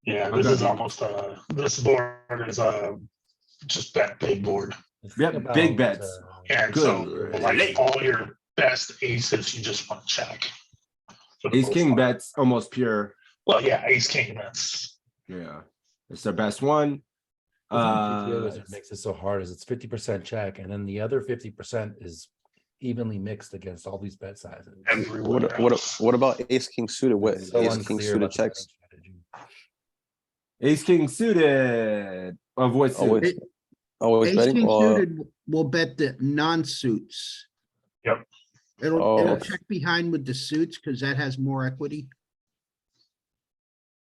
yeah, Oh, this go is ahead. almost this board is just that big board. The thing Yep, big about, bets. And Good so lord. like all your best aces, you just want to check. for the Ace most king part. bets almost pure. Well, yeah, ace king, that's Yeah, it's their best one. The thing with GTO is it makes it so hard is it's 50% check, and then the other 50% is evenly mixed against all these bet sizes. everywhere. What about ace king suited? What It's so ace king unclear suited about the betting checks? strategy. Ace king suited. Of what Always, suit? always Ace betting. king suited will bet the non-suits. Yep. It'll Oh. check behind with the suits because that has more equity.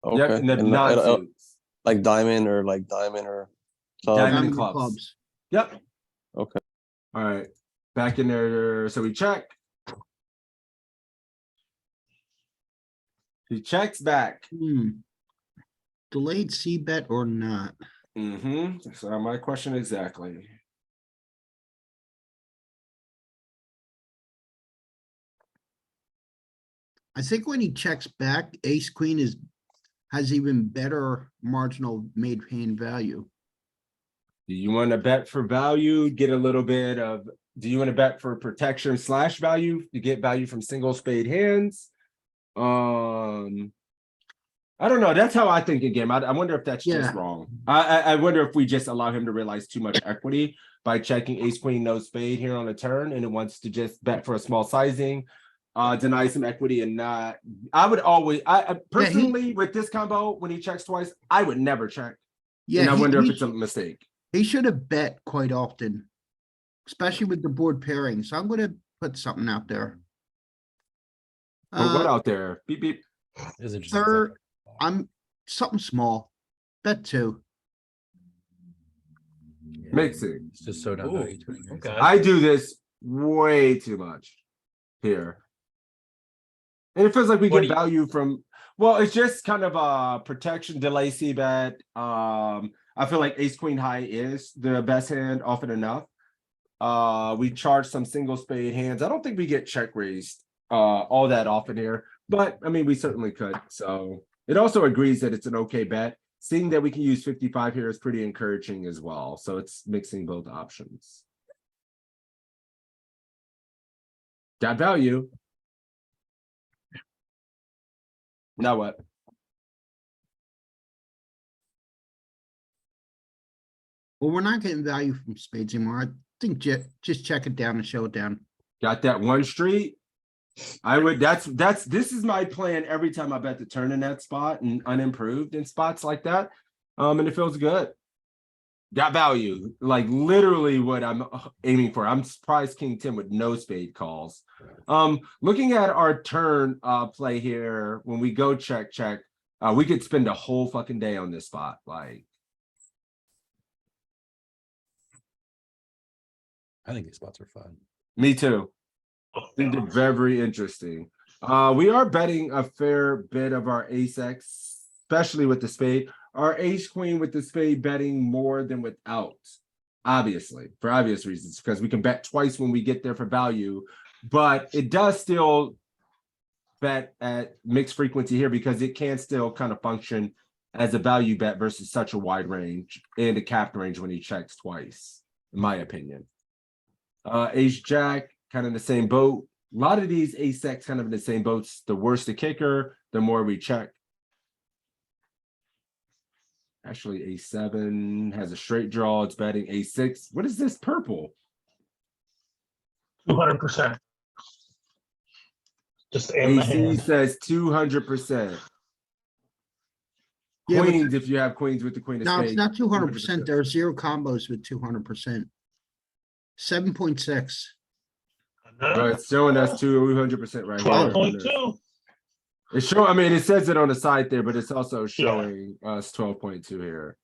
Yep, Okay, and the and non-suits. like diamond or club. Diamond and Diamond clubs. Yep. Okay. All right. Back in there. So we check. He checks back. Delayed C bet or not? So my question exactly. I think when he checks back, ace queen has even better marginal made hand value. Do you want to bet for value? Get a little bit of. Do you want to bet for protection / value to get value from single spade hands? I don't know. That's how I think again. I wonder if that's just Yeah. wrong. I wonder if we just allow him to realize too much equity by checking ace queen no spade here on the turn, and it wants to just bet for a small sizing, deny some equity and not. I would always. I personally with this combo when he checks twice, I would never check. Yeah, And I wonder if he it's a mistake. should have bet quite often, especially with the board pairing. So I'm gonna put something out there. But what out there? Beep beep. It's interesting. It's Third, like- I'm something small. Bet two. yeah, Mixing. It's just so down. Ooh, okay. I do this way too much here. And it feels like we What get do you- value from, well, it's just kind of a protection delay C bet. I feel like ace queen high is the best hand often enough. We charge some single spade hands. I don't think we get check raised all that often here, but I mean, we certainly could. So it also agrees that it's an okay bet. Seeing that we can use 55 here is pretty encouraging as well. So it's mixing both options. Got value. Now what? Well, we're not getting value from spades anymore. I think just check it down and show it down. Got that one street. I would, this is my plan every time I bet the turn in that spot and unimproved in spots like that. And it feels good. Got value, like literally what I'm aiming for. I'm surprised King 10 with no spade calls. Looking at our turn play here, when we go check, we could spend a whole fucking day on this spot. Like, I think these spots are fun. me too. I think they're very interesting. We are betting a fair bit of our ace X, especially with the spade. Our ace queen with the spade betting more than without, obviously, for obvious reasons, because we can bet twice when we get there for value, but it does still bet at mixed frequency here because it can still kind of function as a value bet versus such a wide range and a capped range when he checks twice, in my opinion. Ace jack, kind of in the same boat. A lot of these ace X kind of in the same boats. The worse the kicker, the more we check. Actually, A7 has a straight draw. It's betting A6. What is this purple? 200%. Just in the AC hand. says 200%. Yeah, but- Queens, if you have queens with the queen of No, spades. it's not 200%. 200%. There are zero combos with 200%. 7.6. It's showing us 200% right here. 12.2. It's showing, I mean, it says it on the side there, but it's also showing us 12.2 here.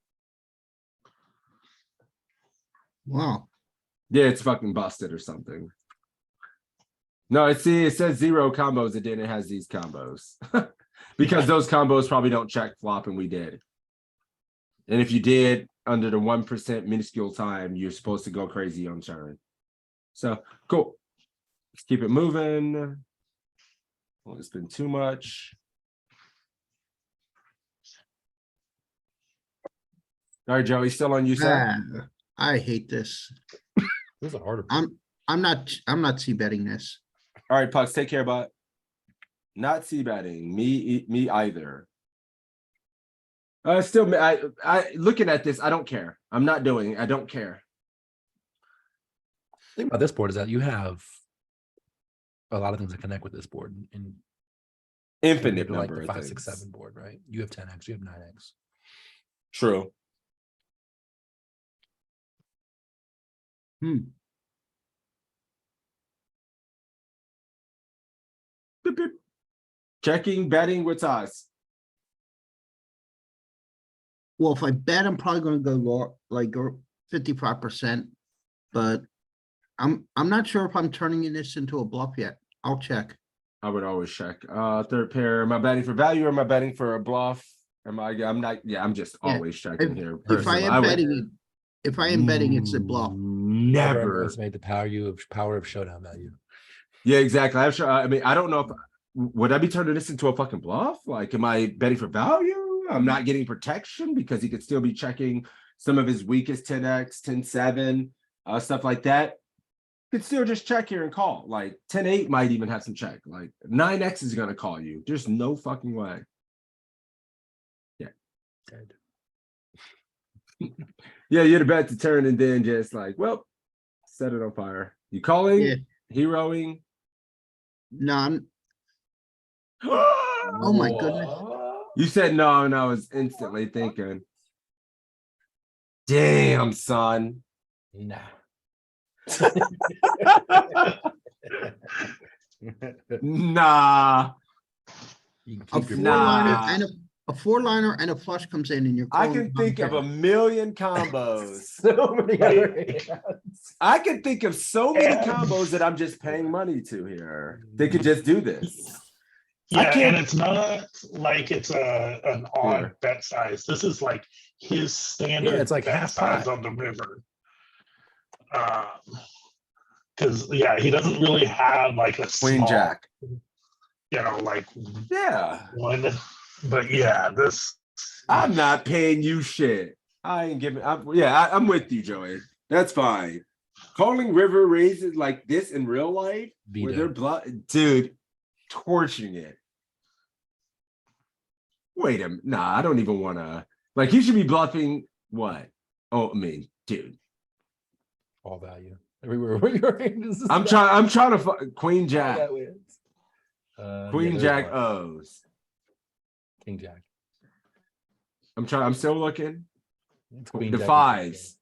Wow. Yeah, it's fucking busted or something. No, it says zero combos, and then it has these combos. Because those combos probably don't check flop and we did. And if you did under the 1% minuscule time, you're supposed to go crazy on turn. So cool. Let's keep it moving. Won't spend too much. All right, Joey, still on you, sir? I hate this. This is a harder. I'm not c-betting this. All right, Pucks, take care, bud. Not c-betting. Me either. Still, I looking at this, I don't care. I'm not doing it. I don't care. The thing about this board is that you have a lot of things that connect with this board in Infinite like number the of 5, 6, things. 7 board, right? You have 10x, you have 9x. True. Beep, beep. Checking, betting, what's us? Well, if I bet, I'm probably gonna go low, like go 55%. But I'm not sure if I'm turning this into a bluff yet. I'll check. I would always check. Third pair. Am I betting for value or am I betting for a bluff? I'm not, yeah, I'm just Yeah, always checking here. If I personally. am would betting it, if I am betting, it's a bluff. Never Never. underestimate the power of showdown value. Yeah, exactly. I'm sure. I mean, I don't know if would I be turning this into a fucking bluff? Like, am I betting for value? I'm not getting protection because he could still be checking some of his weakest 10x, 10-7, stuff like that. Could still just check here and call. Like 10-8 might even have some check. Like 9x is gonna call you. There's no fucking way. Yeah. Dead. Yeah, you'd have bet to turn and then just like, well, set it on fire. You calling? Yeah. Heroing? No, oh my goodness. You said no, and I was instantly thinking, damn, son. Nah. Nah. You A can keep your four-liner Nah. and a four-liner and a flush comes in and you're. I calling can think of a non-pair. million combos. so many other hands. I can think of so many combos that I'm just paying money to here. They could just do this. I Yeah, can't- and it's not like it's an odd bet size. This is like his standard it's like bet half size pot. on the river. Because yeah, he doesn't really have like a Queen small, Jack. you know, like Yeah. one. But yeah, this. I'm not paying you shit. I ain't giving. I'm with you, Joey. That's fine. Calling river raises like this in real life, where they're dude, torching it. Wait a minute. Nah, I don't even want to. Like, he should be bluffing what? Oh, I mean, dude. All value. Everywhere we are. I'm trying to Queen Jack. Queen Jack Oh. O's. King Jack. I'm still looking. Queen The Jack. fives.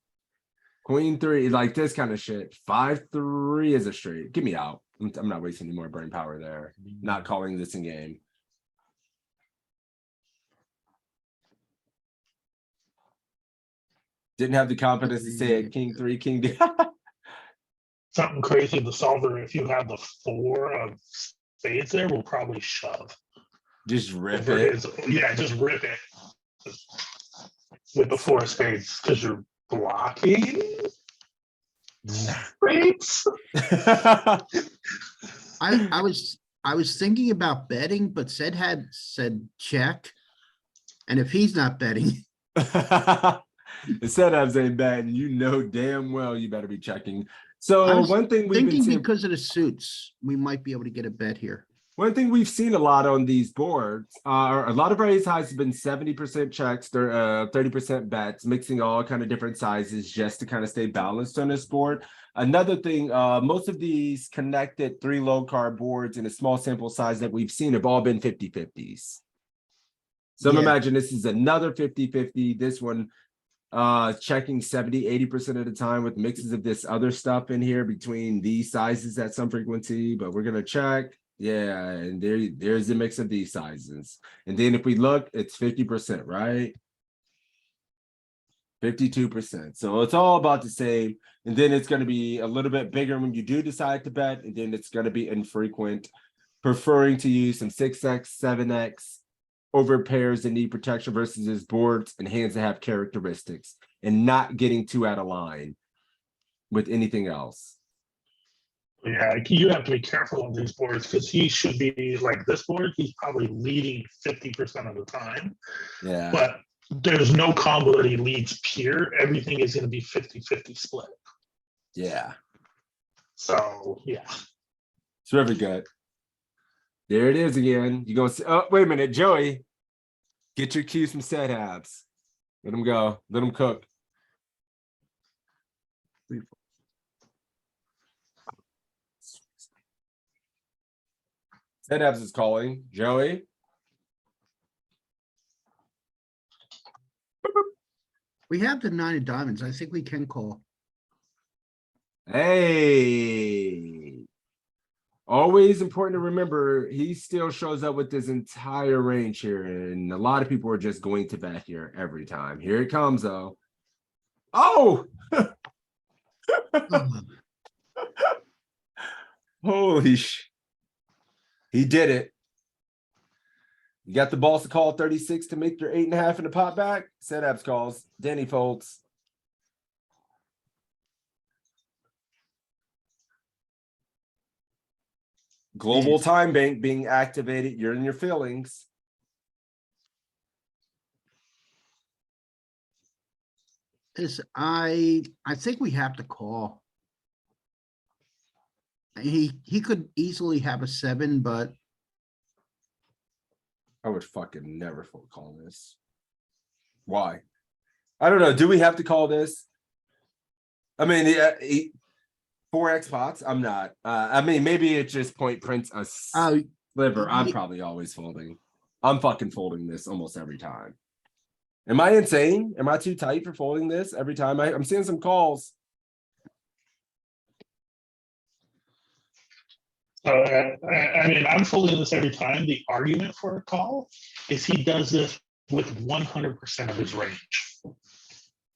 Queen 3, like this kind of shit. 5-3 is a straight. Get me out. I'm not wasting any more brain power there. Not calling this in game. Didn't have the confidence to say it. King 3, King D. Something crazy. The solver, if you have the 4 of spades there, will probably shove. Just rip over it. Yeah, just rip it with the 4 of spades because you're blocking spades. I was thinking about betting, but said check. And if he's not betting, The setups ain't bad, and you know damn well you better be checking. I So was one thing we've been thinking seeing, because of the suits, we might be able to get a bet here. one thing we've seen a lot on these boards are a lot of our ace highs have been 70% checks, 30% bets, mixing all kind of different sizes just to kind of stay balanced on this board. Another thing, most of these connected 3 low card boards in a small sample size that we've seen have all been 50-50s. So I'm Yeah. imagine this is another 50-50. This one checking 70-80% of the time with mixes of this other stuff in here between these sizes at some frequency, but we're gonna check. Yeah, and there's a mix of these sizes. And then if we look, it's 50%, right? 52%. So it's all about the same. And then it's going to be a little bit bigger when you do decide to bet, and then it's going to be infrequent, preferring to use some 6x, 7x, over pairs that need protection versus his boards and hands that have characteristics, and not getting too out of line with anything else. Yeah, you have to be careful on these boards because he should be like this board. He's probably leading 50% of the time, Yeah. but there's no combo that he leads pure. Everything is going to be 50-50 split. Yeah. So yeah. It's really good. There it is again. You're gonna say, oh, wait a minute, Joey. Get your cues from set abs. Let them go. Let them cook. Set abs is calling. Joey. We have the 9 of diamonds. I think we can call. Hey. Always important to remember, he still shows up with this entire range here, and a lot of people are just going to bet here every time. Here it comes, though. Oh! Holy sh! He did it. You got the balls to call 36 to make your 8.5 in the pot back. Set abs calls. Danny folds. Global time bank being activated. You're in your feelings. I think we have to call. He could easily have a 7, but I would fucking never fold call this. Why? I don't know. Do we have to call this? I mean, 4x pots. I'm not. I mean, maybe it just point prints a sliver. I'm probably always folding. I'm fucking folding this almost every time. Am I insane? Am I too tight for folding this every time? I'm seeing some calls. I mean, I'm folding this every time. The argument for a call is he does this with 100% of his range.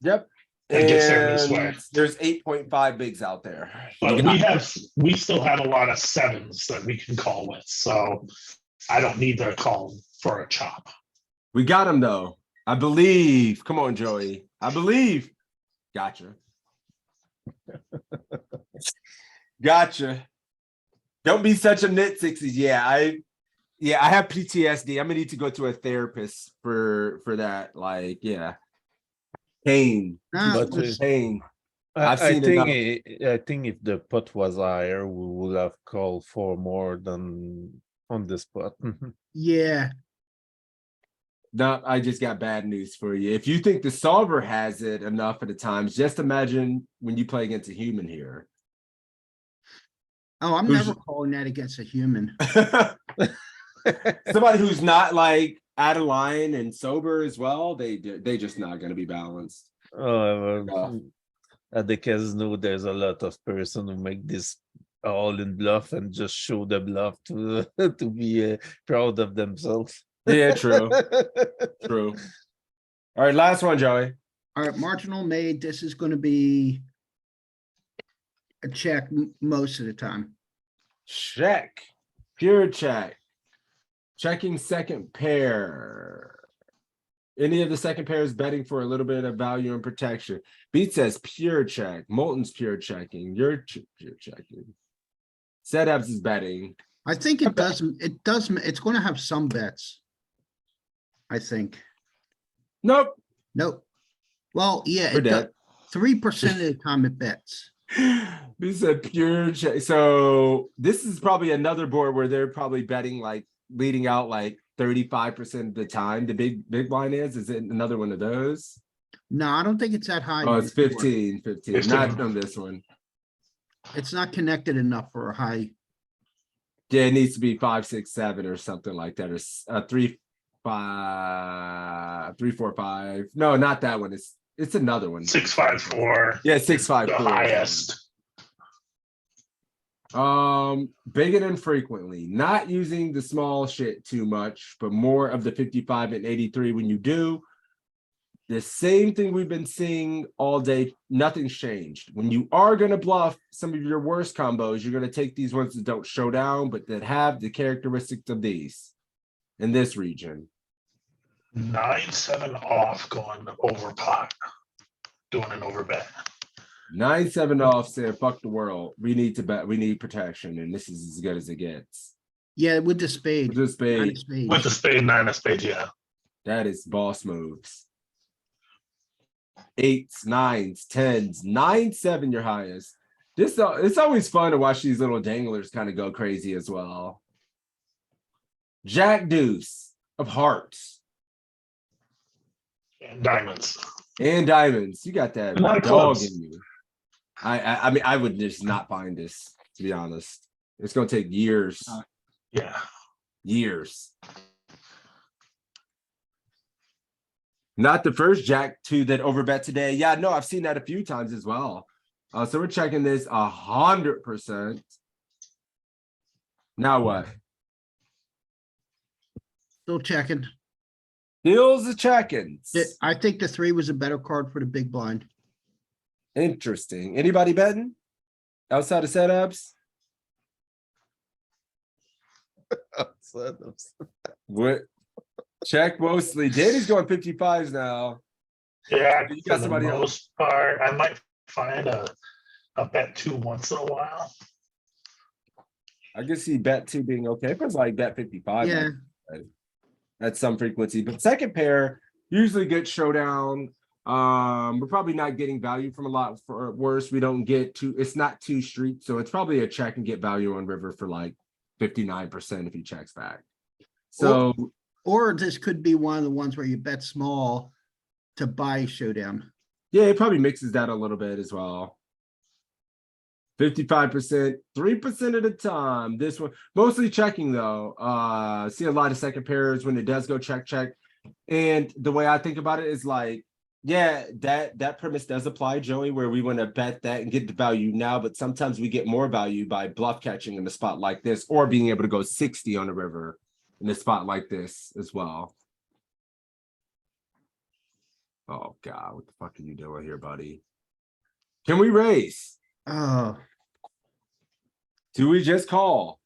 Yep. And gets there this way. There's 8.5 bigs out there. But we still have a lot of 7s that we can call with. So I don't need to call for a chop. We got him though. I believe. Come on, Joey. I believe. Gotcha. Gotcha. Don't be such a nit 60s. Yeah, I have PTSD. I'm gonna need to go to a therapist for that. Like, yeah. Pain. But Pain. I I've seen think enough. I think if the pot was higher, we would have called for more than on this pot. yeah. No, I just got bad news for you. If you think the solver has it enough at the times, just imagine when you play against a human here. Oh, I'm Who's- never calling that against a human. Somebody who's not like out of line and sober as well, they just not going to be balanced. At the casino, there's a lot of person who make this all in bluff and just show the bluff to to be proud of themselves. Yeah, true. True. All right, last one, Joey. All right, marginal made. This is going to be a check most of the time. Check. Pure check. Checking second pair. Any of the second pairs betting for a little bit of value and protection. Beat says pure check. Molten's pure checking. You're pure checking. Setups is betting. I think it does. It's going to have some bets. I think. Nope. Nope. Well, yeah, We're it does. dead. 3% of the time it bets. This is a pure check. So this is probably another board where they're probably betting like leading out like 35% of the time. The big line is it another one of those? No, I don't think it's that high. Oh, it's 15. 15. Not on this one. It's not connected enough for a high. Yeah, it needs to be 5, 6, 7 or something like that, or 3, 5, 3, 4, 5. No, not that one. It's another one. 6, 5, 4. Yeah, 6, 5, The 4. highest. Big and infrequently, not using the small shit too much, but more of the 55 and 83 when you do. The same thing we've been seeing all day, nothing's changed. When you are going to bluff some of your worst combos, you're going to take these ones that don't show down, but that have the characteristics of these in this region. 9-7 off going over pot. Doing an over bet. 9-7 off said, fuck the world. We need to bet. We need protection, and this is as good as it gets. Yeah, with the spade. With the spade. Nine of spades. With the spade, 9 of spades, yeah. That is boss moves. 8s, 9s, 10s, 9-7 your highest. This it's always fun to watch these little danglers kind of go crazy as well. Jack deuce of hearts. And diamonds. And diamonds. You got that A lot of dog clubs. in you. I mean, I would just not find this, to be honest. It's gonna take years. Yeah. Years. Not the first Jack 2 that overbet today. Yeah, no, I've seen that a few times as well. So we're checking this 100%. Now what? Still checking. Deals the check-ins. I think the 3 was a better card for the big blind. Interesting. Anybody betting outside of setups? What? Check mostly. Danny's going 55s now. Yeah, You for got the somebody else. most part, I might find a bet 2 once in a while. I can see bet 2 being okay. It was like bet 55. Yeah. At some frequency, but second pair usually good showdown. We're probably not getting value from a lot for worse. We don't get to, it's not 2 street, so it's probably a check and get value on river for like 59% if he checks back. So Or this could be one of the ones where you bet small to buy showdown. yeah, it probably mixes that a little bit as well. 55%, 3% of the time. This one mostly checking though. See a lot of second pairs when it does go check. And the way I think about it is like, yeah, that premise does apply, Joey, where we want to bet that and get the value now, but sometimes we get more value by bluff catching in a spot like this, or being able to go 60 on the river in a spot like this as well. Oh God, what the fuck are you doing here, buddy? Can we raise? Oh, Do we just call?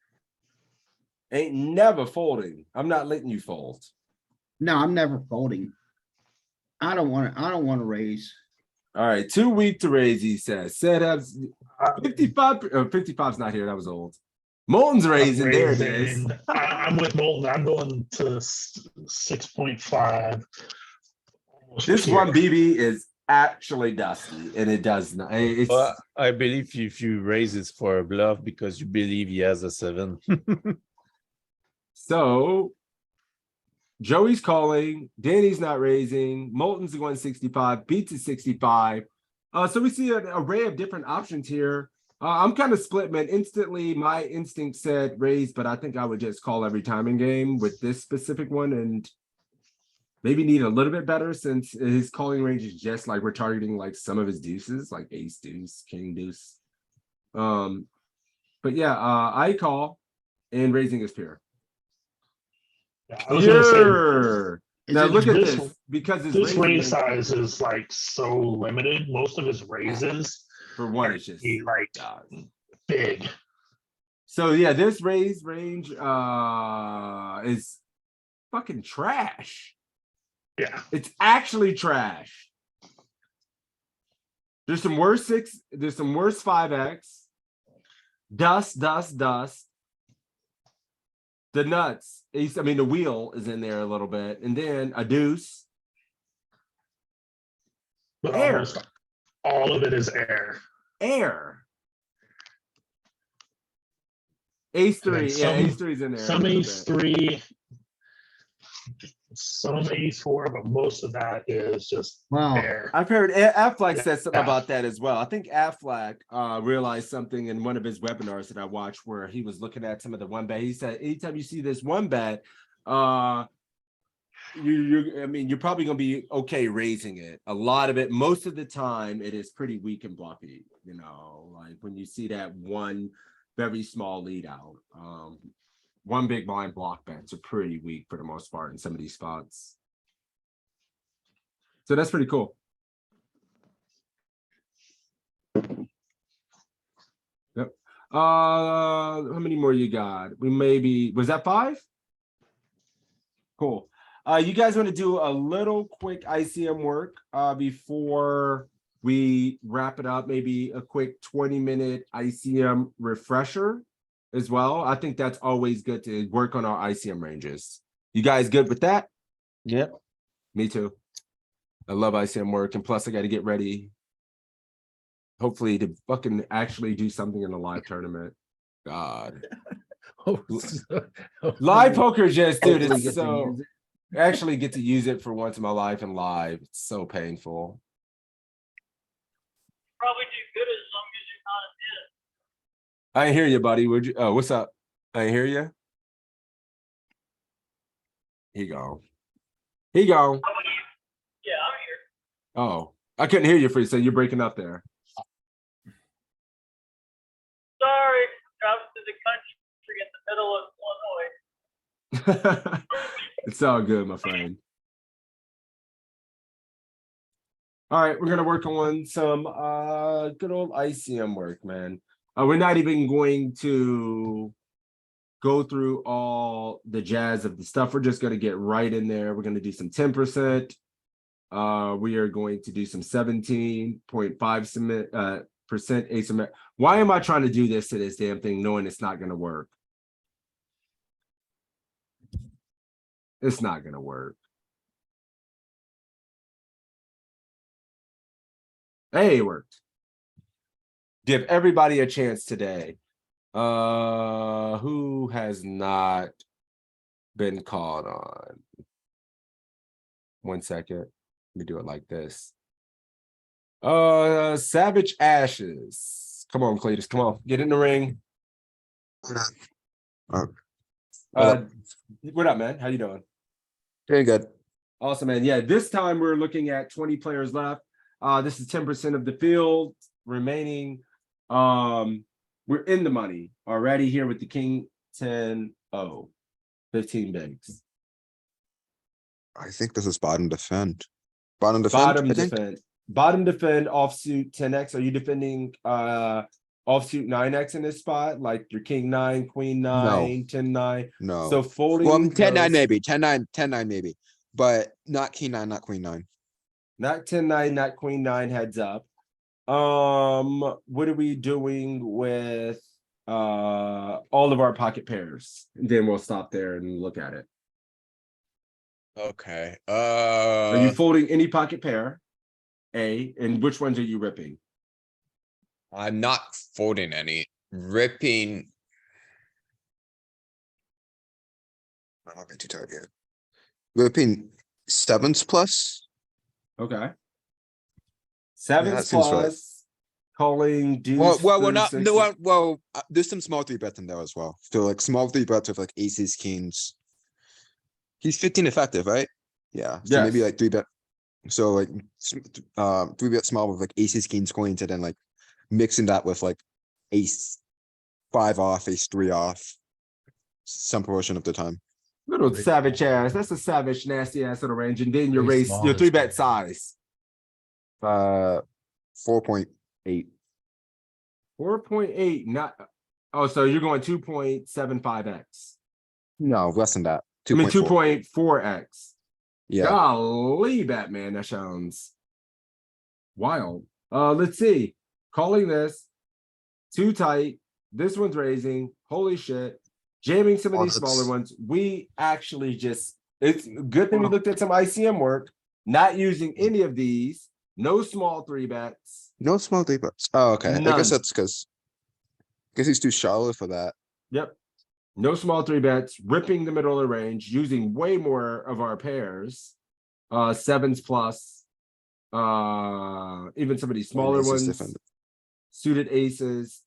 Ain't never folding. I'm not letting you fold. no, I'm never folding. I don't want to raise. All right, too weak to raise, he says. Setups 55. 55's not here. That was old. Molten's raising. There it is. Raising. I'm with Molten. I'm going to 6.5. This one BB is actually dusty, and it does not. It's Well, I believe if you raise it for a bluff because you believe he has a 7. so. Joey's calling. Danny's not raising. Molten's going 65. Beats is 65. So we see an array of different options here. I'm kind of split, man. Instantly, my instinct said raise, but I think I would just call every time in game with this specific one, and maybe need a little bit better since his calling range is just like we're targeting like some of his deuces, like ace deuce, king deuce. But yeah, I call and raising is pure. I was gonna say, Now look at this- this, because his this raising raise range size is like so limited. Most of his raises for one is just be like big. so yeah, this raise range is fucking trash. Yeah. It's actually trash. There's some worse 6, there's some worse 5x. Dust. The nuts, I mean the wheel is in there a little bit, and then a deuce. But Air. almost all of it is air. Ace And then 3, yeah, some- ace 3's in there. a Some little ace bit. 3, some ace 4, but most of that is just Wow. air. I've heard Affleck Yeah. said something about that as well. I think Affleck realized something in one of his webinars that I watched where he was looking at some of the one bet. He said, anytime you see this one bet, I mean, you're probably gonna be okay raising it. A lot of it, most of the time, it is pretty weak and bluffy. You know, like when you see that one very small lead out. One big blind block bets are pretty weak for the most part in some of these spots. So that's pretty cool. Yep. How many more you got? We maybe, was that 5? Cool. You guys want to do a little quick ICM work before we wrap it up? Maybe a quick 20-minute ICM refresher as well. I think that's always good to work on our ICM ranges. You guys good with that? Yep. Me too. I love ICM work, and plus I got to get ready. Hopefully to fucking actually do something in a live tournament. God. Live poker just, dude, Hopefully it's get to so use it. actually get to use it for once in my life in live. It's so painful. Probably do good as long as you're not a I ain't hear you, buddy. Would you? Oh, what's up? I ain't hear you. He gone. He gone. Yeah, I'm here. Oh, I couldn't hear you, Free. So you're breaking up there. Sorry, traveling to the country in the middle of Illinois. It's all good, my friend. All right, we're gonna work on some good old ICM work, man. We're not even going to go through all the jazz of the stuff. We're just gonna get right in there. We're gonna do some 10%. We are going to do some 17.5% asymmetric. Why am I trying to do this to this damn thing knowing it's not gonna work? It's not gonna work. Hey, it worked. Give everybody a chance today. Who has not been called on? 1 second. Let me do it like this. Savage Ashes. Come on, Cletus. Come on. Get in the ring. What up, man? How you doing? Very good. Awesome, man. Yeah, this time we're looking at 20 players left. This is 10% of the field remaining. We're in the money already here with the King 10-0. 15 bigs. I think this is bottom defend. Bottom defend. Bottom I think? defend. Bottom defend offsuit 10x. Are you defending offsuit 9x in this spot? Like your King 9, Queen 9, 10-9. No. So folding. Well, 10-9 those- maybe. 10-9 maybe. But not King 9, not Queen 9. Not 10-9, not Queen 9 heads up. What are we doing with all of our pocket pairs? And then we'll stop there and look at it. Okay. Are you folding any pocket pair? A, and which ones are you ripping? I'm not folding any. Ripping. I'm not too tired yet. Ripping sevens plus. Okay. Sevens that seems right. plus, calling deuce. Well, not through no. sixes. Well, there's some small 3-bets in there as well. So like small 3-bets with like aces, kings. He's 15 effective, right? Yeah. So maybe Yes. like 3-bet. So like 3-bet small with like aces, kings, queens, and then like mixing that with like ace 5 off, ace 3 off. Some portion of the time. Little Very savage small. ass. That's a savage, nasty ass of the range. And then your Very race, small your this 3-bet time. size. 4.8. 4.8. Not. Oh, so you're going 2.75x. No, less than that. I mean 2.4. 2.4x. Yeah. Golly, Batman, that sounds wild. Let's see. Calling this too tight. This one's raising. Holy shit. Jamming some of Oh, these smaller that's- ones. We actually just, it's a good thing we looked at some ICM work, not using any of these. No small 3-bets. No small 3-bets. Oh, okay. I None. guess that's because he's too shallow for that. Yep. No small 3-bets, ripping the middle of the range, using way more of our pairs. Sevens plus. Even some of these smaller aces ones. defended. Suited aces,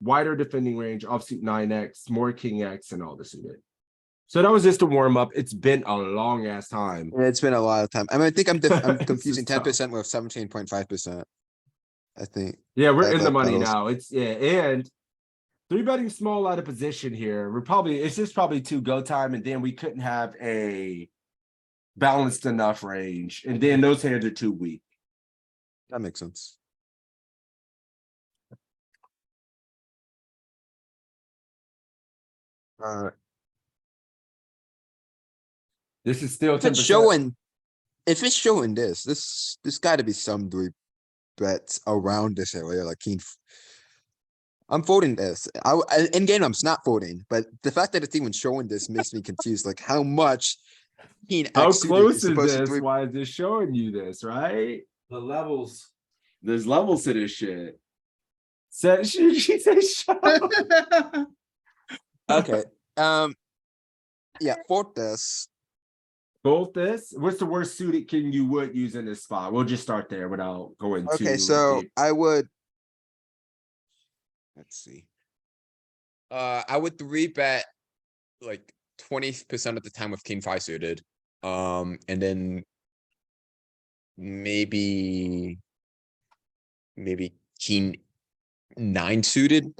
wider defending range, offsuit 9x, more King X, and all the suited. So that was just a warm up. It's been a long ass time. It's been a lot of time. I mean, I think I'm This confusing is tough. 10% with 17.5%. I think. Yeah, we're in the that money was- now. It's and 3-betting small out of position here. It's just probably 2 go time, and then we couldn't have a balanced enough range. And then those hands are too weak. That makes sense. This is still If it's 10%. showing, if it's showing this gotta be some three bets around this area, like king. I'm folding this. In game, I'm not folding, but the fact that it's even showing this makes me confused, like how much king How X suited close is is supposed to this? three. Why is this showing you this, right? The levels. There's levels to this shit. Said she said show. Okay, yeah, fold this. Both this. What's the worst suited king you would use in this spot? We'll just start there without going too Okay, so deep. I would. Let's see. I would three bet like 20% of the time with king five suited. And then maybe king nine suited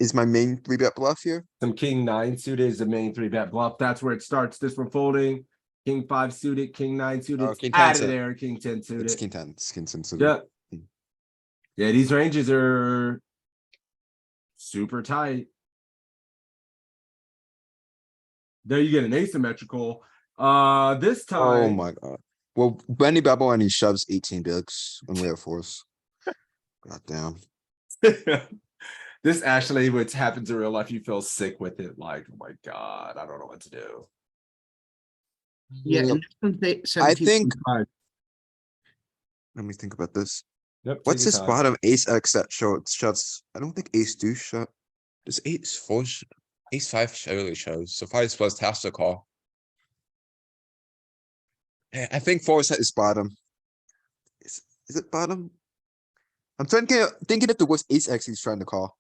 is my main three bet bluff here. Some king nine suited is the main three bet bluff. That's where it starts. This one folding. King five suited, king nine suited. Oh, king 10 Out of suited. there, king 10 It's suited. king 10, it's king 10 suited. Yeah. Yeah, these ranges are super tight. There you get an asymmetrical. This time. Oh my god. Well, Benny Babble and he shoves 18 bigs when we have fours. God damn. This actually, what happens in real life, you feel sick with it. Like, oh my god, I don't know what to do. Yeah, Yep. and this one's I think. 17.5. Let me think about this. Yep. What's take this your time. bottom ace X that shots? I don't think ace do shut. Does ace four, ace five surely shows. So five plus has to call. Yeah, I think four is bottom. Is it bottom? I'm thinking if there was ace X he's trying to call.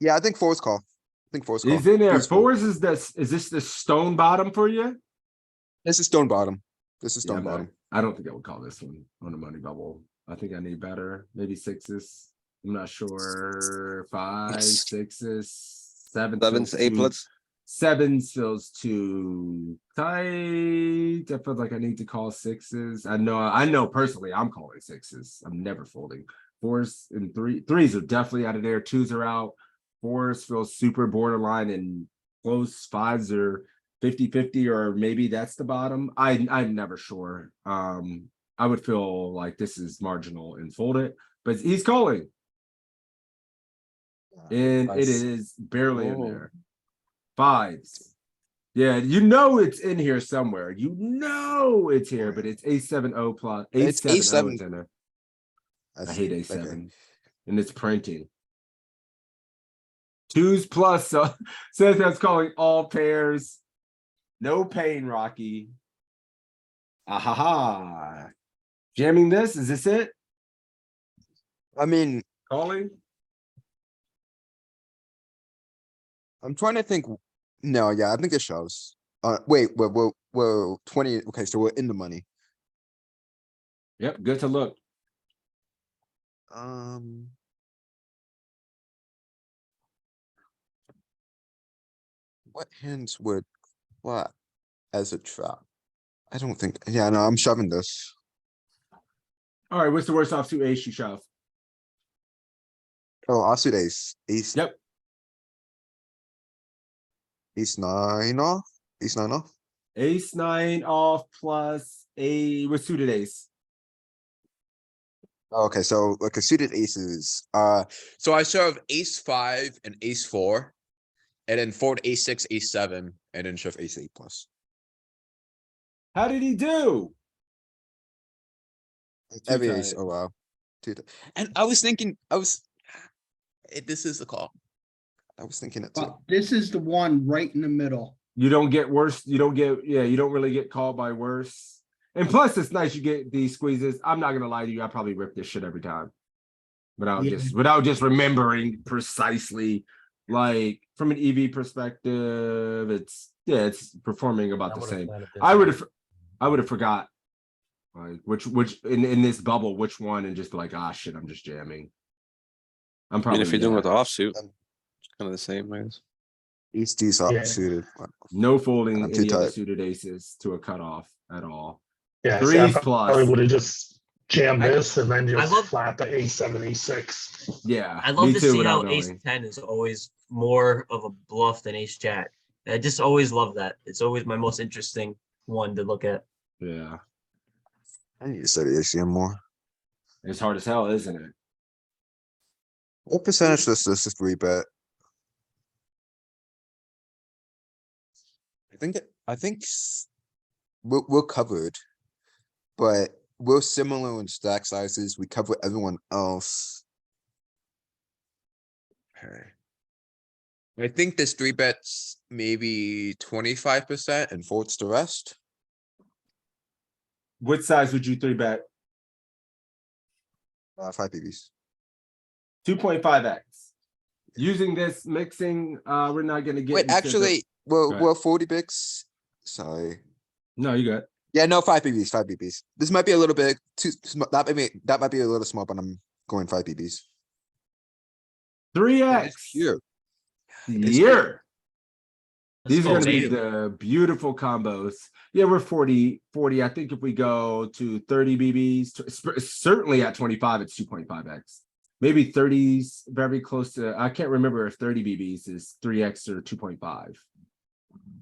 Yeah, I think four is call. I think four is call. He's in there. Three's fold. Fours is this. Is this the stone bottom for you? This is stone bottom. This is Yeah, stone I'm bottom. not- I don't think I would call this one on the money bubble. I think I need better. Maybe sixes. I'm not sure. Five, It's- sixes, seven. Sevens, feels eightlets. Seven feels too tight. I feel like I need to call sixes. I know personally I'm calling sixes. I'm never folding. Fours and threes are definitely out of there. Twos are out. Fours feel super borderline and close. Fives are 50-50, or maybe that's the bottom. I'm never sure. I would feel like this is marginal and fold it, but he's calling. And it is barely in there. Fives. Yeah, you know it's in here somewhere. You know it's here, but it's A7O plus. It's A7O A7. is in there. I see. hate Okay. A7. And it's printing. Twos plus, so says that's calling all pairs. No pain, Rocky. Ahaha. Jamming this, is this it? I mean, Calling? I'm trying to think. No, yeah, I think it shows. Wait, we're 20. Okay, so we're in the money. Yep, good to look. What hands would flat as a trap? I don't think. Yeah, no, I'm shoving this. All right, what's the worst offsuit ace you shove? Oh, offsuit ace. Ace. Yep. Ace nine off. Ace nine off. Ace nine off plus a with suited ace. Okay, so like a suited aces. So I shove ace five and ace four, and then fold ace six, ace seven, and then shove ace eight plus. How did he do? Every Too ace. tight. Oh wow. And I was thinking, this is the call. I was thinking it too. But this is the one right in the middle. You don't get worse. You don't get, yeah, you don't really get called by worse. And plus, it's nice you get these squeezes. I'm not gonna lie to you. I probably rip this shit every time. Without just remembering precisely, like from an EV perspective, it's performing about the same. I would have forgot like which in this bubble, which one, and just be like, ah shit, I'm just jamming. I'm I probably mean, if you're doing with the offsuit, it's kind of the same, I guess. Ace deuce up suited. no folding I'm too any other tight. suited aces to a cutoff at all. Yeah, see, I Threes probably plus. would have just jammed I- this and then I just love- flat the A7, A6. Yeah, I love me to too, see without how ace knowing. 10 is always more of a bluff than ace jack. I just always love that. It's always my most interesting one to look at. Yeah, I need to study ACM more. it's hard as hell, isn't it? What percentage does this 3-bet? I think we're covered, but we're similar in stack sizes. We cover everyone else. Okay. I think this 3-bets maybe 25% and folds the rest. What size would you 3-bet? 5 BBs. 2.5x. Using this mixing, we're not gonna get. Wait, into the- actually, Go ahead. we're 40 bigs. Sorry. No, you got. Yeah, no, 5 BBs, 5 BBs. This might be a little bit too small. That might be a little small, but I'm going 5 BBs. 3x. Here. Year. These are go, gonna be baby. the beautiful combos. Yeah, we're 40. I think if we go to 30 BBs, certainly at 25, it's 2.5x. Maybe 30s, very close to, I can't remember if 30 BBs is 3x or 2.5.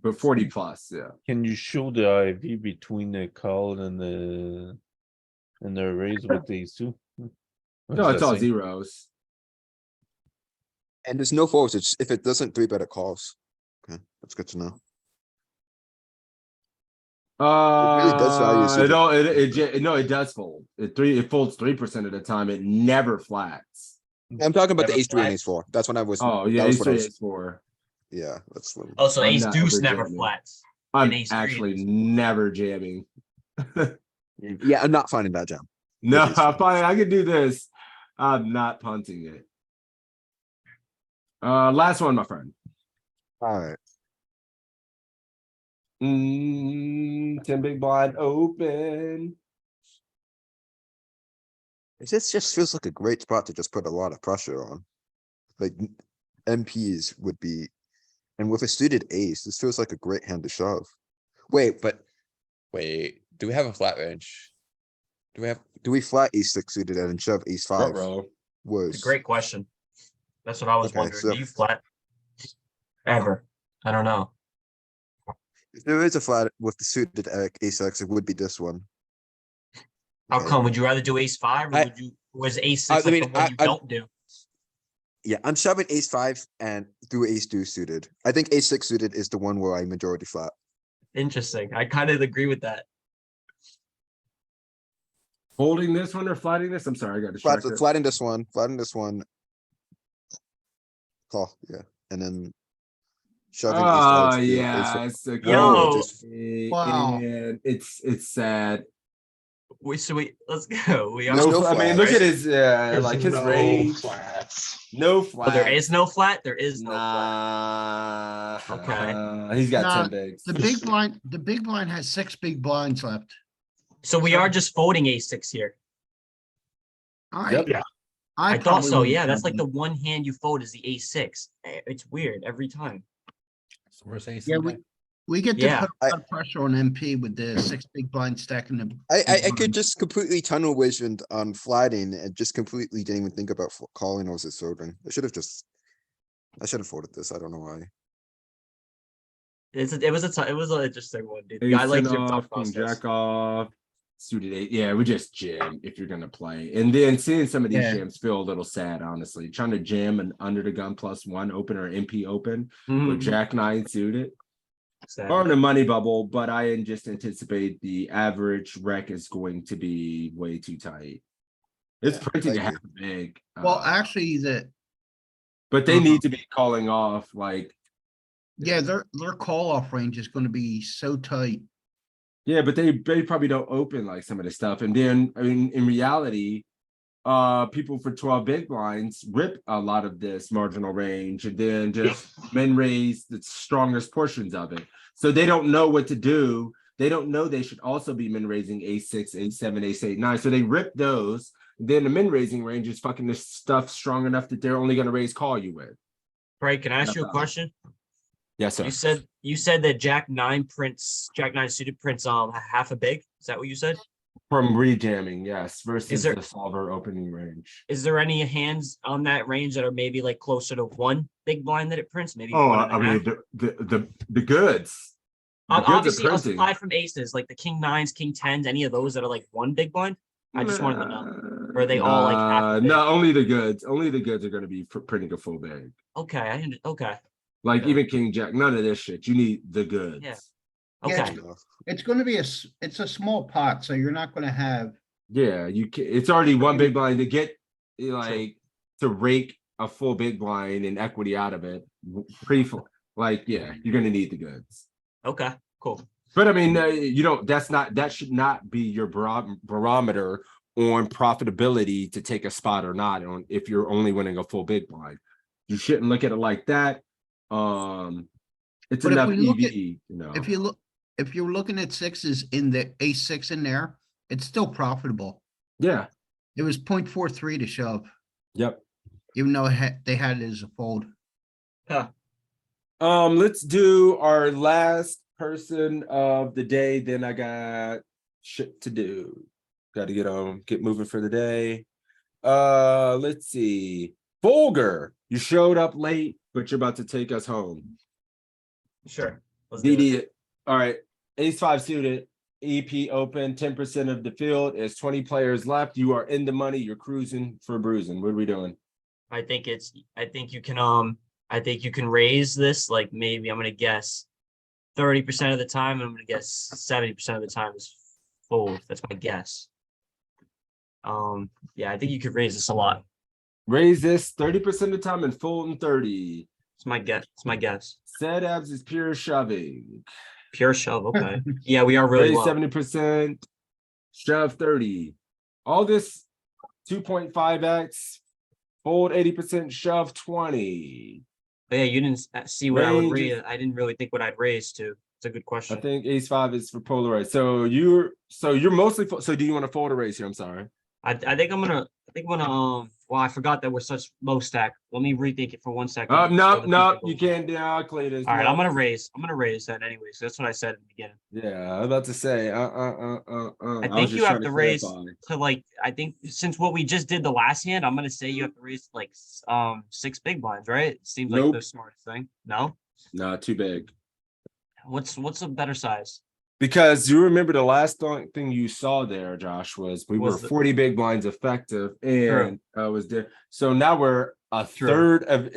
But 40 plus, yeah. Can you show the IV between the call and the raise with these two? No, it's all zeros. And there's no folds. It's if it doesn't 3-bet, it calls. Okay, that's good to know. really does value suited. No, it does fold. It folds 3% of the time. It never flats. I'm talking about the Never ace 3 and flat. ace 4. That's when I was. Oh yeah, that was ace what I 3, was- ace 4. Yeah, that's when. Oh, so I'm ace not deuce ever never jamming. flats. I'm and ace three actually is- never jamming. Yeah, I'm not finding that jam. No, Ace 4. fine. I can do this. I'm not punting it. Last one, my friend. Alright, 10 big blind open. this just feels like a great spot to just put a lot of pressure on. Like MPs would be, and with a suited ace, this feels like a great hand to shove. Wait, do we have a flat range? Do we flat ace 6 suited and shove ace 5? Bro. It's Was a great question. That's what I was Okay, wondering. so- Do you flat? Ever? I don't know. if there is a flat with the suited ace X, it would be this one. How Okay. come? Would you rather do ace 5 or I- would you was ace I 6 like mean, the one you I'm- don't do? Yeah, I'm shoving ace 5 and do ace deuce suited. I think ace 6 suited is the one where I majority flat. Interesting. I kind of agree with that. Holding this one or flatting this? I'm sorry, I got distracted. Flatting this one, Call, yeah, and then. Shoving ace Oh five to do ace yeah, five. it's a Yo. Just- Wow. And it's sad. Let's go. We are. There's no I mean, look flats. at his There's like his no range. flats. No Oh, flat. there is no flat. There is no flat. Nah. Okay. He's got Nah, 10 bigs. The big blind has 6 big blinds left. So we are just folding ace 6 here. Yep. Yeah. I thought probably so. wouldn't Yeah, that's fold like them. the one hand you fold is the ace 6. It's weird every time. So we're saying. Yeah, we get to Yeah. put a lot of pressure on MP with the 6 big blind stacking the. I big could blind. just completely tunnel visioned on flatting and just completely didn't even think about calling or folding. I should have folded this. I don't know why. It was an interesting one, dude. Ace I like 10 your off, thought king process. jack off, suited 8. Yeah, we just jam if you're gonna play. And then seeing some of these Yeah. jams feel a little sad, honestly. Trying to jam an under the gun +1 open or MP open with Mhm. jack 9 suited. Sad. Or in a money bubble, but I just anticipate the average rec is going to be way too tight. It's Yeah, printing I a half big. Well, actually, But they need to be calling off like, yeah, their call off range is gonna be so tight. yeah, but they probably don't open like some of the stuff. And then I mean, in reality, people for 12 big blinds rip a lot of this marginal range and then just min raise the strongest portions of it. So they don't know what to do. They don't know they should also be min raising ace 6, ace 7, ace 8, 9. So they rip those. Then the min raising range is fucking this stuff strong enough that they're only going to raise call you with. Frank, can I ask you a Yeah. question? Yes, sir. You said that Jack 9 suited prints half a big. Is that what you said? From rejamming, yes, versus there- the solver opening range. Is there any hands on that range that are maybe like closer to one big blind that it prints? Maybe Oh, one and a I mean, half? the goods. The goods are Obviously, printing. aside from aces, like the king nines, king tens, any of those that are like one big blind. I just wanted to know. Or are they all like half a big? No, only the goods. Only the goods are going to be printing a full bag. Okay, okay, Like Yeah. even King Jack, none of this shit. You need the goods. Yeah. Yeah, okay. It's gonna be it's a small pot, so you're not gonna have, Yeah, you can. It's already one big blind to get like to rake a full big blind and equity out of it. Like, yeah, you're gonna need the goods. Okay, cool. But I mean, you don't. That should not be your barometer on profitability to take a spot or not. On if you're only winning a full big blind, you shouldn't look at it like that. It's But if enough we look EV, at- you know. if you're looking at sixes in the ace six in there, it's still profitable. Yeah. It was 0.43 to shove, Yep. even though they had it as a fold. Let's do our last person of the day. Then I got shit to do. Got to get moving for the day. Let's see. Folger, you showed up late, but you're about to take us home. Sure. Let's do it. DD, all right. Ace five suited, EP open, 10% of the field. Is 20 players left. You are in the money. You're cruising for bruising. What are we doing? I think you can raise this, like maybe I'm gonna guess 30% of the time, and I'm gonna guess 70% of the time is fold. That's my guess. Yeah, I think you could raise this a lot. Raise this 30% of the time and fold in 30. It's my guess. It's my guess. Set abs is pure shoving. Pure shove. Okay. Yeah, we are really Raise low. 70%, shove 30. All this 2.5x, fold 80%, shove 20. But yeah, you didn't see what I would Range is- raise. I didn't really think what I'd raise to. It's a good I question. think ace five is for polarized. So you're mostly so do you want to fold or raise here? I'm sorry. I think I'm gonna well, I forgot that we're such low stack. Let me rethink it for 1 second. No, you can't calculate it. All right, I'm gonna raise that anyways. That's what I said in the beginning. Yeah, I was about to say. I was think you just have trying to raise clarify. to like, I think since what we just did the last hand, I'm gonna say you have to raise like 6 big blinds, right? It seems like Nope. the smartest thing. No? No, too big. What's a better size? Because you remember the last thing you saw there, Josh, was we were 40 big blinds effective, and was there. So now we're a third of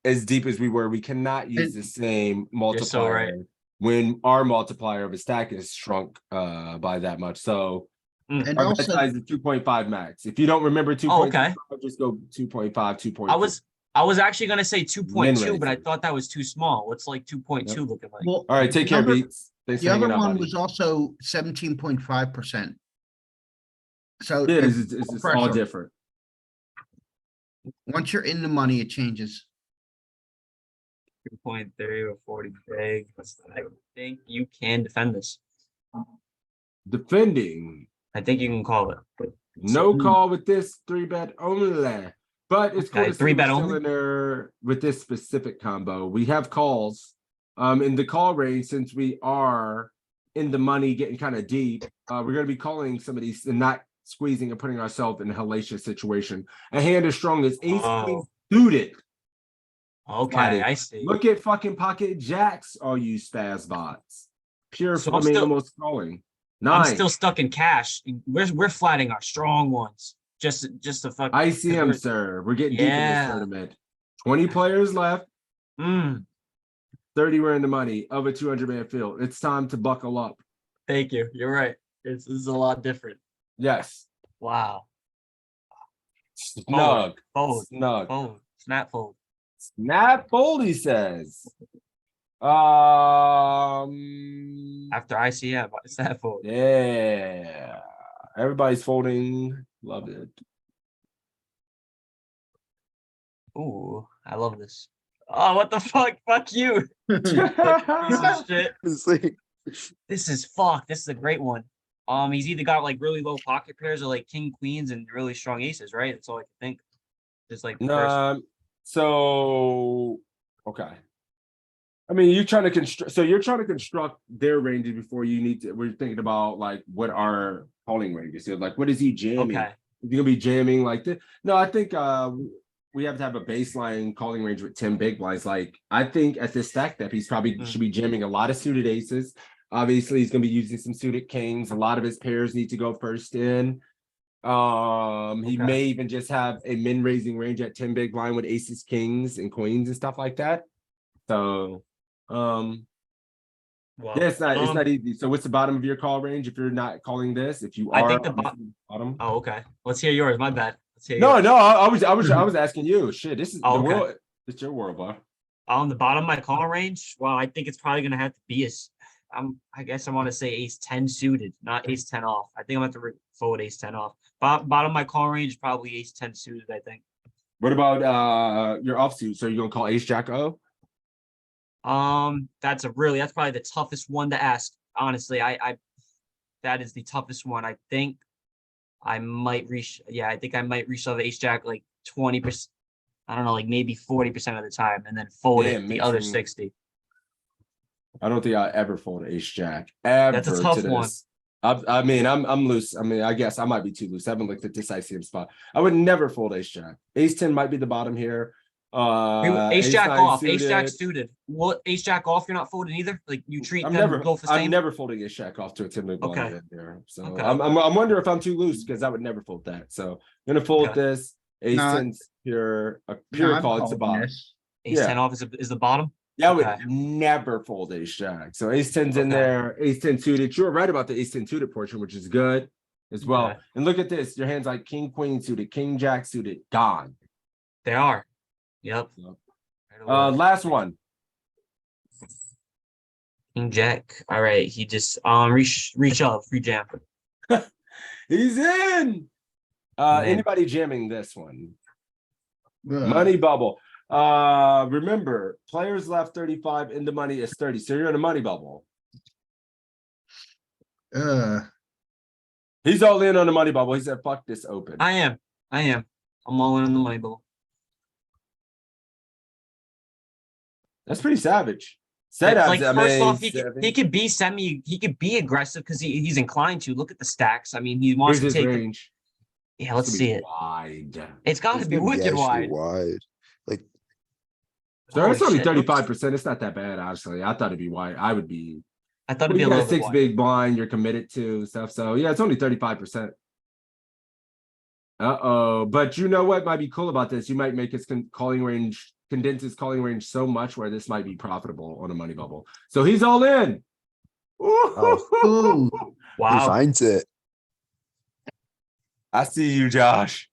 as deep as we were. We cannot use the same multiplier when our multiplier of a stack is shrunk by that much. So And our also- bet size is 2.5 max. If you don't remember 2.5, okay. just go 2.5, 2.2. I was actually gonna say 2.2, but I raising. thought that was too small. What's like 2.2 looking like? Well, All right, take care, Beats. Thanks the for other hanging out, one buddy. was also 17.5%. So Yeah, it's it's all pressure. different. Once you're in the money, it changes. 2.3 or 40 big. I think you can defend this. Defending. I think you can call it. No call with this 3-bet only. But it's cool Okay, to see 3-bet we're still only? in there with this specific combo. We have calls in the call range, since we are in the money getting kind of deep. We're going to be calling some of these and not squeezing and putting ourselves in a hellacious situation. A hand as strong as ace queen suited. Okay, I see. Look at fucking pocket jacks, all you spaz bots. Pure, So I I'm mean, still- almost calling. I'm 9. still stuck in cash. We're flatting our strong ones. Just to fuck. ICM, sir. We're getting deep in this Yeah. tournament. 20 players left. 30 were in the money of a 200-man field. It's time to buckle up. Thank you. You're right. This is a lot different. Yes. Wow. Snug. Fold. Snug. Fold. Snap fold. Snap fold, he says. After ICM, snap fold. Yeah. Everybody's folding. Love it. Ooh, I love this. Oh, what the fuck? Fuck you. Piece of shit. This is fuck. This is a great one. He's either got like really low pocket pairs or like king queens and really strong aces, right? That's all I can think. Just like the first. So okay. I mean, you're trying to construct, so you're trying to construct their ranges before you need to, we're thinking about like what our calling ranges is. Like, what is he jamming? Okay. Is he gonna be jamming like this? No, I think we have to have a baseline calling range with 10 big blinds. Like, I think at this stack depth, he's probably should be jamming a lot of suited aces. Obviously, he's gonna be using some suited kings. A lot of his pairs need to go first in. He Okay. may even just have a min raising range at 10 big blind with aces, kings, and queens and stuff like that. So Well, yeah, it's not easy. So what's the bottom of your call range if you're not calling this? If you are, I think the obviously, bottom. Oh, okay. Let's hear yours. My bad. Let's hear No, yours. no, I was asking you. Shit, this is Oh, the okay. world. It's your world, bro. On the bottom of my call range, well, I think it's probably gonna have to be I guess I want to say ace 10 suited, not ace 10 off. I think I'm gonna have to fold ace 10 off. Bottom of my call range, probably ace 10 suited, I think. What about your offsuit? So you're gonna call ace jack O? That's probably the toughest one to ask. Honestly, that is the toughest one. I think I might reach, I think I might reach the ace jack like 20%. I don't know, like maybe 40% of the time, and then fold Damn, it the other mixing- 60. I don't think I ever fold ace jack ever. That's a tough to one. this. I mean, I'm loose. I mean, I guess I might be too loose. I haven't looked at this ICM spot. I would never fold ace jack. Ace 10 might be the bottom here. Ace jack nine off, ace jack suited. What ace jack off? You're not folding either. Like you treat them both the I'm same. never folding ace jack off to a 10 big blind Okay. event there. So Okay. I'm wondering if I'm too loose because I would never fold that. So I'm gonna fold Okay. this. Ace No, 10's pure a No, pure I'm call. It's the calling bottom. this. Ace Yeah. 10 off is the bottom. Yeah, I would Okay. never fold ace jack. So ace 10's in Okay. there, ace 10 suited. You're right about the ace 10 suited portion, which is good as well. Okay. And look at this, your hands like king, queen suited, king, jack suited, gone. They are. Yep. Yep. Right away. Last one. King jack. All right. He just reach up, free jam. He's in. Man. Anybody jamming this one? Ugh. Money bubble. Remember, players left 35 in the money is 30. So you're in a money bubble. He's all in on the money bubble. He said, fuck this open. I am. I'm all in on the money bubble. That's pretty savage. It's like first off, he could be aggressive because he's inclined to. Look at the stacks. I mean, he wants Here's to his take. range. Yeah, let's It's see gonna it. be wide. It's got to It's be gonna wicked actually wide. wide. Like, So it's Holy only shit, 35%. It's not that bad, honestly. I thought it'd be wide. I would be. I thought it'd Well, be you a got a little bit 6 wide. big blind. You're committed to stuff. So yeah, it's only 35%. But you know what might be cool about this? You might make his calling range, condense his calling range so much where this might be profitable on a money bubble. So he's all in. Ooh. he Wow. finds it. I see you, Josh.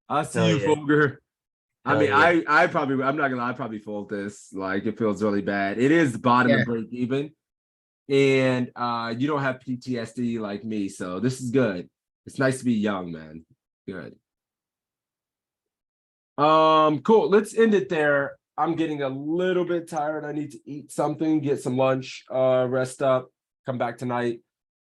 I see Hell you, yeah. Folger. I Hell mean, yeah. I'm not gonna lie, I probably fold this. Like, it feels really bad. It is the bottom Yeah. of break even. And you don't have PTSD like me, so this is good. It's nice to be young, man. Good. Cool. Let's end it there. I'm getting a little bit tired. I need to eat something, get some lunch, rest up, come back tonight.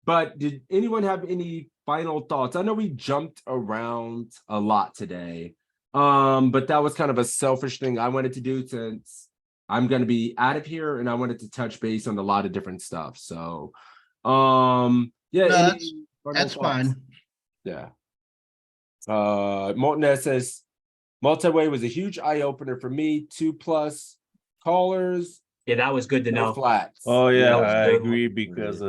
But did anyone have any final thoughts? I know we jumped around a lot today. But that was kind of a selfish thing I wanted to do since I'm going to be out of here and I wanted to touch base on a lot of different stuff. So, yeah, No, any final That's thoughts? fine. Yeah. Molten says multi-way was a huge eye-opener for me. 2+ callers, Yeah, that was good to no know. flats. Oh yeah, that was I good. agree because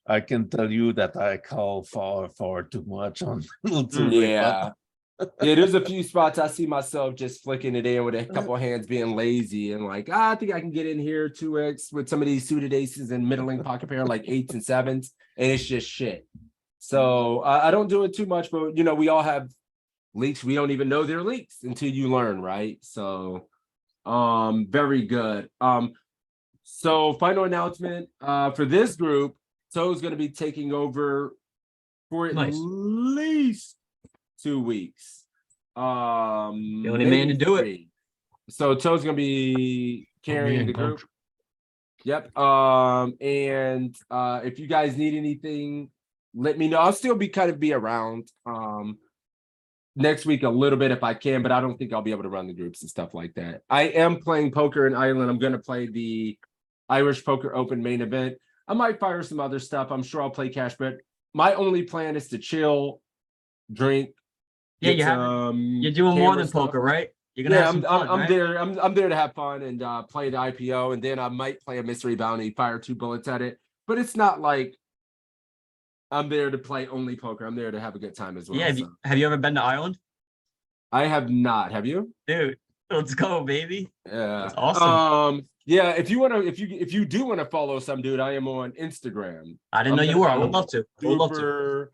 I can tell you that I call far too much on two-way Yeah. Yeah, there's a few spots I see myself just flicking it in with a couple hands being lazy and like, I think I can get in here 2x with some of these suited aces and middling pocket pair like 8s and 7s, and it's just shit. So I don't do it too much, but you know, we all have leaks. We don't even know they're leaks until you learn, right? So very good. So final announcement for this group, Toe's gonna be taking over for at Nice. least 2 weeks. The only man maybe to do it. 3. So Toe's gonna be carrying the group. coach. Yep. And if you guys need anything, let me know. I'll still be around next week a little bit if I can, but I don't think I'll be able to run the groups and stuff like that. I am playing poker in Ireland. I'm gonna play the Irish Poker Open main event. I might fire some other stuff. I'm sure I'll play cash bet. My only plan is to chill, drink. Yeah, get you're doing more camera than stuff. poker, right? You're gonna Yeah, have some fun, I'm right? there. I'm there to have fun and play the IPO, and then I might play a mystery bounty, fire 2 bullets at it. But it's not like I'm there to play only poker. I'm there to have a good time as well. Yeah, have you ever been to Ireland? I have not. Have you? Dude, let's go, baby. Yeah. That's awesome. Yeah, if you do want to follow some dude, I am on Instagram. I didn't know you were. I would love to. I would love to.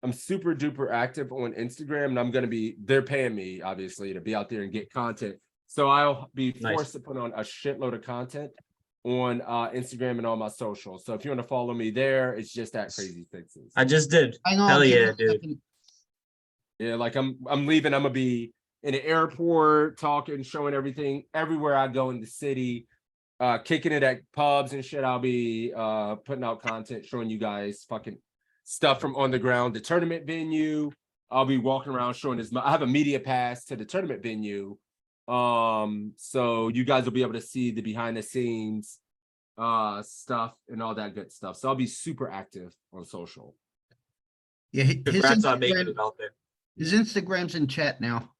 I'm super duper active on Instagram, and I'm gonna be. They're paying me obviously to be out there and get content. So I'll be forced to put on a shitload of content on Instagram and all my socials. So if you want to follow me there, it's just at Crazy Fixes. I just did. Hang on, Hell give me yeah, a dude. second. Yeah, like I'm leaving. I'm gonna be in the airport, talking, showing everything everywhere I go in the city, kicking it at pubs and shit. I'll be putting out content, showing you guys fucking stuff from on the ground, the tournament venue. I'll be walking around showing this. I have a media pass to the tournament venue. So you guys will be able to see the behind the scenes stuff and all that good stuff. So I'll be super active on social. Yeah, his Congrats on making Instagram, it out there. his Instagram's in chat now.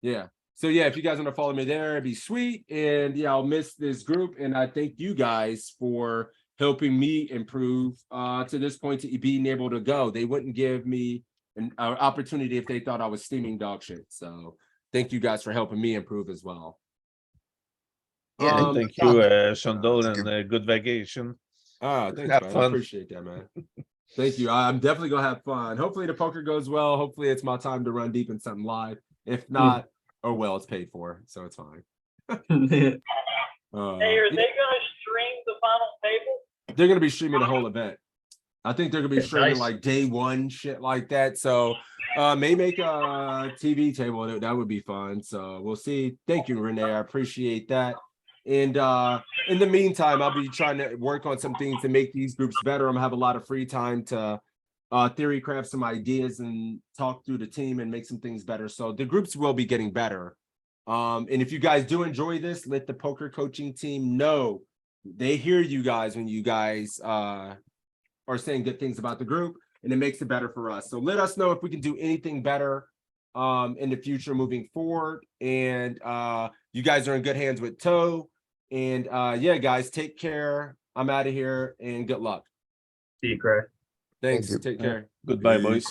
Yeah. So yeah, if you guys want to follow me there, it'd be sweet. And yeah, I'll miss this group. And I thank you guys for helping me improve to this point to being able to go. They wouldn't give me an opportunity if they thought I was steaming dog shit. So thank you guys for helping me improve as well. Yeah, Thank you, Shandol, and good vacation. Thanks, Have man. I fun. appreciate that, man. Thank you. I'm definitely gonna have fun. Hopefully the poker goes well. Hopefully it's my time to run deep in something live. If not, oh well, it's paid for, so it's fine. Hey, are they gonna stream the final table? They're gonna be streaming the whole event. I think they're gonna be streaming Nice. like day one shit like that. So may make a TV table. That would be fun. So we'll see. Thank you, Renee. I appreciate that. And in the meantime, I'll be trying to work on some things to make these groups better. I'm gonna have a lot of free time to theory craft some ideas and talk through the team and make some things better. So the groups will be getting better. And if you guys do enjoy this, let the poker coaching team know. They hear you guys when you guys are saying good things about the group, and it makes it better for us. So let us know if we can do anything better in the future moving forward. And you guys are in good hands with Toe. And yeah, guys, take care. I'm out of here and good luck. See you, Craig. Thanks. Thank you. Take care. Goodbye, Peace. boys.